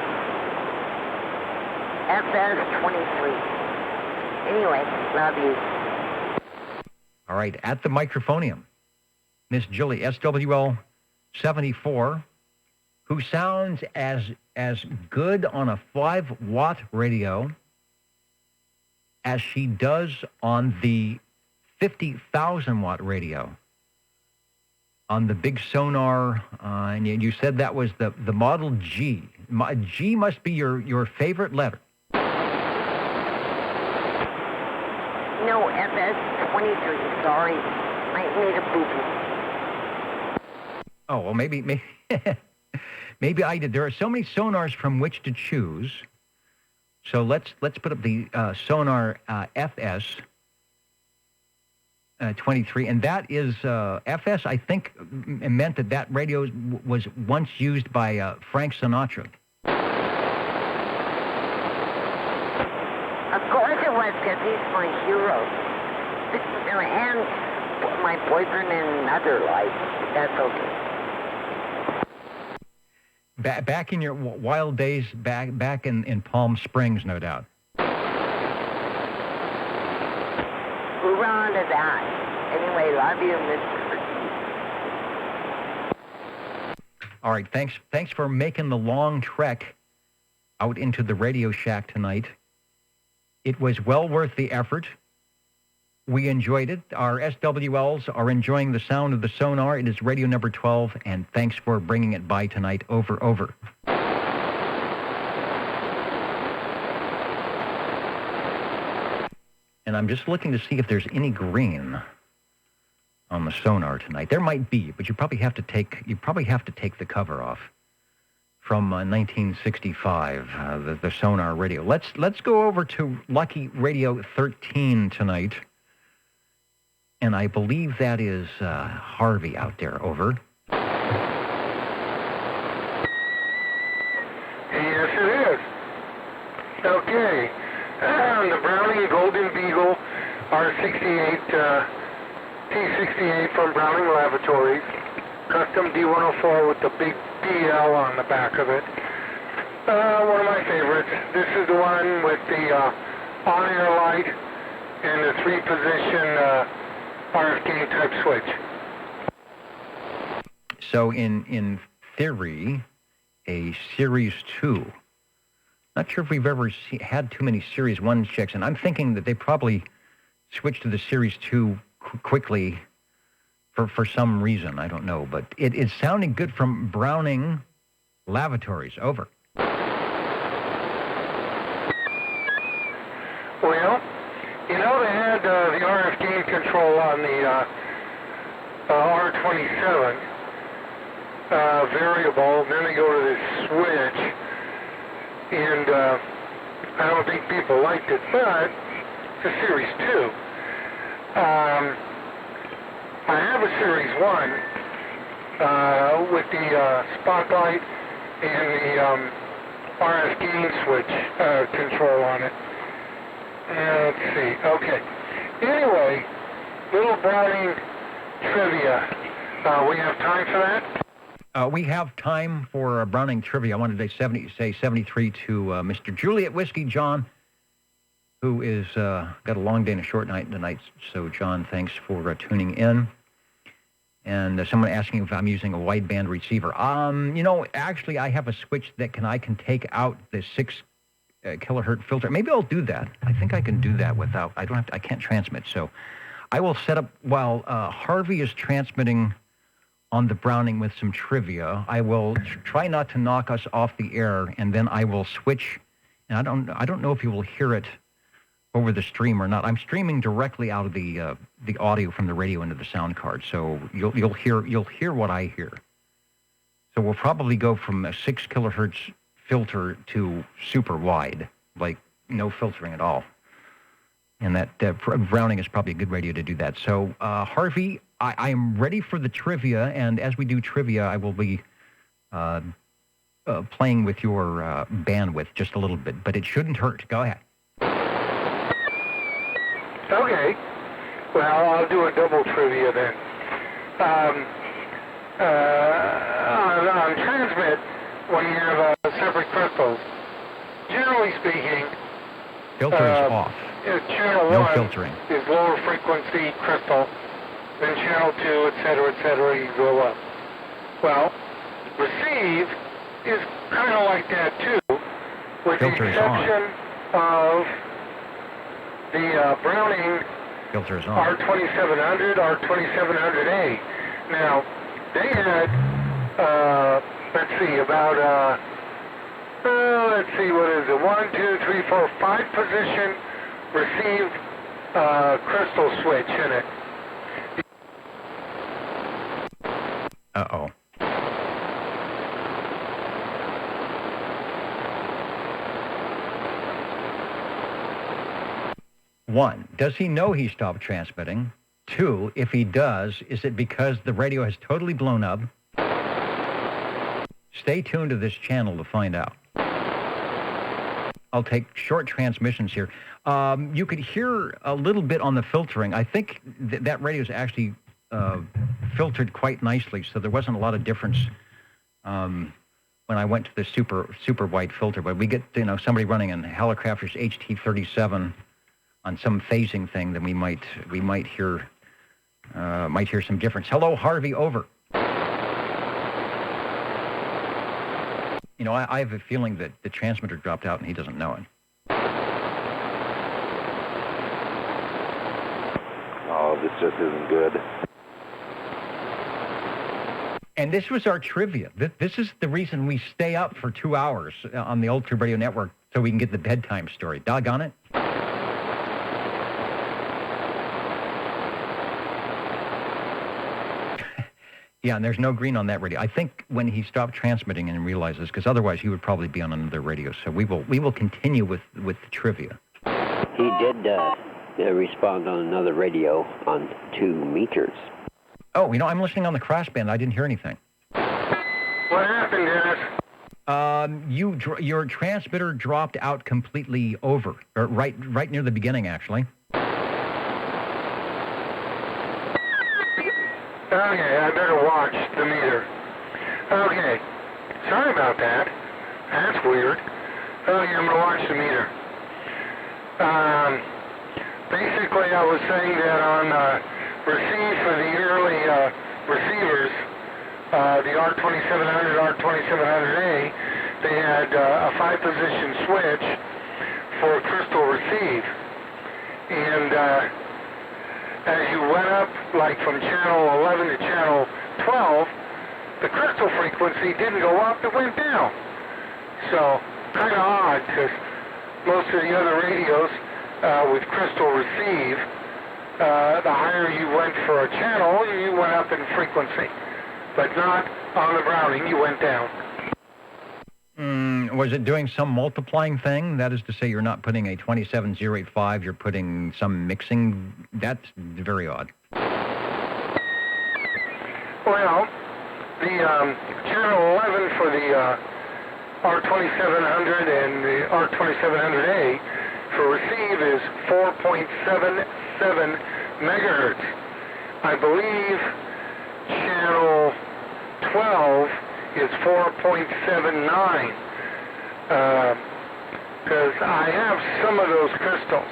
FS23. Anyway, love you. All right, at the microphonium, Miss Julie, SWL 74, who sounds as good on a 5-watt radio as she does on the 50,000-watt radio. On the big sonar, and you said that was the Model G. G must be your favorite letter. No, FS23, sorry. I made a boo-boo. Oh, well, maybe maybe I did. There are so many sonars from which to choose. So let's put up the sonar FS 23, and that is FS. I think meant that radio was once used by Frank Sinatra. Of course it was, because he's my hero. And my boyfriend in another life. That's okay. Back in your wild days, back in Palm Springs, no doubt. Move on to that. Anyway, love you, Mr. All right, thanks for making the long trek out into the Radio Shack tonight. It was well worth the effort. We enjoyed it. Our SWLs are enjoying the sound of the sonar. It is radio number 12, and thanks for bringing it by tonight. Over. And I'm just looking to see if there's any green on the sonar tonight. There might be, but you probably have to take the cover off from 1965, the sonar radio. Let's go over to Lucky Radio 13 tonight, and I believe that is Harvey out there. Over. Yes, it is. Okay. The Browning Golden Beagle R68 T68 from Browning Laboratories. Custom D104 with the big PL on the back of it. One of my favorites. This is the one with the on-air light and the 3-position RF gain type switch. So in theory, a Series 2. Not sure if we've ever had too many Series 1 checks, and I'm thinking that they probably switched to the Series 2 quickly for some reason. I don't know, but it is sounding good from Browning lavatories. Over. Well, you know they had the RF gain control on the R27 variable, and then they go to this switch, and I don't think people liked it, but it's a Series 2. I have a Series 1 with the spotlight and the RF gain switch control on it. Let's see. Okay. Anyway, little Browning trivia. We have time for that? We have time for Browning trivia. I wanted to say 73 to Mr. Juliet Whiskey John, who is got a long day and a short night tonight. So, John, thanks for tuning in. And someone asking if I'm using a wideband receiver. You know, actually, I have a switch that I can take out the 6 kilohertz filter. Maybe I'll do that. I think I can do that without. I can't transmit. So, I will set up while Harvey is transmitting on the Browning with some trivia. I will try not to knock us off the air, and then I will switch. And I don't know if you will hear it over the stream or not. I'm streaming directly out of the audio from the radio into the sound card, so you'll hear what I hear. So we'll probably go from a 6 kilohertz filter to super wide, like no filtering at all. And that Browning is probably a good radio to do that. So Harvey, I am ready for the trivia, and as we do trivia, I will be playing with your bandwidth just a little bit, but it shouldn't hurt. Go ahead. Okay. Well, I'll do a double trivia then. On transmit, when you have separate crystals, generally speaking, filter is off. Channel no 1 filtering. Is lower frequency crystal, then channel 2, et cetera, you go up. Well, receive is kind of like that too, with filter the exception of the Browning filter is on. R2700, R2700A. Now, they had, let's see, about, let's see, what is it, 1, 2, 3, 4, 5 position receive crystal switch in it. Uh-oh. One, does he know he stopped transmitting? Two, if he does, is it because the radio has totally blown up? Stay tuned to this channel to find out. I'll take short transmissions here. You could hear a little bit on the filtering. I think that radio is actually filtered quite nicely, so there wasn't a lot of difference when I went to the super wide filter. But we get somebody running in Hallicrafter's HT37 on some phasing thing, then we might hear some difference. Hello, Harvey. Over. I have a feeling that the transmitter dropped out and he doesn't know it. Oh, this just isn't good. And this was our trivia. This is the reason we stay up for 2 hours on the Old Tube Radio Network, so we can get the bedtime story. Doggone it. Yeah, and there's no green on that radio. I think when he stopped transmitting and realizes, because otherwise he would probably be on another radio. So we will continue with the trivia. He did respond on another radio on 2 meters. Oh, I'm listening on the crossband. I didn't hear anything. What happened, Dennis? Your transmitter dropped out completely over, or right near the beginning, actually. Okay, I better watch the meter. Okay, sorry about that. That's weird. Okay, I'm going to watch the meter. Basically, I was saying that on receive for the early receivers, the R2700, R2700A, they had a 5-position switch for crystal receive. And as you went up, like from channel 11 to channel 12, the crystal frequency didn't go up, it went down. So, kind of odd, because most of the other radios with crystal receive, the higher you went for a channel, you went up in frequency. But not on the Browning, you went down. Was it doing some multiplying thing? That is to say, you're not putting a 27085, you're putting some mixing. That's very odd. Well, the channel 11 for the R2700 and the R2700A for receive is 4.77 megahertz. I believe channel 12 is 4.79. Because I have some of those crystals.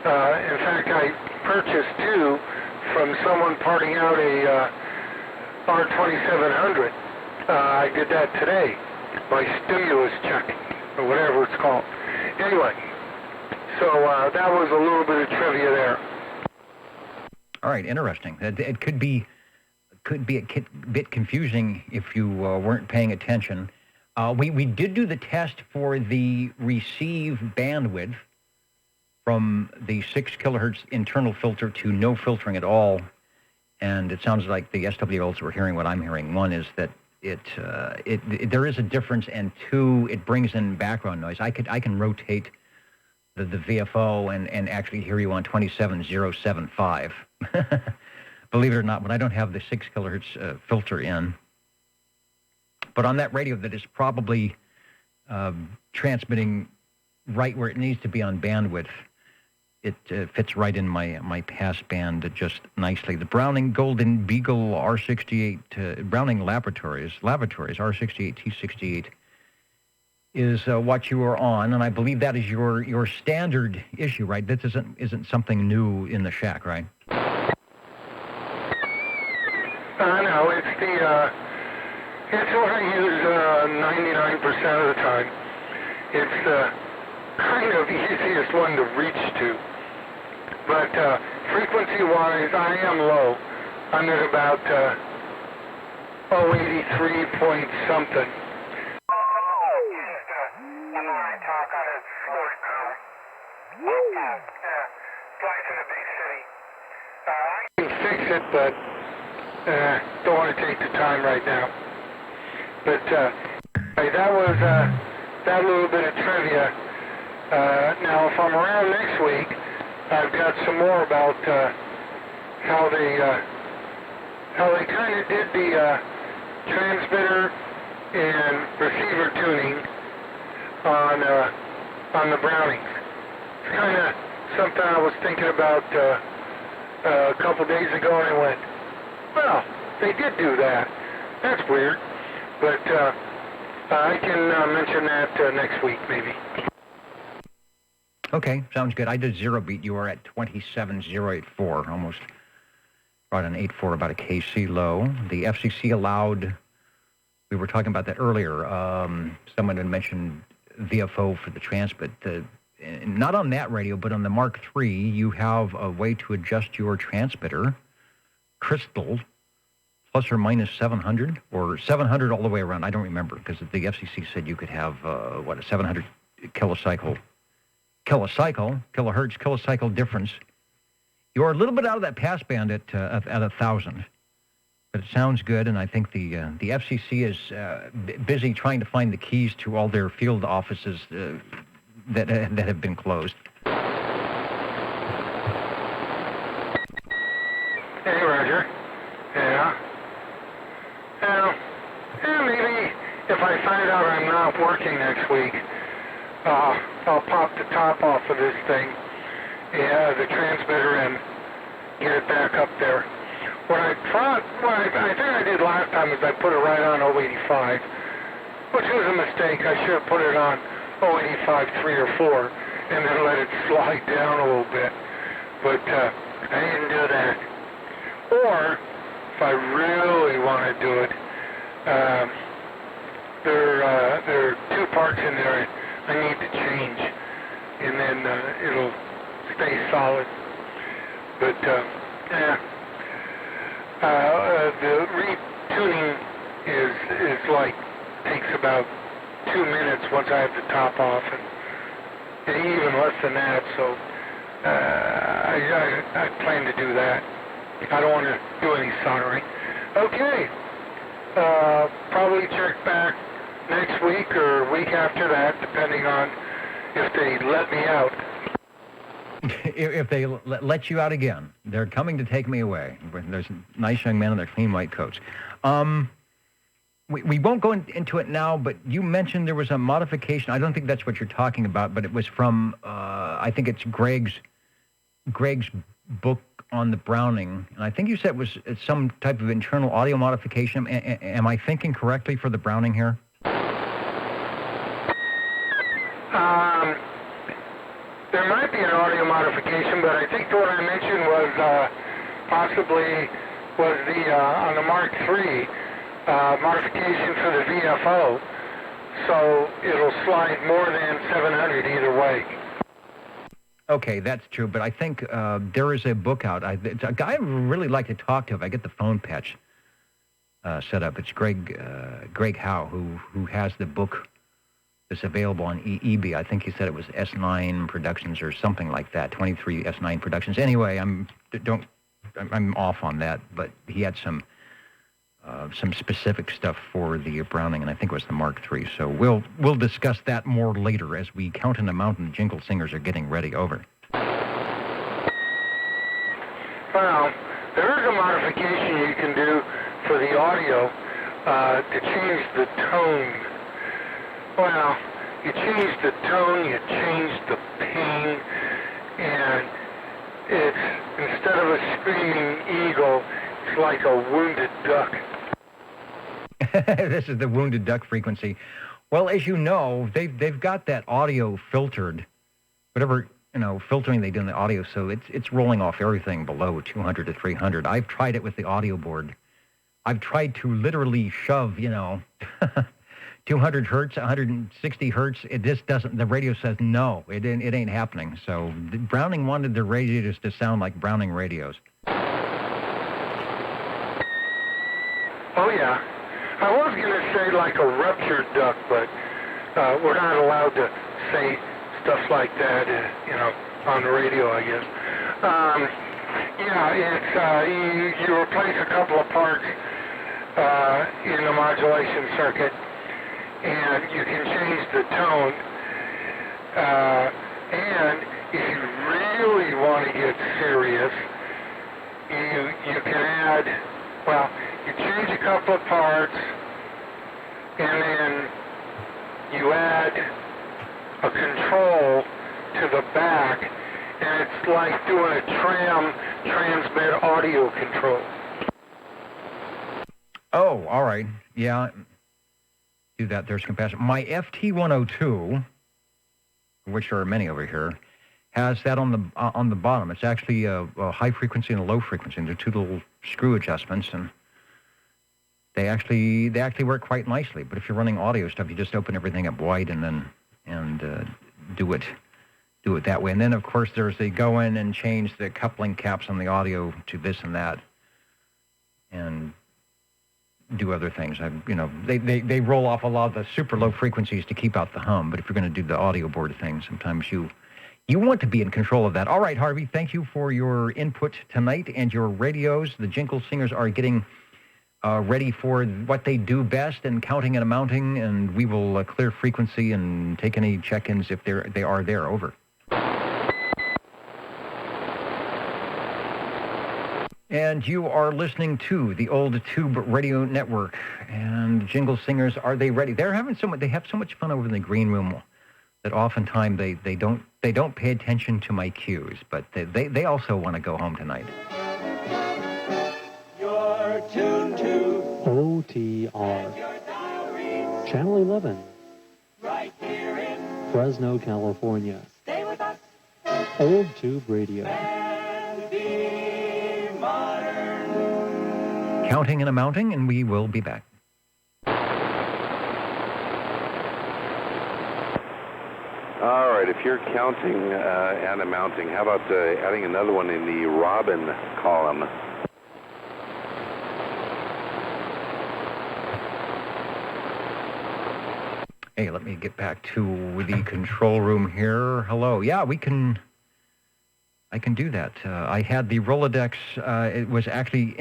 In fact, I purchased two from someone parting out a R2700. I did that today, my stimulus check, or whatever it's called. Anyway, so that was a little bit of trivia there. All right, interesting. It could be a bit confusing if you weren't paying attention. We did do the test for the receive bandwidth from the 6 kilohertz internal filter to no filtering at all, and it sounds like the SWLs were hearing what I'm hearing. One is that there is a difference, and two, it brings in background noise. I can rotate the VFO and actually hear you on 27075. Believe it or not, but I don't have the 6 kilohertz filter in. But on that radio that is probably transmitting right where it needs to be on bandwidth, it fits right in my pass band just nicely. The Browning Golden Beagle R68, Browning Laboratories R68 T68 is what you are on, and I believe that is your standard issue, right? This isn't something new in the shack, right? No, it's the it's what I use 99% of the time. It's the kind of easiest one to reach to. But frequency-wise, I am low. I'm at about 083 point something. I can fix it, but don't want to take the time right now. But that was that little bit of trivia. Now, if I'm around next week, I've got some more about how they kind of did the transmitter and receiver tuning on the Brownings. It's kind of something I was thinking about a couple days ago, and I went, well, they did do that. That's weird. But I can mention that next week, maybe. Okay, sounds good. I did zero beat. You are at 27084, almost brought an 84, about a KC low. The FCC allowed, we were talking about that earlier. Someone had mentioned VFO for the transmit. Not on that radio, but on the Mark III, you have a way to adjust your transmitter, crystal, plus or minus 700, or 700 all the way around. I don't remember, because the FCC said you could have, a 700 kilohertz difference. You're a little bit out of that passband at 1,000, but it sounds good, and I think the FCC is busy trying to find the keys to all their field offices that have been closed. Hey, Roger. Yeah. Maybe if I find out I'm not working next week, I'll pop the top off of this thing, the transmitter, and get it back up there. What I think I did last time is I put it right on 085, which was a mistake. I should have put it on 085 3 or 4, and then let it slide down a little bit. But I didn't do that. Or, if I really want to do it, there are two parts in there I need to change, and then it'll stay solid. But the retuning about 2 minutes once I have the top off, and even less than that. So I plan to do that. I don't want to do any soldering. Okay. Probably check back next week or week after that, depending on if they let me out. If they let you out again, they're coming to take me away. There's nice young men in their clean white coats. We won't go into it now, but you mentioned there was a modification. I don't think that's what you're talking about, but it was from, I think it's Greg's book on the Browning. And I think you said it's some type of internal audio modification. Am I thinking correctly for the Browning here? There might be an audio modification, but I think the one I mentioned was possibly the on the Mark III modification for the VFO, so it'll slide more than 700 either way. Okay, that's true, but I think there is a book out. It's a guy I would really like to talk to if I get the phone patch set up. It's Greg Howe, who has the book. It's available on EB. I think he said it was S9 Productions or something like that, 23 S9 Productions. Anyway, I'm off on that, but he had some specific stuff for the Browning, and I think it was the Mark III. So we'll discuss that more later as we count in the mountain. Jingle Singers are getting ready. Over. Well, there is a modification you can do for the audio to change the tone. Well, you change the tone, you change the pain, and it's, instead of a screaming eagle, it's like a wounded duck. This is the wounded duck frequency. Well, as you know, they've got that audio filtered, whatever, filtering they do in the audio, so it's rolling off everything below 200 to 300. I've tried it with the audio board. I've tried to literally shove, 200 hertz, 160 hertz. It just doesn't. The radio says no. It ain't happening. So Browning wanted their radios to sound like Browning radios. Oh yeah, I was going to say like a ruptured duck, but we're not allowed to say stuff like that, on the radio, I guess. Yeah, it's you replace a couple of parts in the modulation circuit, and you can change the tone. And if you really want to get serious, you can add, well, you change a couple of parts, and then you add a control to the back, and it's like doing a transmit audio control. Oh, all right. Yeah. Do that. There's compassion. My FT102, which there are many over here, has that on the bottom. It's actually a high frequency and a low frequency. And they're two little screw adjustments, and they actually work quite nicely. But if you're running audio stuff, you just open everything up wide and then do it that way. And then of course there's the go in and change the coupling caps on the audio to this and that, and do other things. They roll off a lot of the super low frequencies to keep out the hum. But if you're going to do the audio board thing, sometimes you want to be in control of that. All right, Harvey, thank you for your input tonight and your radios. The Jingle Singers are getting ready for what they do best and counting and amounting, and we will clear frequency and take any check-ins if they are there. Over. And you are listening to the Old Tube Radio Network. And Jingle Singers, are they ready? They have so much fun over in the green room that oftentimes they don't pay attention to my cues, but they also want to go home tonight. You're tuned to OTR, Channel 11, right here in Fresno, California. Stay with us. Old Tube Radio. And be modern. Counting and amounting, and we will be back. All right, if you're counting and amounting, how about adding another one in the Robin column? Hey, let me get back to the control room here. Hello. Yeah, I can do that. I had the Rolodex. It was actually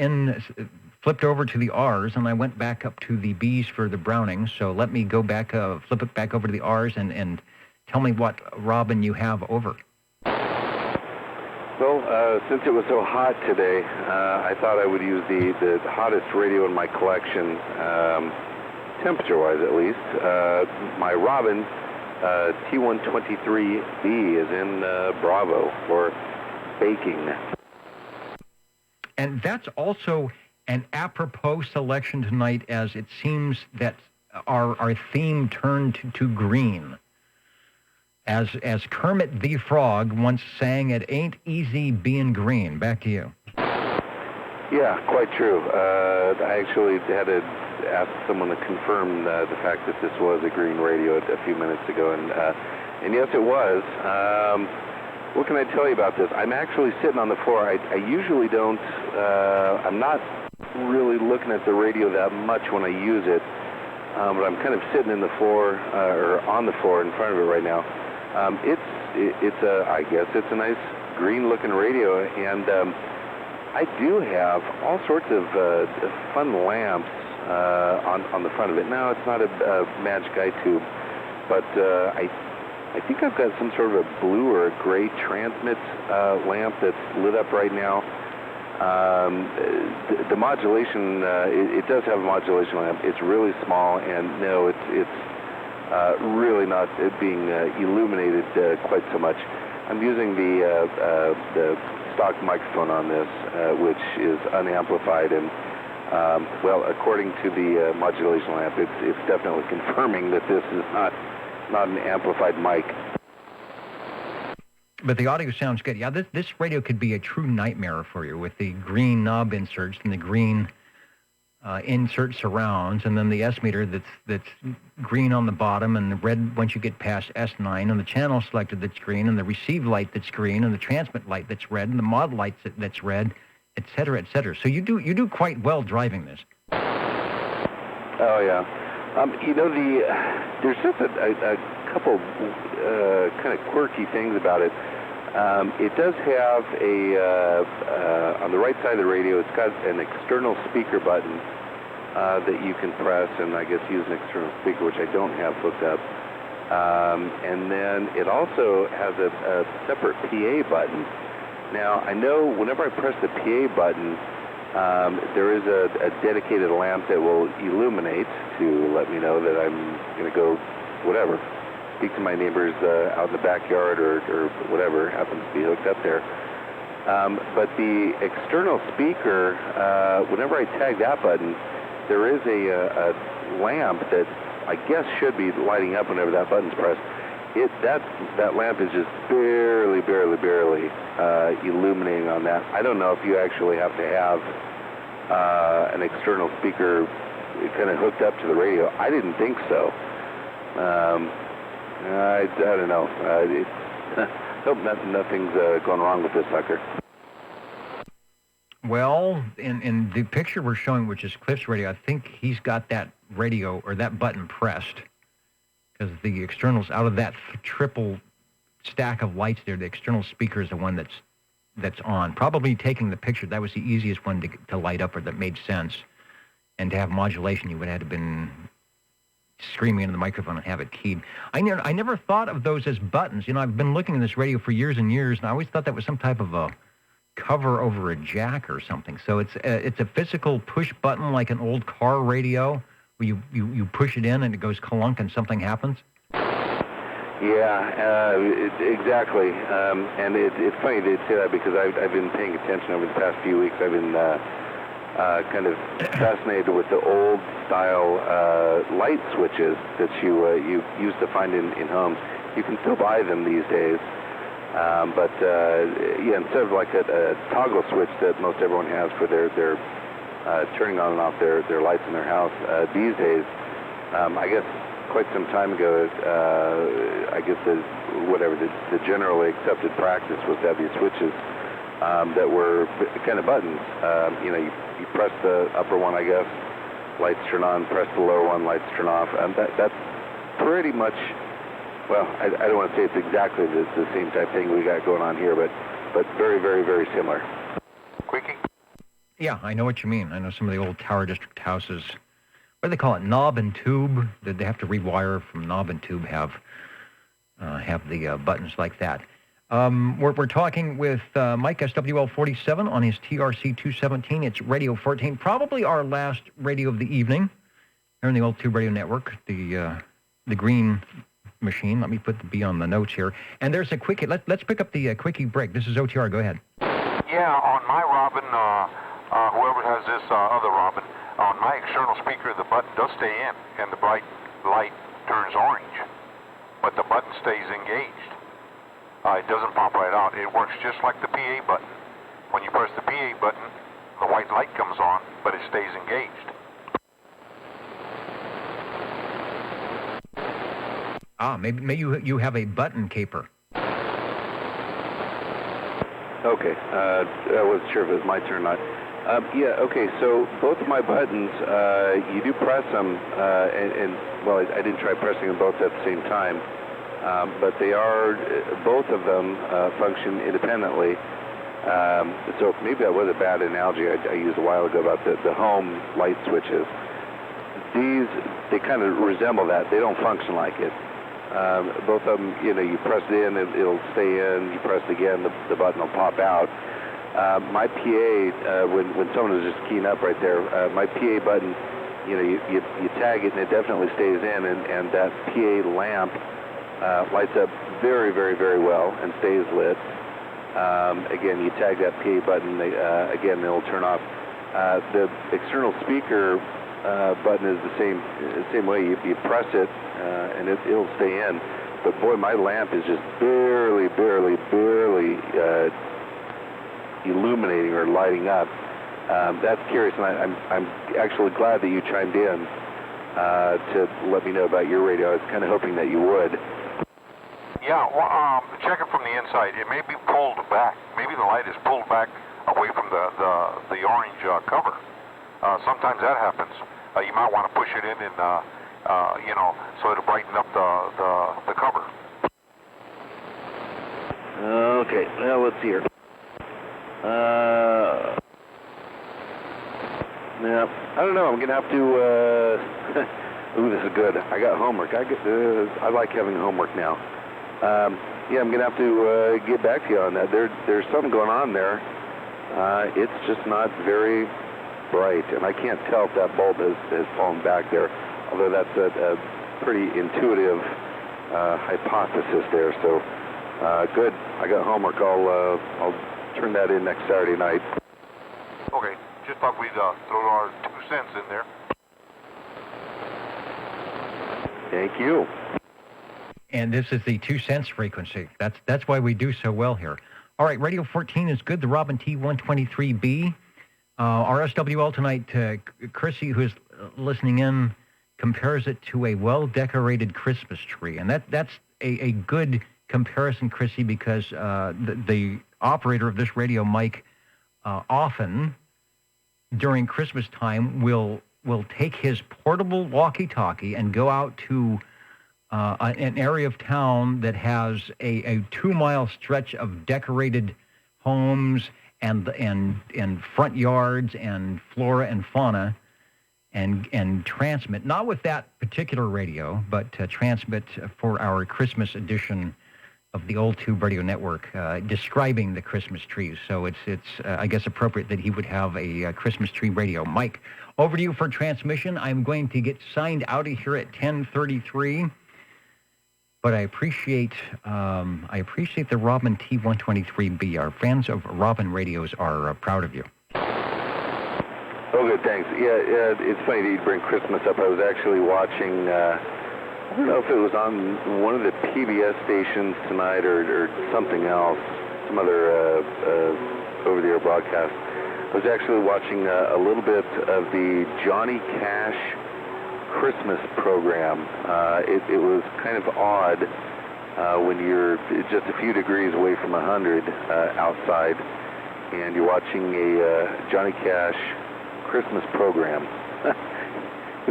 flipped over to the R's, and I went back up to the B's for the Brownings. So let me go back, flip it back over to the R's, and tell me what Robin you have over. Well, since it was so hot today, I thought I would use the hottest radio in my collection, temperature-wise at least. My Robin T123B is in Bravo for baking. And that's also an apropos selection tonight, as it seems that our theme turned to green. As Kermit the Frog once sang, "It ain't easy being green." Back to you. Yeah, quite true. I actually had to ask someone to confirm the fact that this was a green radio a few minutes ago, and yes, it was. What can I tell you about this? I'm actually sitting on the floor. I usually don't. I'm not really looking at the radio that much when I use it, but I'm kind of sitting in the floor or on the floor in front of it right now. I guess it's a nice green-looking radio, and I do have all sorts of fun lamps on the front of it. Now, it's not a Magic Eye tube, but I think I've got some sort of a blue or a gray transmit lamp that's lit up right now. The modulation, it does have a modulation lamp. It's really small, and no, it's really not being illuminated quite so much. I'm using the stock microphone on this, which is unamplified, and well, according to the modulation lamp, it's definitely confirming that this is not an amplified mic. But the audio sounds good. Yeah, this radio could be a true nightmare for you with the green knob inserts and the green insert surrounds, and then the S meter that's green on the bottom and the red once you get past S9, and the channel selected that's green, and the receive light that's green, and the transmit light that's red, and the mod light that's red, et cetera, et cetera. So you do quite well driving this. Oh yeah. There's just a couple kind of quirky things about it. It does have on the right side of the radio, it's got an external speaker button that you can press, and I guess use an external speaker, which I don't have hooked up. And then it also has a separate PA button. Now, I know whenever I press the PA button, there is a dedicated lamp that will illuminate to let me know that I'm going to go, whatever, speak to my neighbors out in the backyard or whatever happens to be hooked up there. But the external speaker, whenever I tag that button, there is a lamp that I guess should be lighting up whenever that button's pressed. That lamp is just barely illuminating on that. I don't know if you actually have to have an external speaker kind of hooked up to the radio. I didn't think so. I don't know. Hope nothing's going wrong with this sucker. Well, in the picture we're showing, which is Cliff's radio, I think he's got that radio or that button pressed, because the externals out of that triple stack of lights there, the external speaker is the one that's on. Probably taking the picture, that was the easiest one to light up, or that made sense. And to have modulation, you would have been screaming into the microphone and have it keyed. I never thought of those as buttons. You know, I've been looking at this radio for years and years, and I always thought that was some type of a cover over a jack or something. So it's a physical push button like an old car radio, where you push it in and it goes clunk and something happens. Yeah, exactly. And it's funny they say that, because I've been paying attention over the past few weeks. I've been kind of fascinated with the old style light switches that you used to find in homes. You can still buy them these days. But yeah, instead of like a toggle switch that most everyone has for their turning on and off their lights in their house, these days, I guess quite some time ago, I guess the generally accepted practice was to have these switches that were kind of buttons. You press the upper one, I guess, lights turn on, press the lower one, lights turn off. That's pretty much, well, I don't want to say it's exactly the same type thing we got going on here, but very, very, very similar. Quickie? Yeah, I know what you mean. I know some of the old Tower District houses, what do they call it, knob and tube? Did they have to rewire from knob and tube have the buttons like that? We're talking with Mike SWL47 on his TRC 217. It's Radio 14, probably our last radio of the evening here on the Old Tube Radio Network, the green machine. Let me put the B on the notes here. And there's a quickie. Let's pick up the quickie break. This is OTR. Go ahead. Yeah, on my Robin, whoever has this other Robin, on my external speaker, the button does stay in, and the bright light turns orange, but the button stays engaged. It doesn't pop right out. It works just like the PA button. When you press the PA button, the white light comes on, but it stays engaged. Maybe you have a button caper. Okay, I wasn't sure if it was my turn or not. Yeah, okay, so both of my buttons, you do press them, well, I didn't try pressing them both at the same time, but they are, both of them function independently. So maybe that was a bad analogy I used a while ago about the home light switches. These, they kind of resemble that. They don't function like it. Both of them, you press it in, it'll stay in. You press it again, the button will pop out. My PA, when someone is just keying up right there, my PA button, you tag it and it definitely stays in, and that PA lamp lights up very, very, very well and stays lit. Again, you tag that PA button, again, it'll turn off. The external speaker button is the same way. You press it, and it'll stay in. But boy, my lamp is just barely illuminating or lighting up. That's curious, and I'm actually glad that you chimed in to let me know about your radio. I was kind of hoping that you would. Yeah, well, check it from the inside. It may be pulled back. Maybe the light is pulled back away from the orange cover. Sometimes that happens. You might want to push it in and, so it'll brighten up the cover. Okay, well, let's see here. Yeah, I don't know. I'm going to have to, ooh, this is good. I got homework. I like having homework now. Yeah, I'm going to have to get back to you on that. There's something going on there. It's just not very bright, and I can't tell if that bulb has fallen back there, although that's a pretty intuitive hypothesis there. So, good. I got homework. I'll turn that in next Saturday night. Okay, just thought we'd throw our 2 cents in there. Thank you. And this is the 2 cents frequency. That's why we do so well here. All right, Radio 14 is good. The Robin T123B. Our SWL tonight, Chrissy, who's listening in, compares it to a well-decorated Christmas tree. And that's a good comparison, Chrissy, because the operator of this radio, Mike, often during Christmas time will take his portable walkie-talkie and go out to an area of town that has a 2-mile stretch of decorated homes and front yards and flora and fauna, and transmit, not with that particular radio, but transmit for our Christmas edition of the Old Tube Radio Network, describing the Christmas trees. So it's I guess appropriate that he would have a Christmas tree radio. Mike, over to you for transmission. I'm going to get signed out of here at 10:33. But I appreciate the Robin T123B. Our fans of Robin radios are proud of you. Oh, good, thanks. Yeah, it's funny that you bring Christmas up. I was actually watching, I don't know if it was on one of the PBS stations tonight or something else, some other over-the-air broadcast. I was actually watching a little bit of the Johnny Cash Christmas program. It was kind of odd when you're just a few degrees away from 100 outside, and you're watching a Johnny Cash Christmas program.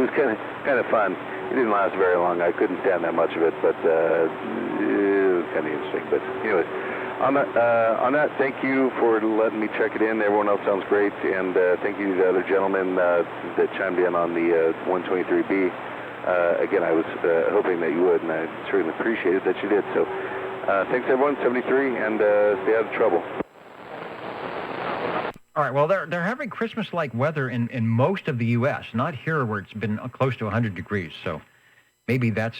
was kind of fun. It didn't last very long. I couldn't stand that much of it, but it was kind of interesting. But anyways, on that, thank you for letting me check it in. Everyone else sounds great, and thank you to the other gentlemen that chimed in on the 123B. Again, I was hoping that you would, and I certainly appreciated that you did. So thanks, everyone. 73, and stay out of trouble. All right, well, they're having Christmas-like weather in most of the U.S., not here where it's been close to 100 degrees. So maybe that's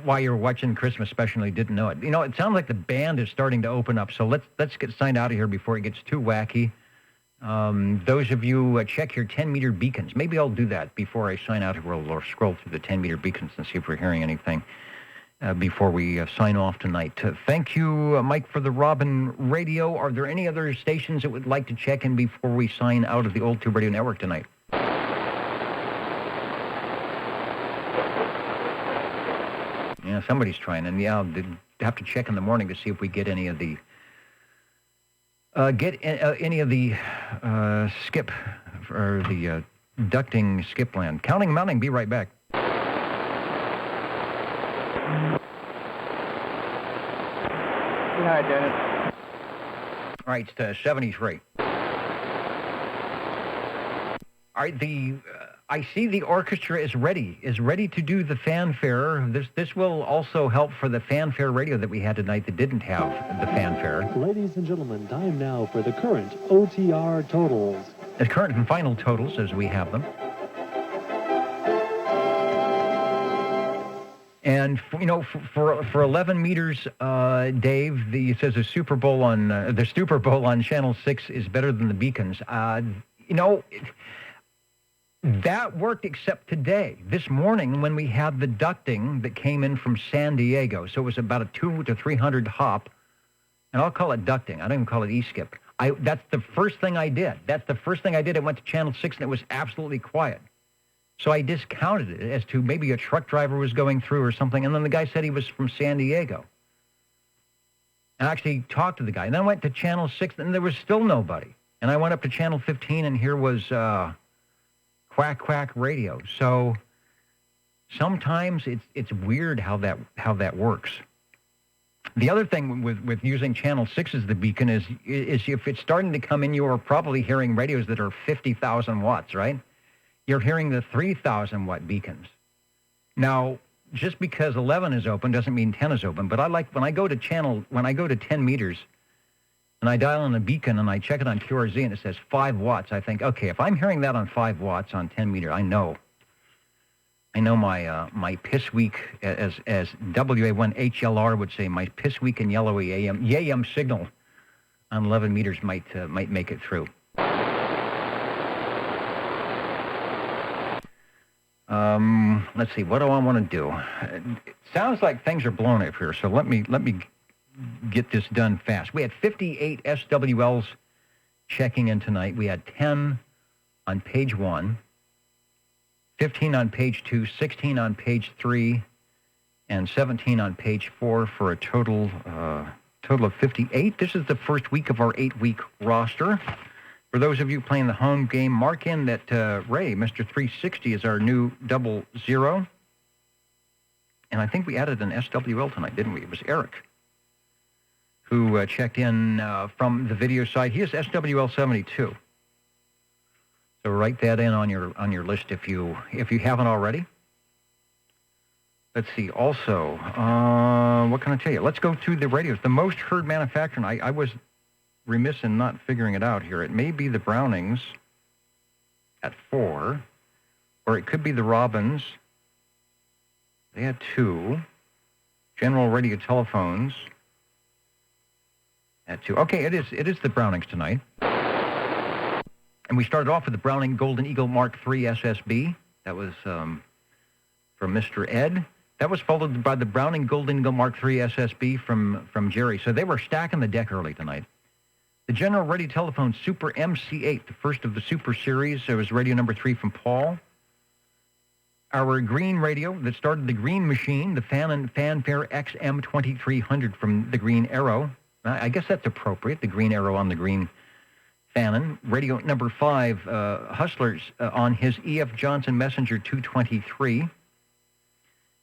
why you're watching Christmas special and didn't know it. You know, it sounds like the band is starting to open up, so let's get signed out of here before it gets too wacky. Those of you check your 10-meter beacons. Maybe I'll do that before I sign out. We'll scroll through the 10-meter beacons and see if we're hearing anything before we sign off tonight. Thank you, Mike, for the Robin Radio. Are there any other stations that would like to check in before we sign out of the Old Tube Radio Network tonight? Yeah, somebody's trying, and yeah, I'll have to check in the morning to see if we get any of the skip or the ducting skip land. Counting mounting. Be right back. Hi, Dennis. All right, 73. All right, I see the orchestra is ready to do the fanfare. This will also help for the fanfare radio that we had tonight that didn't have the fanfare. Ladies and gentlemen, time now for the current OTR totals. The current and final totals as we have them. And for 11 meters, Dave, it says the Super Bowl on Channel 6 is better than the beacons. That worked except today. This morning when we had the ducting that came in from San Diego, so it was about a 200 to 300 hop, and I'll call it ducting. I don't even call it e-skip. That's the first thing I did. I went to Channel 6 and it was absolutely quiet. So I discounted it as to maybe a truck driver was going through or something, and then the guy said he was from San Diego. And I actually talked to the guy. And then I went to Channel 6, and there was still nobody. And I went up to Channel 15, and here was Quack Quack Radio. So sometimes it's weird how that works. The other thing with using Channel 6 as the beacon is if it's starting to come in, you are probably hearing radios that are 50,000 watts, right? You're hearing the 3,000-watt beacons. Now, just because 11 is open doesn't mean 10 is open, but I like when I go to 10 meters and I dial in a beacon and I check it on QRZ and it says 5 watts, I think, okay, if I'm hearing that on 5 watts on 10 meter, I know my piss weak, as WA1HLR would say, my piss weak and yellowy AM signal on 11 meters might make it through. Let's see. What do I want to do? It sounds like things are blown up here, so let me get this done fast. We had 58 SWLs checking in tonight. We had 10 on page 1, 15 on page 2, 16 on page 3, and 17 on page 4 for a total of 58. This is the first week of our 8-week roster. For those of you playing the home game, mark in that Ray, Mr. 360, is our new 00. And I think we added an SWL tonight, didn't we? It was Eric who checked in from the video side. He is SWL 72. So write that in on your list if you haven't already. Let's see. Also, what can I tell you? Let's go through the radios. The most heard manufacturer, and I was remiss in not figuring it out here. It may be the Brownings at 4, or it could be the Robins. They had 2. General Radio Telephones at 2. Okay, it is the Brownings tonight. And we started off with the Browning Golden Eagle Mark III SSB. That was from Mr. Ed. That was followed by the Browning Golden Eagle Mark III SSB from Jerry. So they were stacking the deck early tonight. The General Radio Telephone Super MC8, the first of the Super Series. There was radio number 3 from Paul. Our green radio that started the Green Machine, the Fanfare XM2300 from the Green Arrow. I guess that's appropriate, the Green Arrow on the Green Bannon. Radio number 5, Hustlers, on his E.F. Johnson Messenger 223.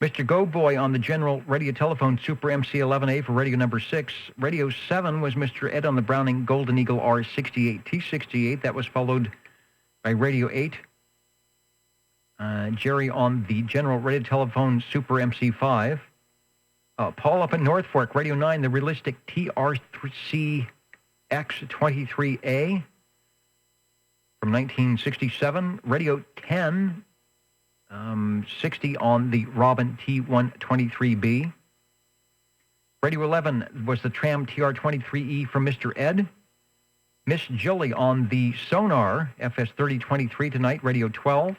Mr. Go Boy on the General Radio Telephone Super MC11A for radio number 6. Radio 7 was Mr. Ed on the Browning Golden Eagle R68 T68. That was followed by Radio 8. Jerry on the General Radio Telephone Super MC5. Paul up in North Fork, Radio 9, the Realistic TR3C X23A from 1967. Radio 10, 60 on the Robin T123B. Radio 11 was the Tram TR23E from Mr. Ed. Miss Julie on the Sonar FS3023 tonight, Radio 12.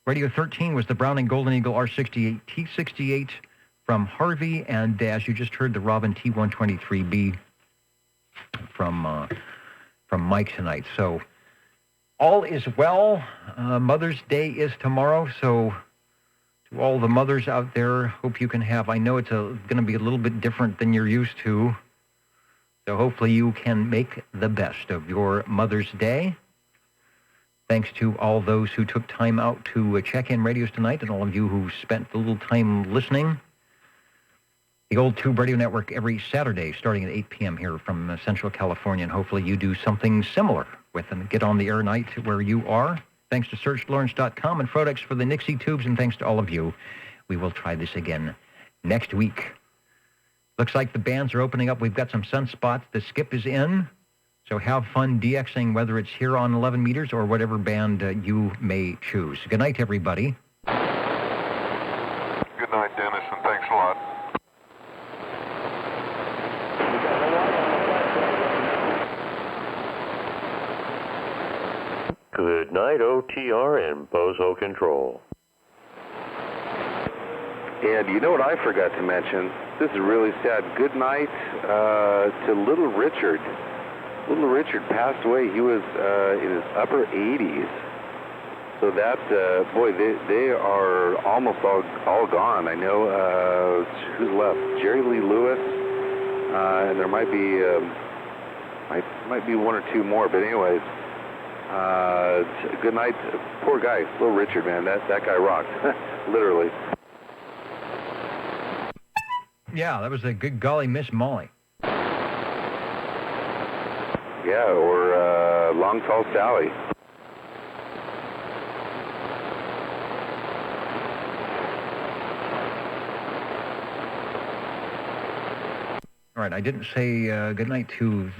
Radio 13 was the Browning Golden Eagle R68 T68 from Harvey, and as you just heard, the Robin T123B from Mike tonight. So all is well. Mother's Day is tomorrow, so to all the mothers out there, hope you can have, I know it's going to be a little bit different than you're used to, so hopefully you can make the best of your Mother's Day. Thanks to all those who took time out to check in radios tonight, and all of you who spent a little time listening. The Old Tube Radio Network every Saturday starting at 8 p.m. here from Central California, and hopefully you do something similar with them. Get on the air night where you are. Thanks to SearchLawrence.com and Frodex for the Nixie tubes, and thanks to all of you. We will try this again next week. Looks like the bands are opening up. We've got some sunspots. The skip is in, so have fun DXing, whether it's here on 11 meters or whatever band you may choose. Good night, everybody. Good night, Dennis, and thanks a lot. Good night, OTR and Bozo Control. And you know what I forgot to mention? This is really sad. Good night to Little Richard. Little Richard passed away. He was in his upper 80s. So that, boy, they are almost all gone. I know who's left. Jerry Lee Lewis, and there might be one or two more. But anyways, good night. Poor guy, Little Richard, man. That guy rocked, literally. Yeah, that was a good golly Miss Molly. Yeah, or Long Tall Sally. All right, I didn't say good night to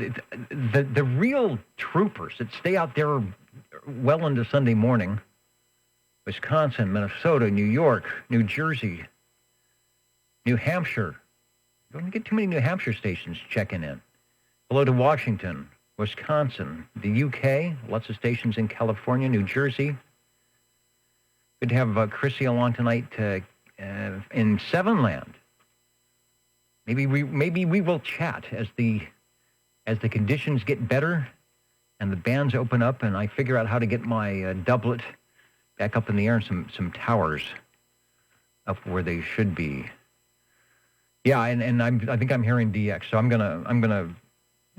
the real troopers that stay out there well into Sunday morning. Wisconsin, Minnesota, New York, New Jersey, New Hampshire. Don't get too many New Hampshire stations checking in. Hello to Washington, Wisconsin, the UK, lots of stations in California, New Jersey. Good to have Chrissy along tonight in Sevenland. Maybe we will chat as the conditions get better and the bands open up and I figure out how to get my doublet back up in the air and some towers up where they should be. Yeah, and I think I'm hearing DX, so I'm gonna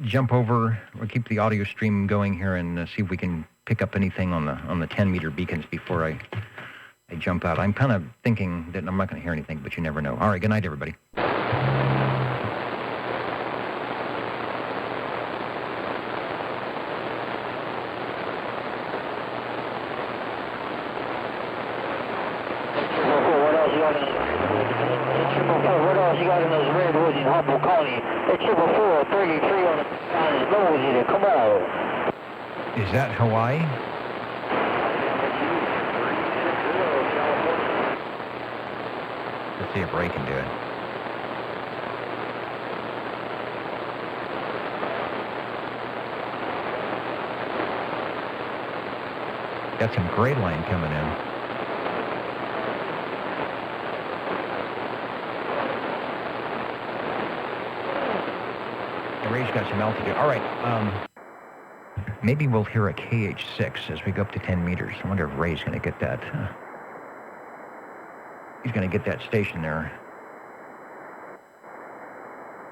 jump over or keep the audio stream going here and see if we can pick up anything on the 10-meter beacons before I jump out. I'm kind of thinking that I'm not going to hear anything, but you never know. All right, good night, everybody. He got in those redwoods in Humboldt County. It's 433 on his nose either. Come on. Is that Hawaii? Let's see if Ray can do it. Got some gray line coming in. Ray's got some altitude. All right. Maybe we'll hear a KH6 as we go up to 10 meters. I wonder if Ray's going to get that. He's going to get that station there.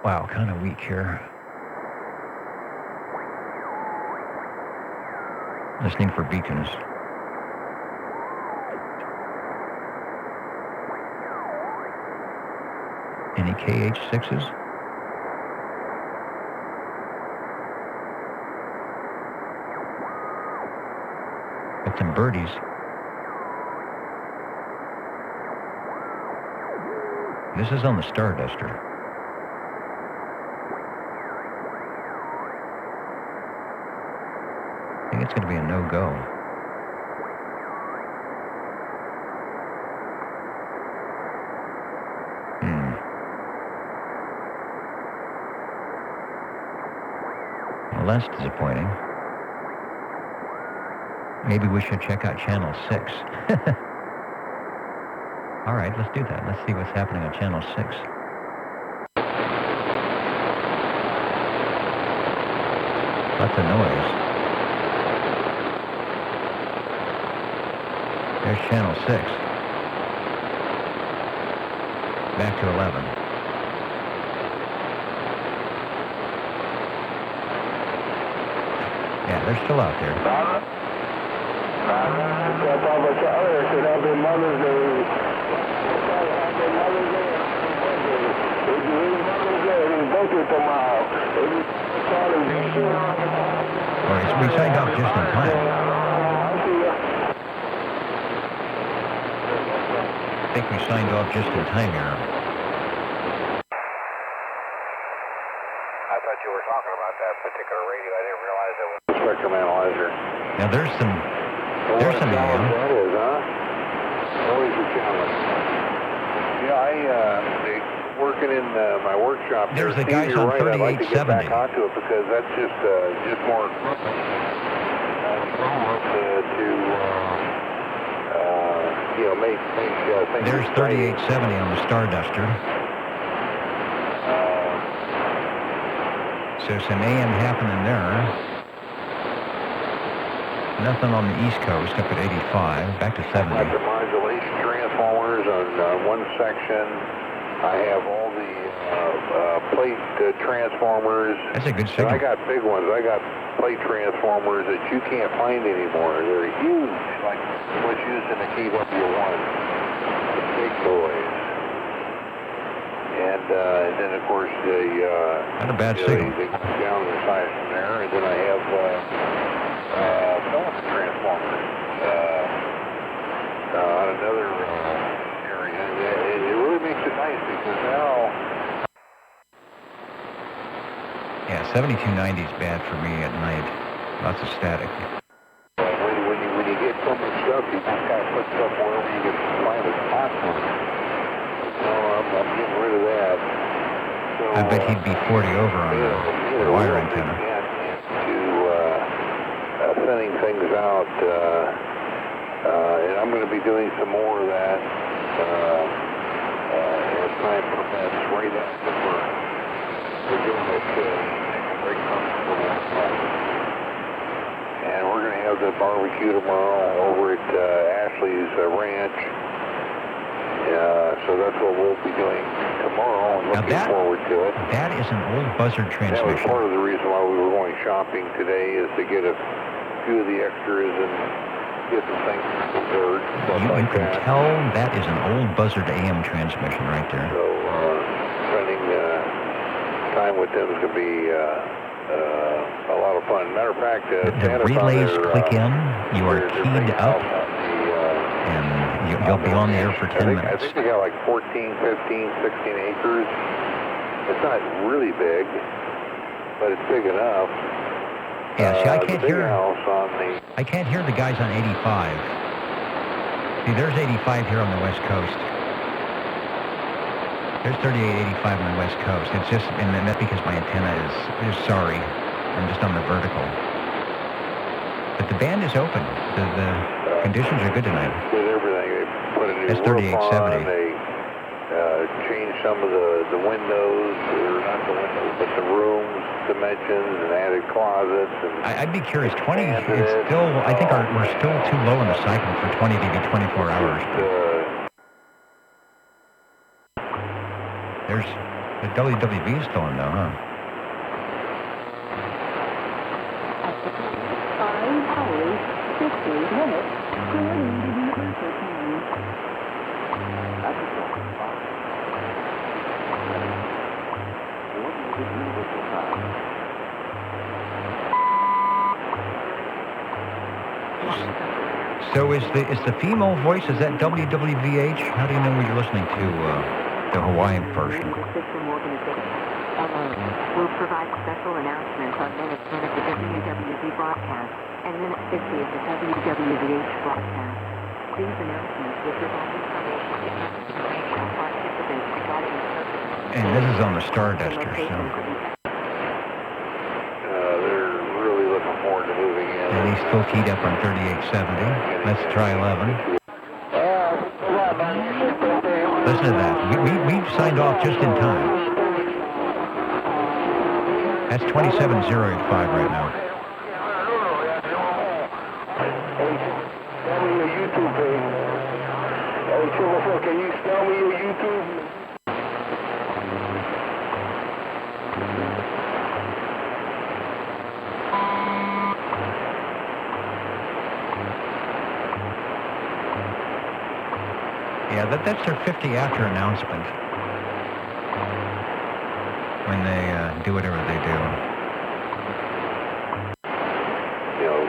Wow, kind of weak here. Listening for beacons. Any KH6s? Got some birdies. This is on the Starduster. I think it's going to be a no-go. Well, that's disappointing. Maybe we should check out Channel 6. All right, let's do that. Let's see what's happening on Channel 6. Lots of noise. There's Channel 6. Back to 11. Yeah, they're still out there. Happy Mother's Day. All right, so we signed off just in time. I think we signed off just in time here. I thought you were talking about that particular radio. I didn't realize it was a spectrum analyzer. Now there's some AM. That is, huh? Always a challenge. Yeah, working in my workshop. There's the Steve, guys you're on right. I'd like to get 3870. back onto it because that's just more to make things. There's 3870 on the Starduster. So some AM happening there. Nothing on the East Coast up at 85. Back to 70. I've got the modulation transformers on one section. I have all the plate transformers. That's a good And signal. I got big ones. I got plate transformers that you can't find anymore. They're huge, like what's used in the KW1. The big boys. And then, of course, Not a bad signal. they go down in size from there. And then I have filament transformers on another area. It really makes it nice because now... Yeah, 7290 is bad for me at night. Lots of static. When you get so much stuff, you just kind of put stuff wherever you can find a spot for it. So I'm getting rid of that. So, I bet he'd be 40 over on the wire antenna. To sending things out, and I'm going to be doing some more of that as time permits. Right after we're doing it, break and we're going to have the barbecue tomorrow over at Ashley's ranch. So that's what we'll be doing tomorrow, and looking forward to it. That is an old buzzard That was transmission. part of the reason why we were going shopping today, is to get a few of the extras and get some things preserved, stuff You like can that. tell that is an old buzzard AM transmission right there. So spending time with them is going to be a lot of fun. Matter of fact, The Santa's on relays their, click in, you are their keyed big up, house on and you'll be on the air for 10 I minutes. think they got like 14, 15, 16 acres. It's not really big, but it's big enough. Yeah, see, I the can't big hear. house on the I can't hear the guys on 85. See, there's 85 here on the West Coast. There's 3885 on the West Coast. It's just, and that's because my antenna is sorry. I'm just on the vertical. But the band is open. The conditions are good tonight. did everything. They put a new That's roof on. 3870. They changed some of the windows, or not the windows, but the rooms dimensions, and added closets. And I'd be curious. 20 is still. I think we're still too low in the cycle for 20 to be 24 hours. There's the WWB is still on though, huh? 5 hours minutes, according to the Earth time. So is the female voice, is that WWVH? How do you know when you're listening to the Hawaiian version? We'll provide special announcements on minute 10 of the WWV broadcast and minute 50 of the WWVH broadcast. These announcements will provide information to participants regarding the purpose. And this is on the Starduster, so. They're really looking forward to moving in. And he's still keyed up on 3870. Let's try 11. Listen to that. We've signed off just in time. That's 27085 right now. Tell me your YouTube page. Hey, 444, can you spell me your YouTube? Yeah, that's their 50 after announcement. When they do whatever they do. You know,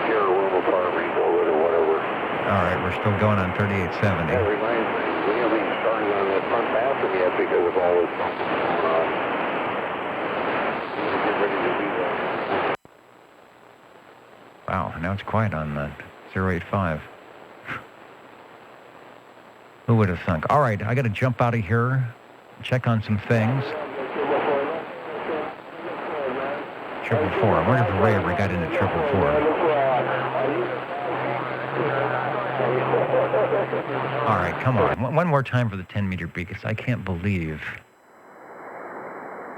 your room apartment or whatever. All right, we're still going on 3870. That reminds me, we haven't even started on that front bathroom yet because of all this going on. Get ready to do that. Wow, now it's quiet on 085. Who would have thunk? All right, I got to jump out of here, check on some things. 444. I wonder if Ray ever got into 444. All right, come on. One more time for the 10-meter beacons. I can't believe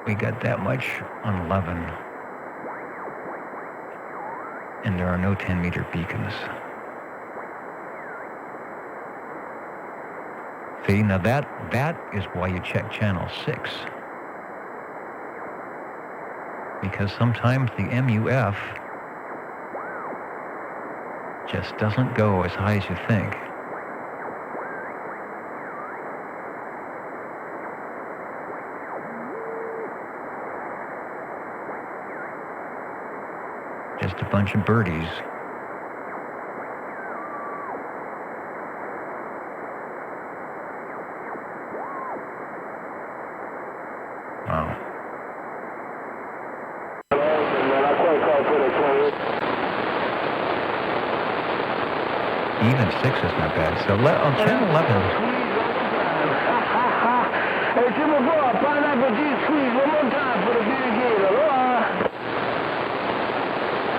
we got that much on 11. And there are no 10-meter beacons. See, now that is why you check channel 6. Because sometimes the MUF just doesn't go as high as you think. Just a bunch of birdies. Wow. Even 6 is not bad. So on channel 11. Hey, Triple 4, pineapple juice squeeze one more time for the big gate.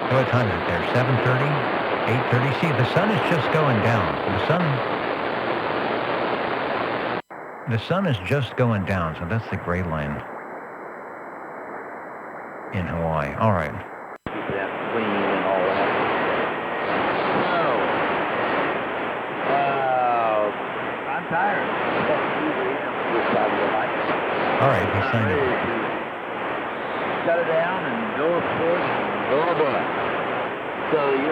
What time is it there? 7:30? 8:30? See, the sun is just going down. The sun is just going down, so that's the gray line in Hawaii. All right. That clean and all that. I'm tired. All right, he signed it. Shut it down and go up forth and go above. So you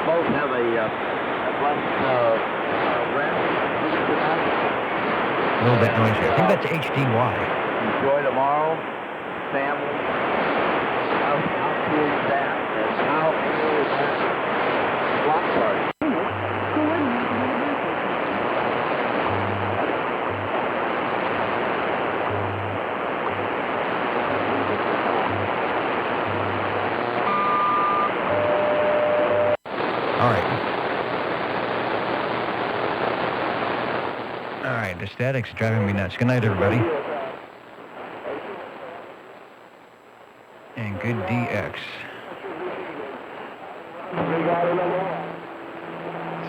both have a blessed rest tonight? A little bit noisy. I think that's HDY. Enjoy tomorrow, family. How cool is that? And how cool is that block party? All right, the static's driving me nuts. Good night, everybody. And good DX.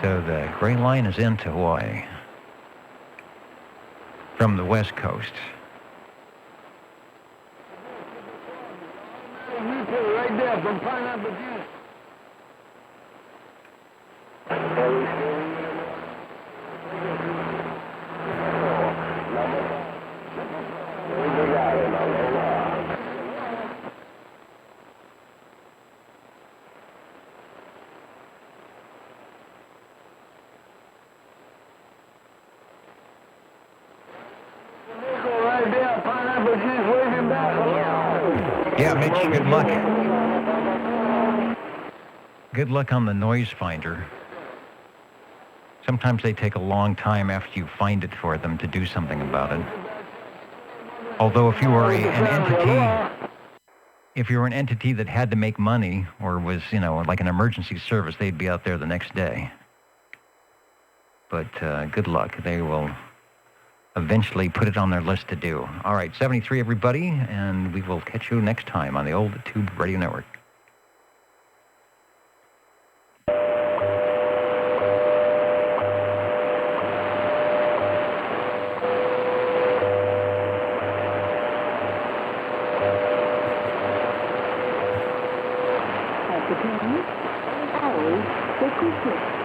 So the gray line is into Hawaii from the west coast. Right there from pineapple juice. Yeah, Mitch, good luck. Good luck on the noise finder. Sometimes they take a long time after you find it for them to do something about it. Although if you were an entity that had to make money or was, like an emergency service, they'd be out there the next day. But good luck. They will eventually put it on their list to do. All right, 73, everybody, and we will catch you next time on the Old Tube Radio Network. At the time, hours 56.